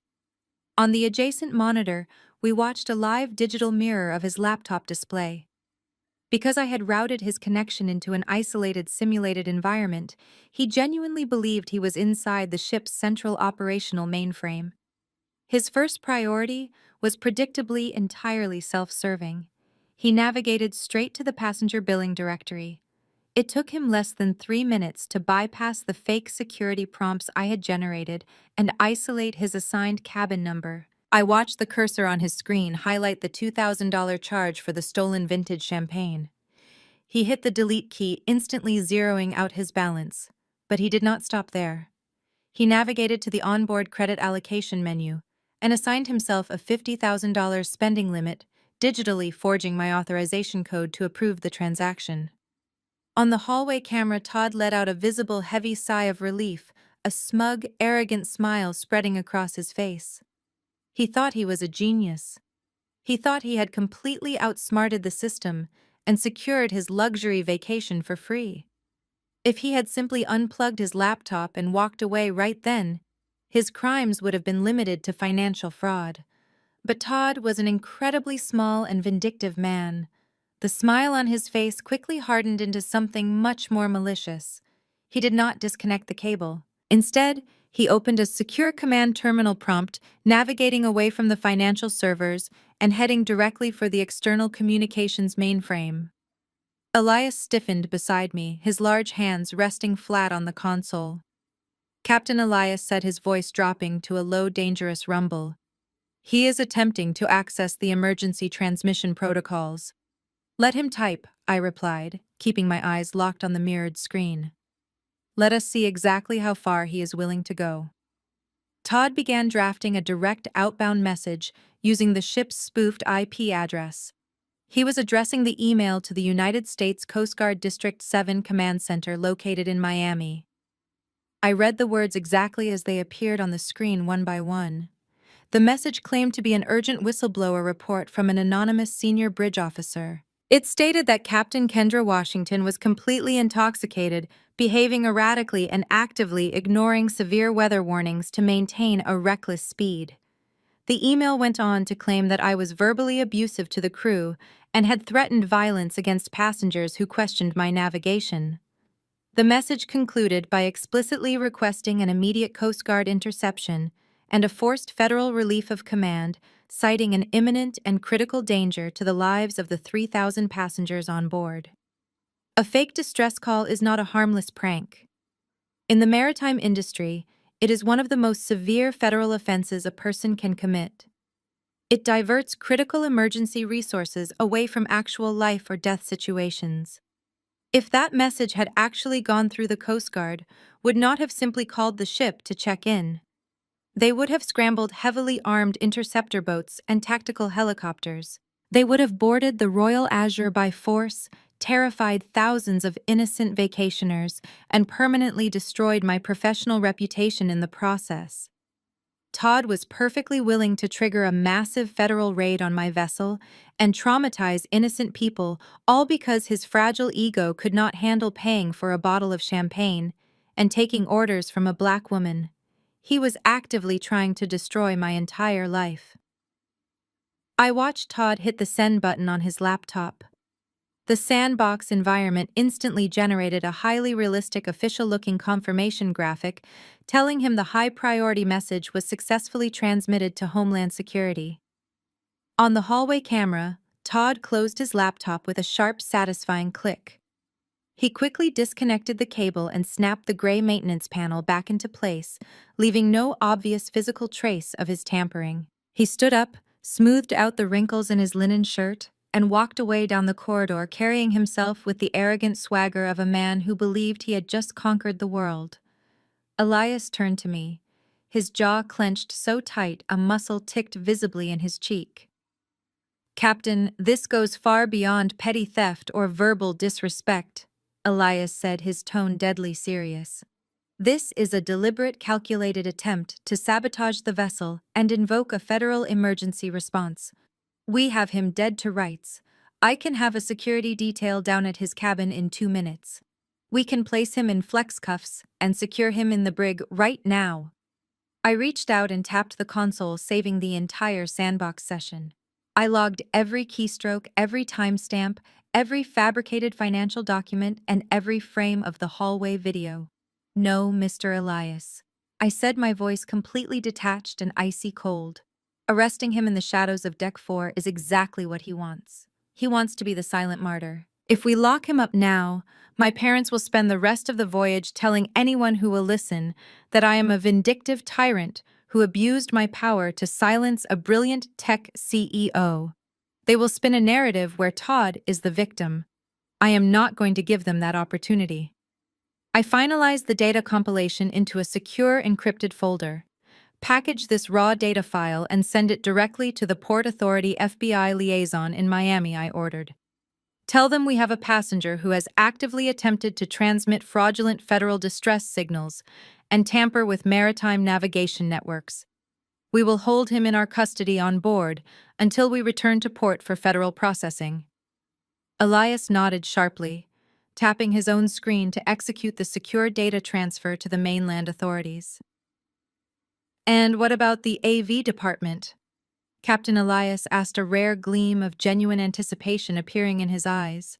On the adjacent monitor, we watched a live digital mirror of his laptop display. Because I had routed his connection into an isolated simulated environment, he genuinely believed he was inside the ship's central operational mainframe. His first priority was predictably entirely self-serving. He navigated straight to the passenger billing directory. It took him less than 3 minutes to bypass the fake security prompts I had generated and isolate his assigned cabin number. I watched the cursor on his screen highlight the $2,000 charge for the stolen vintage champagne. He hit the delete key, instantly zeroing out his balance. But he did not stop there. He navigated to the onboard credit allocation menu and assigned himself a $50,000 spending limit, digitally forging my authorization code to approve the transaction. On the hallway camera, Todd let out a visible heavy sigh of relief, a smug, arrogant smile spreading across his face. He thought he was a genius. He thought he had completely outsmarted the system and secured his luxury vacation for free. If he had simply unplugged his laptop and walked away right then, his crimes would have been limited to financial fraud. But Todd was an incredibly small and vindictive man. The smile on his face quickly hardened into something much more malicious. He did not disconnect the cable. Instead, he opened a secure command terminal prompt, navigating away from the financial servers and heading directly for the external communications mainframe. Elias stiffened beside me, his large hands resting flat on the console. Captain Elias said, his voice dropping to a low, dangerous rumble. "He is attempting to access the emergency transmission protocols." "Let him type," I replied, keeping my eyes locked on the mirrored screen. "Let us see exactly how far he is willing to go." Todd began drafting a direct outbound message using the ship's spoofed IP address. He was addressing the email to the United States Coast Guard District 7 Command Center located in Miami. I read the words exactly as they appeared on the screen one by one. The message claimed to be an urgent whistleblower report from an anonymous senior bridge officer. It stated that Captain Kendra Washington was completely intoxicated, behaving erratically and actively ignoring severe weather warnings to maintain a reckless speed. The email went on to claim that I was verbally abusive to the crew and had threatened violence against passengers who questioned my navigation. The message concluded by explicitly requesting an immediate Coast Guard interception and a forced federal relief of command, citing an imminent and critical danger to the lives of the 3,000 passengers on board. A fake distress call is not a harmless prank. In the maritime industry, it is one of the most severe federal offenses a person can commit. It diverts critical emergency resources away from actual life or death situations. If that message had actually gone through the Coast Guard, would not have simply called the ship to check in. They would have scrambled heavily armed interceptor boats and tactical helicopters. They would have boarded the Royal Azure by force, terrified thousands of innocent vacationers, and permanently destroyed my professional reputation in the process. Todd was perfectly willing to trigger a massive federal raid on my vessel and traumatize innocent people, all because his fragile ego could not handle paying for a bottle of champagne and taking orders from a black woman. He was actively trying to destroy my entire life. I watched Todd hit the send button on his laptop. The sandbox environment instantly generated a highly realistic official-looking confirmation graphic telling him the high-priority message was successfully transmitted to Homeland Security. On the hallway camera, Todd closed his laptop with a sharp, satisfying click. He quickly disconnected the cable and snapped the gray maintenance panel back into place, leaving no obvious physical trace of his tampering. He stood up, smoothed out the wrinkles in his linen shirt, and walked away down the corridor carrying himself with the arrogant swagger of a man who believed he had just conquered the world. Elias turned to me, his jaw clenched so tight a muscle ticked visibly in his cheek. "Captain, this goes far beyond petty theft or verbal disrespect," Elias said, his tone deadly serious. "This is a deliberate, calculated attempt to sabotage the vessel and invoke a federal emergency response. We have him dead to rights. I can have a security detail down at his cabin in 2 minutes. We can place him in flex cuffs and secure him in the brig right now." I reached out and tapped the console, saving the entire sandbox session. I logged every keystroke, every timestamp, every fabricated financial document, and every frame of the hallway video. "No, Mr. Elias," I said, my voice completely detached and icy cold. "Arresting him in the shadows of Deck 4 is exactly what he wants. He wants to be the silent martyr. If we lock him up now, my parents will spend the rest of the voyage telling anyone who will listen that I am a vindictive tyrant who abused my power to silence a brilliant tech CEO. They will spin a narrative where Todd is the victim. I am not going to give them that opportunity." I finalized the data compilation into a secure encrypted folder. "Package this raw data file and send it directly to the Port Authority FBI liaison in Miami," I ordered. "Tell them we have a passenger who has actively attempted to transmit fraudulent federal distress signals and tamper with maritime navigation networks. We will hold him in our custody on board until we return to port for federal processing." Elias nodded sharply, tapping his own screen to execute the secure data transfer to the mainland authorities. "And what about the AV department?" Captain Elias asked, a rare gleam of genuine anticipation appearing in his eyes.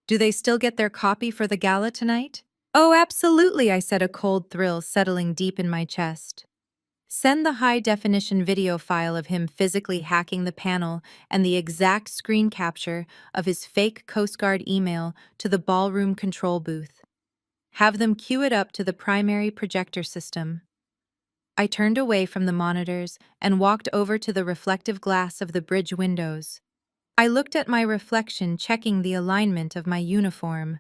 "Do they still get their copy for the gala tonight?" "Oh, absolutely," I said, a cold thrill settling deep in my chest. "Send the high-definition video file of him physically hacking the panel and the exact screen capture of his fake Coast Guard email to the ballroom control booth. Have them cue it up to the primary projector system." I turned away from the monitors and walked over to the reflective glass of the bridge windows. I looked at my reflection, checking the alignment of my uniform.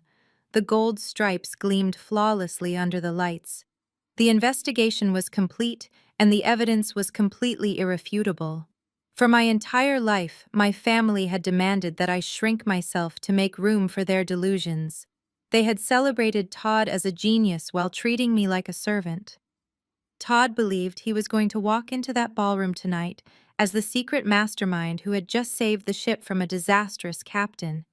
The gold stripes gleamed flawlessly under the lights. The investigation was complete, and the evidence was completely irrefutable. For my entire life, my family had demanded that I shrink myself to make room for their delusions. They had celebrated Todd as a genius while treating me like a servant. Todd believed he was going to walk into that ballroom tonight as the secret mastermind who had just saved the ship from a disastrous captain.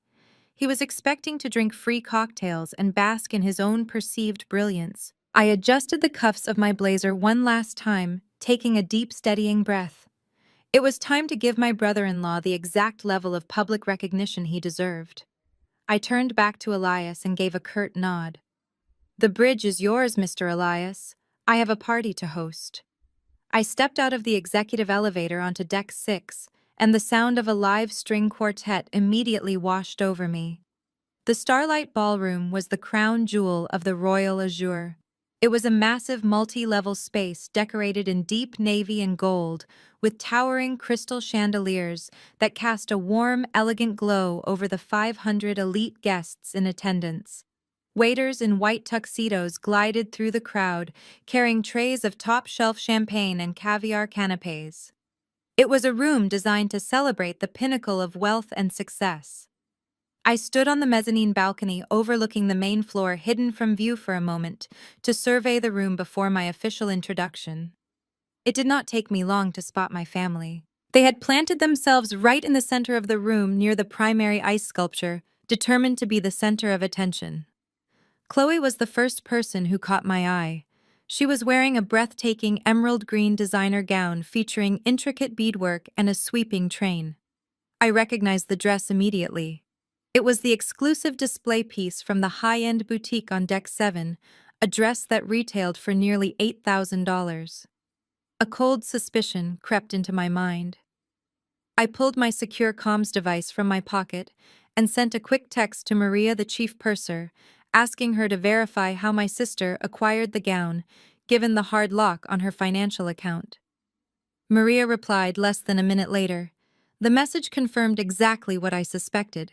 He was expecting to drink free cocktails and bask in his own perceived brilliance. I adjusted the cuffs of my blazer one last time, taking a deep, steadying breath. It was time to give my brother-in-law the exact level of public recognition he deserved. I turned back to Elias and gave a curt nod. "The bridge is yours, Mr. Elias. I have a party to host." I stepped out of the executive elevator onto Deck 6, and the sound of a live string quartet immediately washed over me. The Starlight Ballroom was the crown jewel of the Royal Azure. It was a massive multi-level space decorated in deep navy and gold, with towering crystal chandeliers that cast a warm, elegant glow over the 500 elite guests in attendance. Waiters in white tuxedos glided through the crowd, carrying trays of top-shelf champagne and caviar canapes. It was a room designed to celebrate the pinnacle of wealth and success. I stood on the mezzanine balcony overlooking the main floor, hidden from view for a moment, to survey the room before my official introduction. It did not take me long to spot my family. They had planted themselves right in the center of the room near the primary ice sculpture, determined to be the center of attention. Chloe was the first person who caught my eye. She was wearing a breathtaking emerald green designer gown featuring intricate beadwork and a sweeping train. I recognized the dress immediately. It was the exclusive display piece from the high-end boutique on Deck 7, a dress that retailed for nearly $8,000. A cold suspicion crept into my mind. I pulled my secure comms device from my pocket and sent a quick text to Maria, the chief purser, asking her to verify how my sister acquired the gown, given the hard lock on her financial account. Maria replied less than a minute later. The message confirmed exactly what I suspected.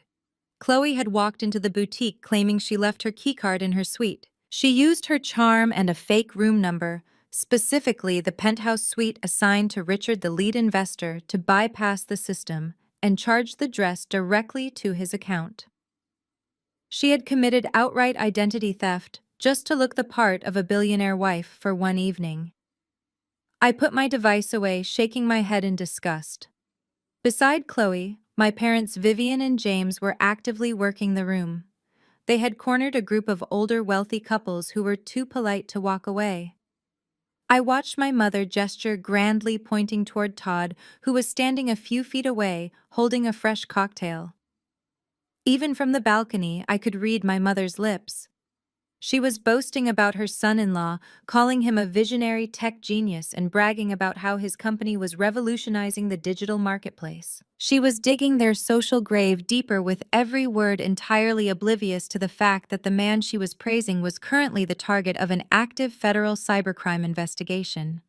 Chloe had walked into the boutique claiming she left her keycard in her suite. She used her charm and a fake room number, specifically the penthouse suite assigned to Richard, the lead investor, to bypass the system and charge the dress directly to his account. She had committed outright identity theft just to look the part of a billionaire wife for one evening. I put my device away, shaking my head in disgust. Beside Chloe, my parents Vivian and James were actively working the room. They had cornered a group of older wealthy couples who were too polite to walk away. I watched my mother gesture grandly, pointing toward Todd, who was standing a few feet away, holding a fresh cocktail. Even from the balcony, I could read my mother's lips. She was boasting about her son-in-law, calling him a visionary tech genius and bragging about how his company was revolutionizing the digital marketplace. She was digging their social grave deeper with every word, entirely oblivious to the fact that the man she was praising was currently the target of an active federal cybercrime investigation.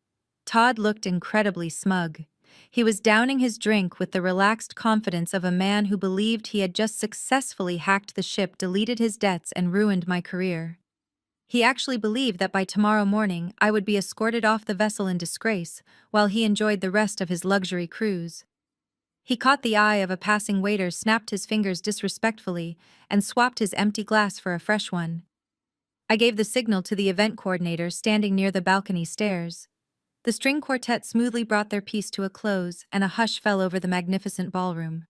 Todd looked incredibly smug. He was downing his drink with the relaxed confidence of a man who believed he had just successfully hacked the ship, deleted his debts, and ruined my career. He actually believed that by tomorrow morning I would be escorted off the vessel in disgrace, while he enjoyed the rest of his luxury cruise. He caught the eye of a passing waiter, snapped his fingers disrespectfully, and swapped his empty glass for a fresh one. I gave the signal to the event coordinator standing near the balcony stairs. The string quartet smoothly brought their piece to a close, and a hush fell over the magnificent ballroom.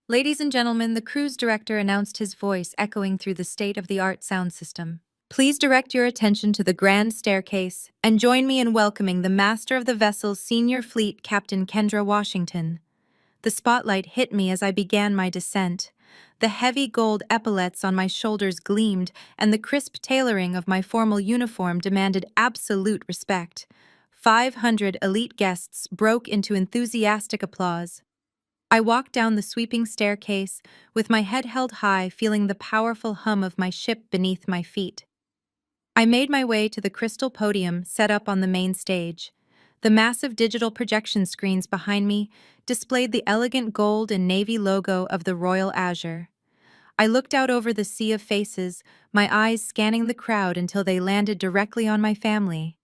"Ladies and gentlemen," the cruise director announced, his voice echoing through the state-of-the-art sound system. "Please direct your attention to the grand staircase and join me in welcoming the master of the vessel's senior fleet, Captain Kendra Washington." The spotlight hit me as I began my descent. The heavy gold epaulets on my shoulders gleamed, and the crisp tailoring of my formal uniform demanded absolute respect. 500 elite guests broke into enthusiastic applause. I walked down the sweeping staircase, with my head held high, feeling the powerful hum of my ship beneath my feet. I made my way to the crystal podium set up on the main stage. The massive digital projection screens behind me displayed the elegant gold and navy logo of the Royal Azure. I looked out over the sea of faces, my eyes scanning the crowd until they landed directly on my family.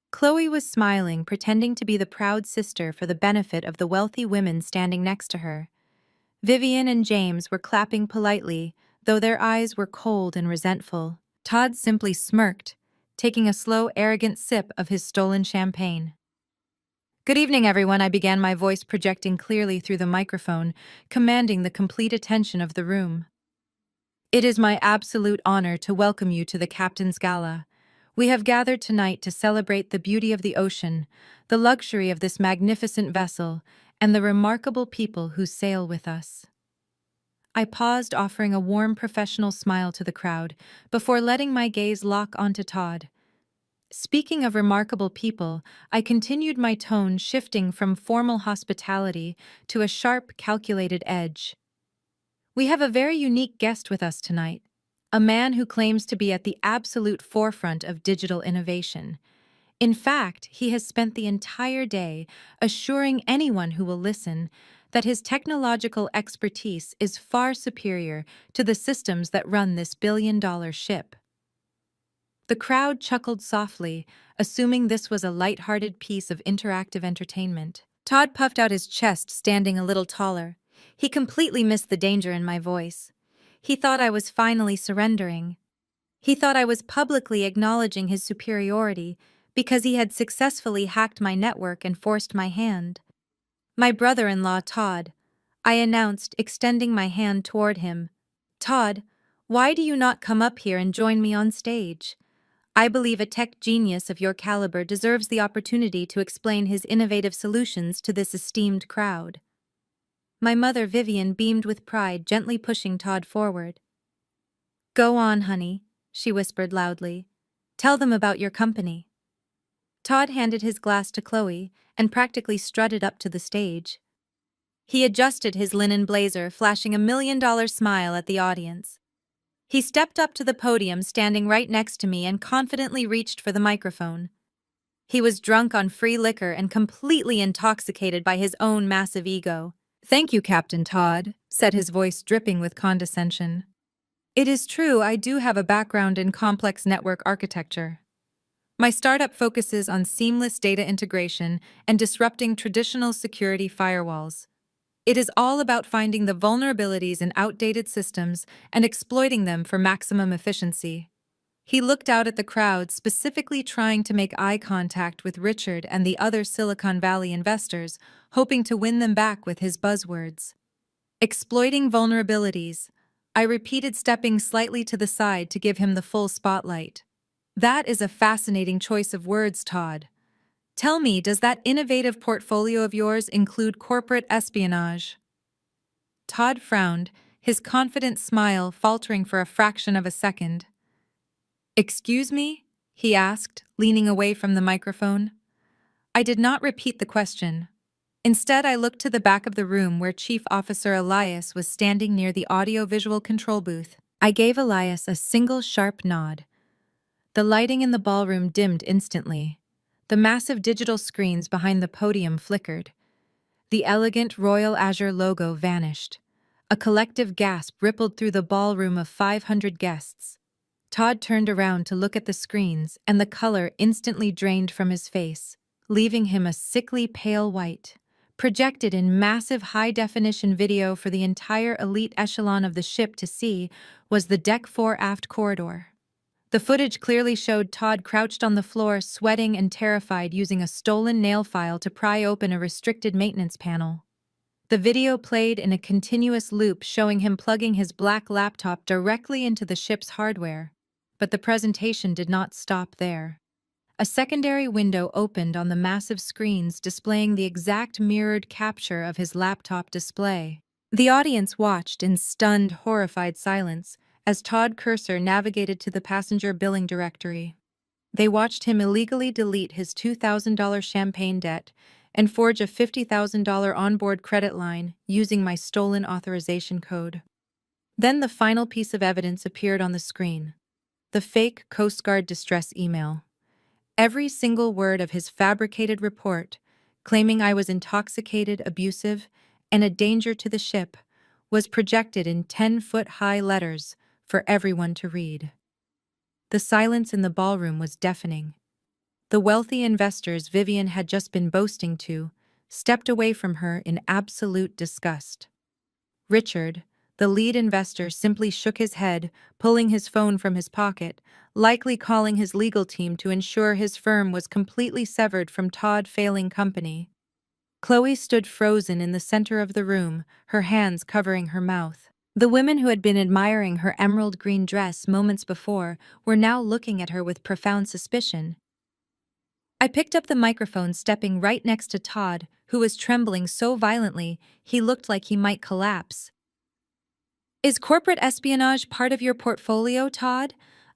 Chloe was smiling, pretending to be the proud sister for the benefit of the wealthy women standing next to her. Vivian and James were clapping politely, though their eyes were cold and resentful. Todd simply smirked, taking a slow, arrogant sip of his stolen champagne. Good evening, everyone, I began, my voice projecting clearly through the microphone, commanding the complete attention of the room. It is my absolute honor to welcome you to the Captain's Gala. We have gathered tonight to celebrate the beauty of the ocean, the luxury of this magnificent vessel, and the remarkable people who sail with us. I paused, offering a warm professional smile to the crowd, before letting my gaze lock onto Todd. Speaking of remarkable people, I continued, my tone shifting from formal hospitality to a sharp, calculated edge. We have a very unique guest with us tonight, a man who claims to be at the absolute forefront of digital innovation. In fact, he has spent the entire day assuring anyone who will listen that his technological expertise is far superior to the systems that run this billion-dollar ship. The crowd chuckled softly, assuming this was a light-hearted piece of interactive entertainment. Todd puffed out his chest, standing a little taller. He completely missed the danger in my voice. He thought I was finally surrendering. He thought I was publicly acknowledging his superiority because he had successfully hacked my network and forced my hand. My brother-in-law, Todd, I announced, extending my hand toward him. Todd, why do you not come up here and join me on stage? I believe a tech genius of your caliber deserves the opportunity to explain his innovative solutions to this esteemed crowd. My mother, Vivian, beamed with pride, gently pushing Todd forward. Go on, honey, she whispered loudly. Tell them about your company. Todd handed his glass to Chloe and practically strutted up to the stage. He adjusted his linen blazer, flashing a $1 million smile at the audience. He stepped up to the podium, standing right next to me, and confidently reached for the microphone. He was drunk on free liquor and completely intoxicated by his own massive ego. Thank you, Captain Todd, said his voice dripping with condescension. It is true, I do have a background in complex network architecture. My startup focuses on seamless data integration and disrupting traditional security firewalls. It is all about finding the vulnerabilities in outdated systems and exploiting them for maximum efficiency. He looked out at the crowd, specifically trying to make eye contact with Richard and the other Silicon Valley investors, hoping to win them back with his buzzwords. Exploiting vulnerabilities. I repeated, stepping slightly to the side to give him the full spotlight. That is a fascinating choice of words, Todd. Tell me, does that innovative portfolio of yours include corporate espionage? Todd frowned, his confident smile faltering for a fraction of a second. Excuse me? He asked, leaning away from the microphone. I did not repeat the question. Instead, I looked to the back of the room where Chief Officer Elias was standing near the audio-visual control booth. I gave Elias a single sharp nod. The lighting in the ballroom dimmed instantly. The massive digital screens behind the podium flickered. The elegant Royal Azure logo vanished. A collective gasp rippled through the ballroom of 500 guests. Todd turned around to look at the screens, and the color instantly drained from his face, leaving him a sickly pale white. Projected in massive high-definition video for the entire elite echelon of the ship to see was the Deck 4 aft corridor. The footage clearly showed Todd crouched on the floor, sweating and terrified, using a stolen nail file to pry open a restricted maintenance panel. The video played in a continuous loop, showing him plugging his black laptop directly into the ship's hardware. But the presentation did not stop there. A secondary window opened on the massive screens, displaying the exact mirrored capture of his laptop display. The audience watched in stunned, horrified silence as Todd Cursor navigated to the passenger billing directory. They watched him illegally delete his $2,000 champagne debt and forge a $50,000 onboard credit line using my stolen authorization code. Then the final piece of evidence appeared on the screen: the fake Coast Guard distress email. Every single word of his fabricated report, claiming I was intoxicated, abusive, and a danger to the ship, was projected in 10-foot-high letters for everyone to read. The silence in the ballroom was deafening. The wealthy investors Vivian had just been boasting to stepped away from her in absolute disgust. Richard, The lead investor simply shook his head, pulling his phone from his pocket, likely calling his legal team to ensure his firm was completely severed from Todd failing company. Chloe stood frozen in the center of the room, her hands covering her mouth. The women who had been admiring her emerald green dress moments before were now looking at her with profound suspicion. I picked up the microphone, stepping right next to Todd, who was trembling so violently he looked like he might collapse. "Is corporate espionage part of your portfolio, Todd?"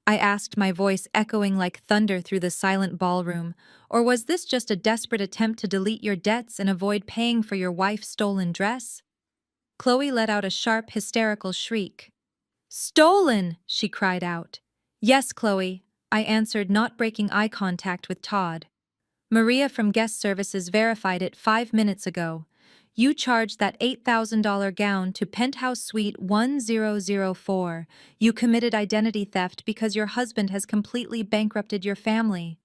I asked, my voice echoing like thunder through the silent ballroom. "Or was this just a desperate attempt to delete your debts and avoid paying for your wife's stolen dress?" Chloe let out a sharp, hysterical shriek. "Stolen!" she cried out. "Yes, Chloe," I answered, not breaking eye contact with Todd. "Maria from guest services verified it 5 minutes ago. You charged that $8,000 gown to Penthouse Suite 1004. You committed identity theft because your husband has completely bankrupted your family."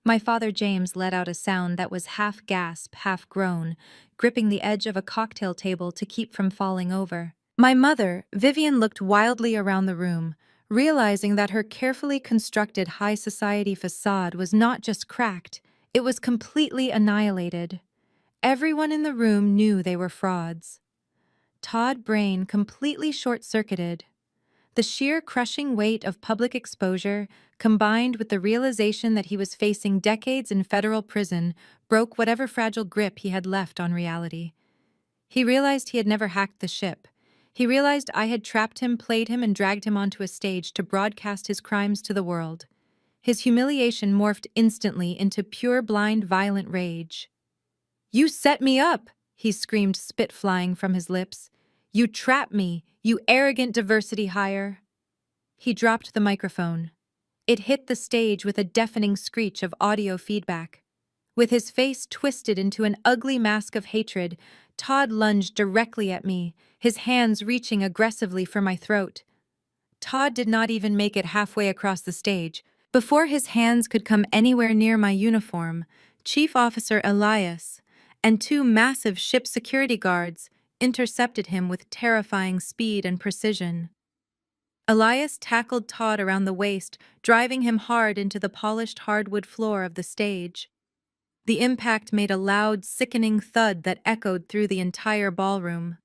My father James let out a sound that was half gasp, half groan, gripping the edge of a cocktail table to keep from falling over. My mother, Vivian, looked wildly around the room, realizing that her carefully constructed high society facade was not just cracked, it was completely annihilated. Everyone in the room knew they were frauds. Todd's brain completely short-circuited. The sheer crushing weight of public exposure, combined with the realization that he was facing decades in federal prison, broke whatever fragile grip he had left on reality. He realized he had never hacked the ship. He realized I had trapped him, played him, and dragged him onto a stage to broadcast his crimes to the world. His humiliation morphed instantly into pure, blind, violent rage. "You set me up!" he screamed, spit flying from his lips. "You trapped me, you arrogant diversity hire!" He dropped the microphone. It hit the stage with a deafening screech of audio feedback. With his face twisted into an ugly mask of hatred, Todd lunged directly at me, his hands reaching aggressively for my throat. Todd did not even make it halfway across the stage. Before his hands could come anywhere near my uniform, Chief Officer Elias and two massive ship security guards intercepted him with terrifying speed and precision. Elias tackled Todd around the waist, driving him hard into the polished hardwood floor of the stage. The impact made a loud, sickening thud that echoed through the entire ballroom.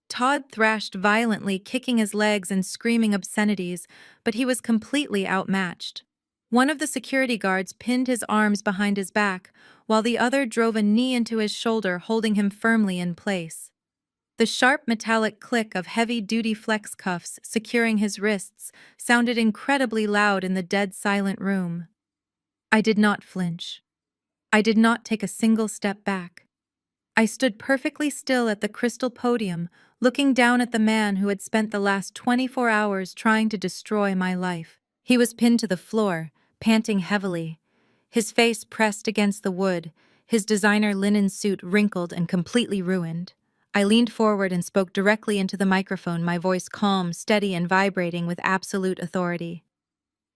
Todd thrashed violently, kicking his legs and screaming obscenities, but he was completely outmatched. One of the security guards pinned his arms behind his back, while the other drove a knee into his shoulder, holding him firmly in place. The sharp metallic click of heavy-duty flex cuffs securing his wrists sounded incredibly loud in the dead silent room. I did not flinch. I did not take a single step back. I stood perfectly still at the crystal podium, looking down at the man who had spent the last 24 hours trying to destroy my life. He was pinned to the floor, panting heavily, his face pressed against the wood, his designer linen suit wrinkled and completely ruined. I leaned forward and spoke directly into the microphone, my voice calm, steady, and vibrating with absolute authority.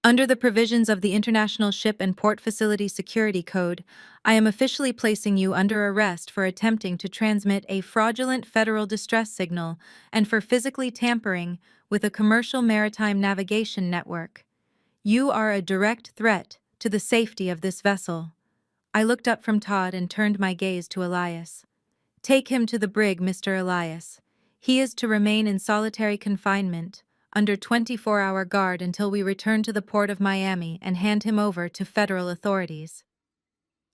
"Under the provisions of the International Ship and Port Facility Security Code, I am officially placing you under arrest for attempting to transmit a fraudulent federal distress signal and for physically tampering with a commercial maritime navigation network. You are a direct threat to the safety of this vessel." I looked up from Todd and turned my gaze to Elias. "Take him to the brig, Mr. Elias. He is to remain in solitary confinement, under 24-hour guard until we return to the port of Miami and hand him over to federal authorities."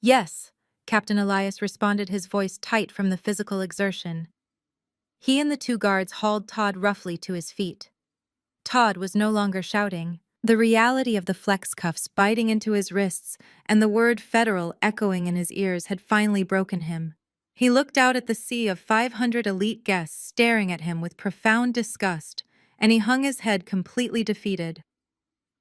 "Yes," Captain Elias responded, his voice tight from the physical exertion. He and the two guards hauled Todd roughly to his feet. Todd was no longer shouting. The reality of the flex cuffs biting into his wrists and the word federal echoing in his ears had finally broken him. He looked out at the sea of 500 elite guests staring at him with profound disgust, and he hung his head completely defeated.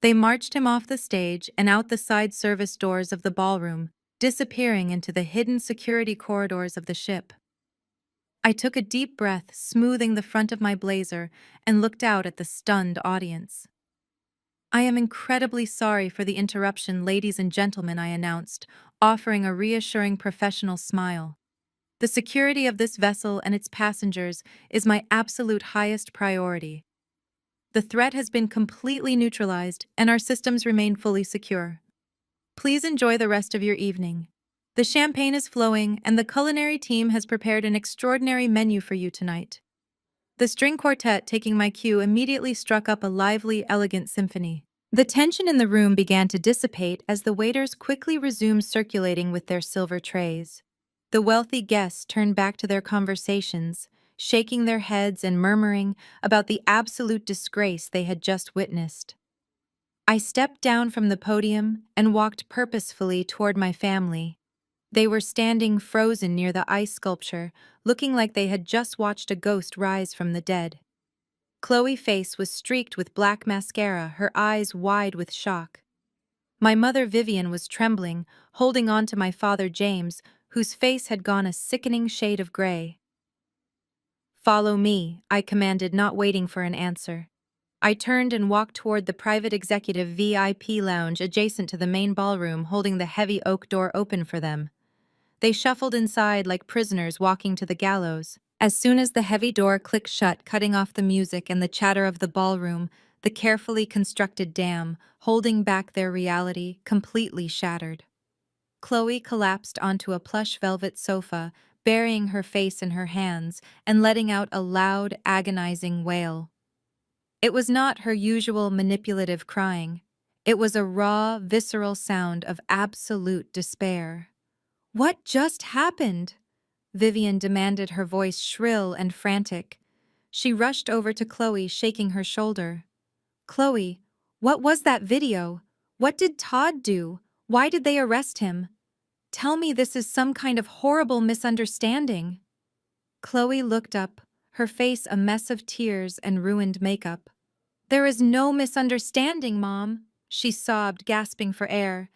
They marched him off the stage and out the side service doors of the ballroom, disappearing into the hidden security corridors of the ship. I took a deep breath, smoothing the front of my blazer, and looked out at the stunned audience. "I am incredibly sorry for the interruption, ladies and gentlemen," I announced, offering a reassuring professional smile. The security of this vessel and its passengers is my absolute highest priority. The threat has been completely neutralized, and our systems remain fully secure. Please enjoy the rest of your evening. The champagne is flowing, and the culinary team has prepared an extraordinary menu for you tonight. The string quartet, taking my cue, immediately struck up a lively, elegant symphony. The tension in the room began to dissipate as the waiters quickly resumed circulating with their silver trays. The wealthy guests turned back to their conversations, shaking their heads and murmuring about the absolute disgrace they had just witnessed. I stepped down from the podium and walked purposefully toward my family. They were standing frozen near the ice sculpture, looking like they had just watched a ghost rise from the dead. Chloe's face was streaked with black mascara, her eyes wide with shock. My mother Vivian was trembling, holding on to my father James, whose face had gone a sickening shade of gray. "Follow me," I commanded, not waiting for an answer. I turned and walked toward the private executive VIP lounge adjacent to the main ballroom, holding the heavy oak door open for them. They shuffled inside like prisoners walking to the gallows. As soon as the heavy door clicked shut, cutting off the music and the chatter of the ballroom, the carefully constructed dam, holding back their reality, completely shattered. Chloe collapsed onto a plush velvet sofa, burying her face in her hands and letting out a loud, agonizing wail. It was not her usual manipulative crying. It was a raw, visceral sound of absolute despair. "What just happened?" Vivian demanded, her voice shrill and frantic. She rushed over to Chloe, shaking her shoulder. "Chloe, what was that video? What did Todd do? Why did they arrest him? Tell me this is some kind of horrible misunderstanding." Chloe looked up, her face a mess of tears and ruined makeup. "There is no misunderstanding, Mom," she sobbed, gasping for air.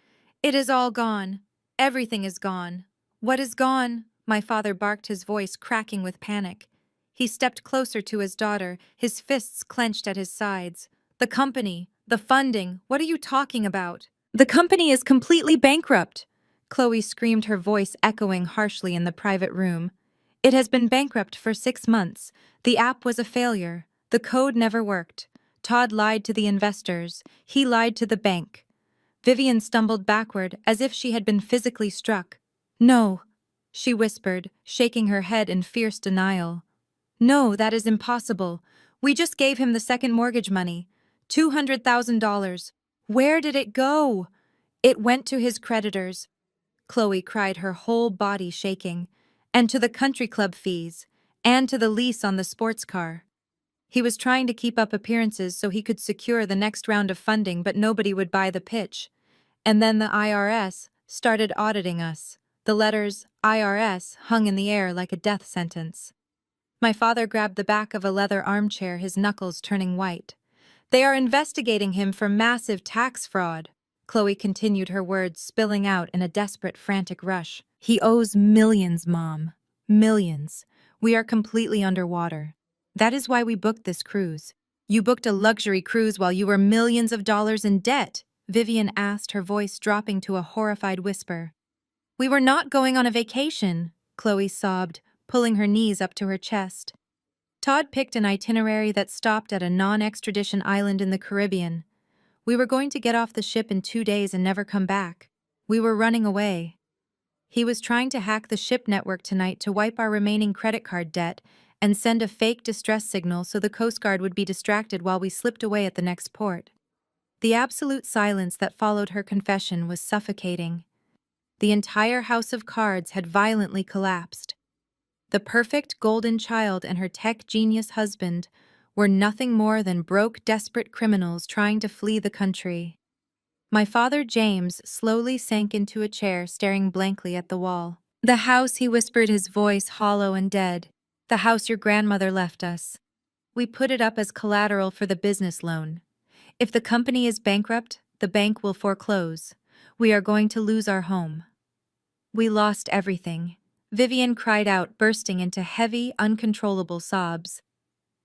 "It is all gone. Everything is gone." "What is gone?" My father barked, his voice cracking with panic. He stepped closer to his daughter, his fists clenched at his sides. "The company, the funding, what are you talking about?" "The company is completely bankrupt," Chloe screamed, her voice echoing harshly in the private room. "It has been bankrupt for 6 months. The app was a failure. The code never worked. Todd lied to the investors. He lied to the bank." Vivian stumbled backward as if she had been physically struck. "No," she whispered, shaking her head in fierce denial. "No, that is impossible. We just gave him the second mortgage money. $200,000. Where did it go?" "It went to his creditors," Chloe cried, her whole body shaking. "And to the country club fees. And to the lease on the sports car." He was trying to keep up appearances so he could secure the next round of funding, but nobody would buy the pitch. And then the IRS started auditing us. The letters IRS hung in the air like a death sentence. My father grabbed the back of a leather armchair, his knuckles turning white. "They are investigating him for massive tax fraud." Chloe continued, her words spilling out in a desperate, frantic rush. "He owes millions, Mom. Millions. We are completely underwater. That is why we booked this cruise." "You booked a luxury cruise while you were millions of dollars in debt?" Vivian asked, her voice dropping to a horrified whisper. "We were not going on a vacation," Chloe sobbed, pulling her knees up to her chest. "Todd picked an itinerary that stopped at a non-extradition island in the Caribbean. We were going to get off the ship in 2 days and never come back. We were running away. He was trying to hack the ship network tonight to wipe our remaining credit card debt and send a fake distress signal so the Coast Guard would be distracted while we slipped away at the next port." The absolute silence that followed her confession was suffocating. The entire house of cards had violently collapsed. The perfect golden child and her tech genius husband were nothing more than broke, desperate criminals trying to flee the country. My father James slowly sank into a chair, staring blankly at the wall. "The house," he whispered, his voice hollow and dead. "The house your grandmother left us. We put it up as collateral for the business loan. If the company is bankrupt, the bank will foreclose. We are going to lose our home. We lost everything." Vivian cried out, bursting into heavy, uncontrollable sobs.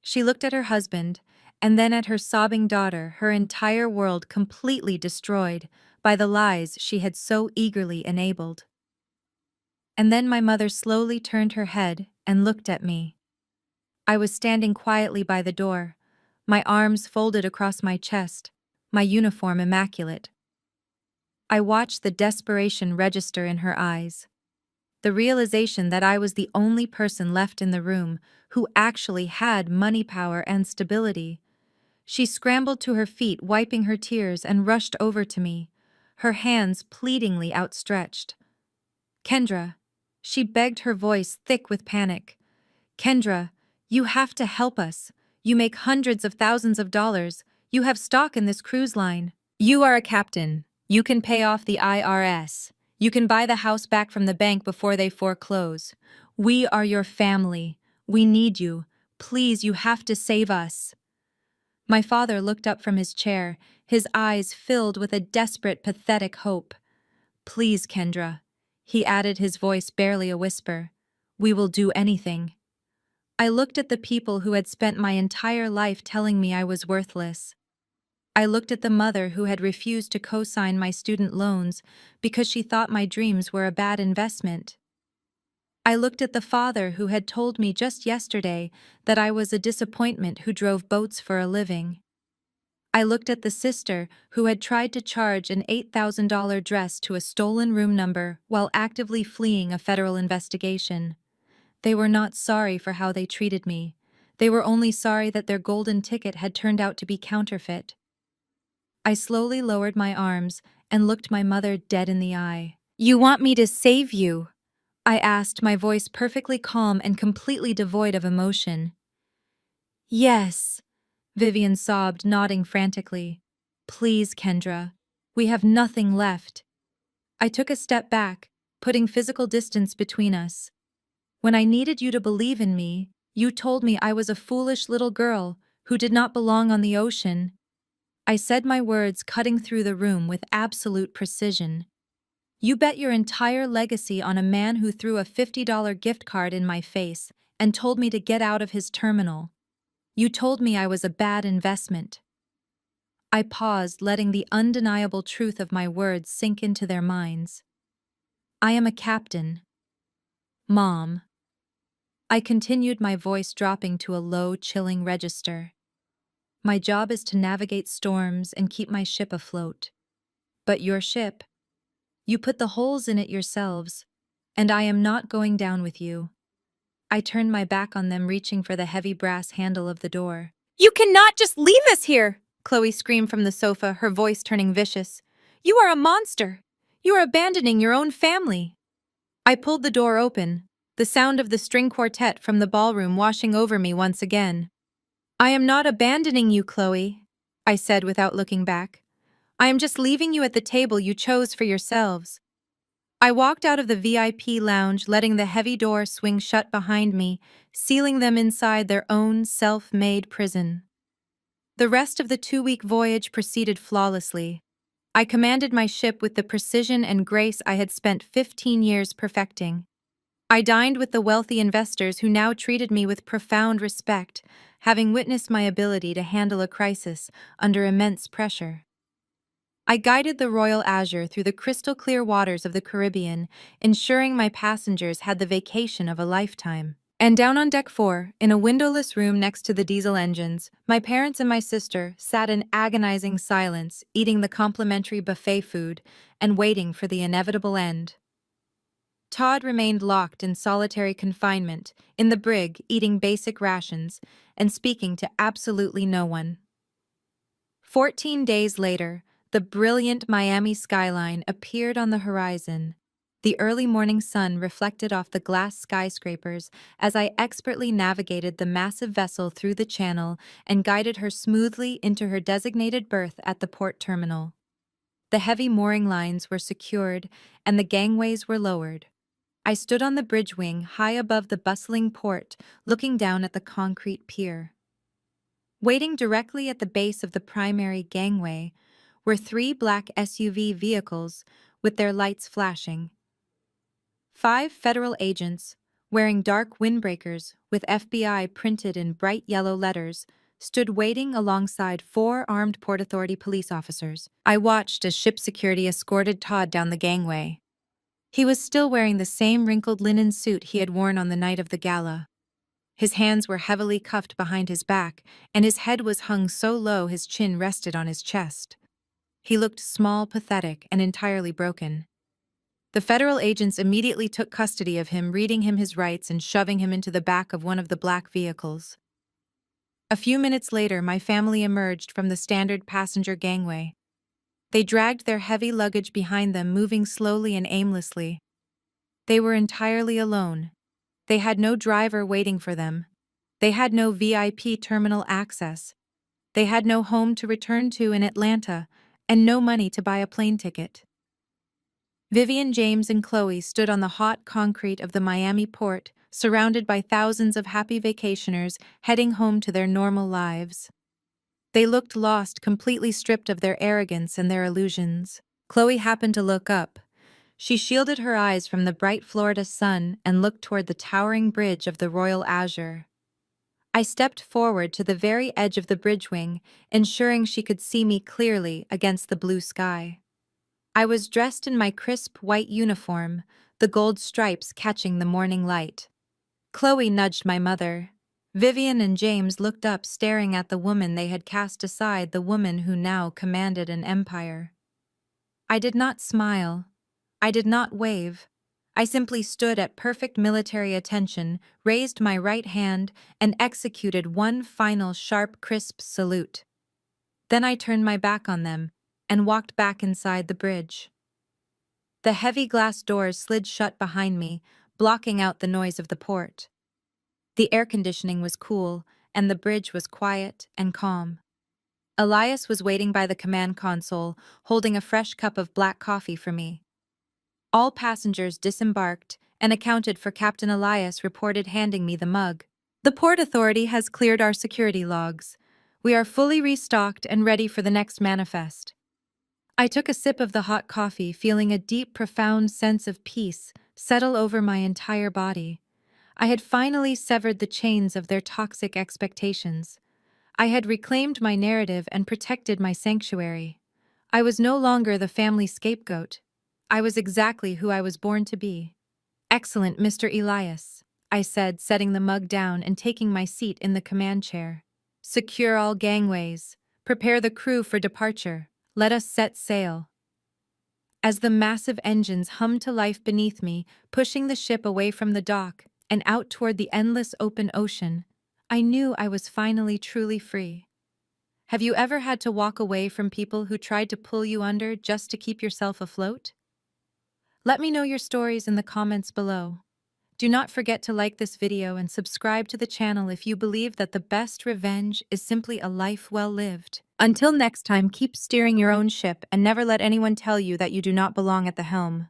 She looked at her husband, and then at her sobbing daughter, her entire world completely destroyed by the lies she had so eagerly enabled. And then my mother slowly turned her head and looked at me. I was standing quietly by the door, my arms folded across my chest, my uniform immaculate. I watched the desperation register in her eyes, the realization that I was the only person left in the room who actually had money power and stability. She scrambled to her feet, wiping her tears, and rushed over to me, her hands pleadingly outstretched. Kendra, she begged, her voice thick with panic. Kendra, you have to help us. You make hundreds of thousands of dollars. You have stock in this cruise line. You are a captain. You can pay off the IRS. You can buy the house back from the bank before they foreclose. We are your family. We need you. Please, you have to save us. My father looked up from his chair, his eyes filled with a desperate, pathetic hope. Please, Kendra, he added, his voice barely a whisper. We will do anything. I looked at the people who had spent my entire life telling me I was worthless. I looked at the mother who had refused to co-sign my student loans because she thought my dreams were a bad investment. I looked at the father who had told me just yesterday that I was a disappointment who drove boats for a living. I looked at the sister who had tried to charge an $8,000 dress to a stolen room number while actively fleeing a federal investigation. They were not sorry for how they treated me. They were only sorry that their golden ticket had turned out to be counterfeit. I slowly lowered my arms and looked my mother dead in the eye. You want me to save you? I asked, my voice perfectly calm and completely devoid of emotion. Yes, Vivian sobbed, nodding frantically. Please, Kendra. We have nothing left. I took a step back, putting physical distance between us. When I needed you to believe in me, you told me I was a foolish little girl who did not belong on the ocean. I said my words cutting through the room with absolute precision. You bet your entire legacy on a man who threw a $50 gift card in my face and told me to get out of his terminal. You told me I was a bad investment. I paused, letting the undeniable truth of my words sink into their minds. I am a captain. Mom. I continued, my voice dropping to a low, chilling register. My job is to navigate storms and keep my ship afloat. But your ship, you put the holes in it yourselves, and I am not going down with you. I turned my back on them, reaching for the heavy brass handle of the door. You cannot just leave us here! Chloe screamed from the sofa, her voice turning vicious. You are a monster! You are abandoning your own family! I pulled the door open, the sound of the string quartet from the ballroom washing over me once again. I am not abandoning you, Chloe, I said without looking back. I am just leaving you at the table you chose for yourselves. I walked out of the VIP lounge, letting the heavy door swing shut behind me, sealing them inside their own self-made prison. The rest of the 2-week voyage proceeded flawlessly. I commanded my ship with the precision and grace I had spent 15 years perfecting. I dined with the wealthy investors who now treated me with profound respect, having witnessed my ability to handle a crisis under immense pressure. I guided the Royal Azure through the crystal-clear waters of the Caribbean, ensuring my passengers had the vacation of a lifetime. And down on Deck 4, in a windowless room next to the diesel engines, my parents and my sister sat in agonizing silence, eating the complimentary buffet food and waiting for the inevitable end. Todd remained locked in solitary confinement, in the brig, eating basic rations and speaking to absolutely no one. 14 days later, the brilliant Miami skyline appeared on the horizon. The early morning sun reflected off the glass skyscrapers as I expertly navigated the massive vessel through the channel and guided her smoothly into her designated berth at the port terminal. The heavy mooring lines were secured and the gangways were lowered. I stood on the bridge wing high above the bustling port, looking down at the concrete pier. Waiting directly at the base of the primary gangway were 3 black SUV vehicles with their lights flashing. 5 federal agents, wearing dark windbreakers with FBI printed in bright yellow letters, stood waiting alongside 4 armed Port Authority police officers. I watched as ship security escorted Todd down the gangway. He was still wearing the same wrinkled linen suit he had worn on the night of the gala. His hands were heavily cuffed behind his back, and his head was hung so low his chin rested on his chest. He looked small, pathetic, and entirely broken. The federal agents immediately took custody of him, reading him his rights and shoving him into the back of one of the black vehicles. A few minutes later, my family emerged from the standard passenger gangway. They dragged their heavy luggage behind them, moving slowly and aimlessly. They were entirely alone. They had no driver waiting for them. They had no VIP terminal access. They had no home to return to in Atlanta, and no money to buy a plane ticket. Vivian, James, and Chloe stood on the hot concrete of the Miami port, surrounded by thousands of happy vacationers heading home to their normal lives. They looked lost, completely stripped of their arrogance and their illusions. Chloe happened to look up. She shielded her eyes from the bright Florida sun and looked toward the towering bridge of the Royal Azure. I stepped forward to the very edge of the bridge wing, ensuring she could see me clearly against the blue sky. I was dressed in my crisp white uniform, the gold stripes catching the morning light. Chloe nudged my mother. Vivian and James looked up, staring at the woman they had cast aside, the woman who now commanded an empire. I did not smile. I did not wave. I simply stood at perfect military attention, raised my right hand, and executed one final sharp, crisp salute. Then I turned my back on them and walked back inside the bridge. The heavy glass doors slid shut behind me, blocking out the noise of the port. The air conditioning was cool, and the bridge was quiet and calm. Elias was waiting by the command console, holding a fresh cup of black coffee for me. All passengers disembarked and accounted for. Captain Elias reported, handing me the mug. The Port Authority has cleared our security logs. We are fully restocked and ready for the next manifest. I took a sip of the hot coffee, feeling a deep, profound sense of peace settle over my entire body. I had finally severed the chains of their toxic expectations. I had reclaimed my narrative and protected my sanctuary. I was no longer the family scapegoat. I was exactly who I was born to be. "Excellent, Mr. Elias," I said, setting the mug down and taking my seat in the command chair. "Secure all gangways. Prepare the crew for departure. Let us set sail." As the massive engines hummed to life beneath me, pushing the ship away from the dock and out toward the endless open ocean, I knew I was finally truly free. Have you ever had to walk away from people who tried to pull you under just to keep yourself afloat? Let me know your stories in the comments below. Do not forget to like this video and subscribe to the channel if you believe that the best revenge is simply a life well lived. Until next time, keep steering your own ship and never let anyone tell you that you do not belong at the helm.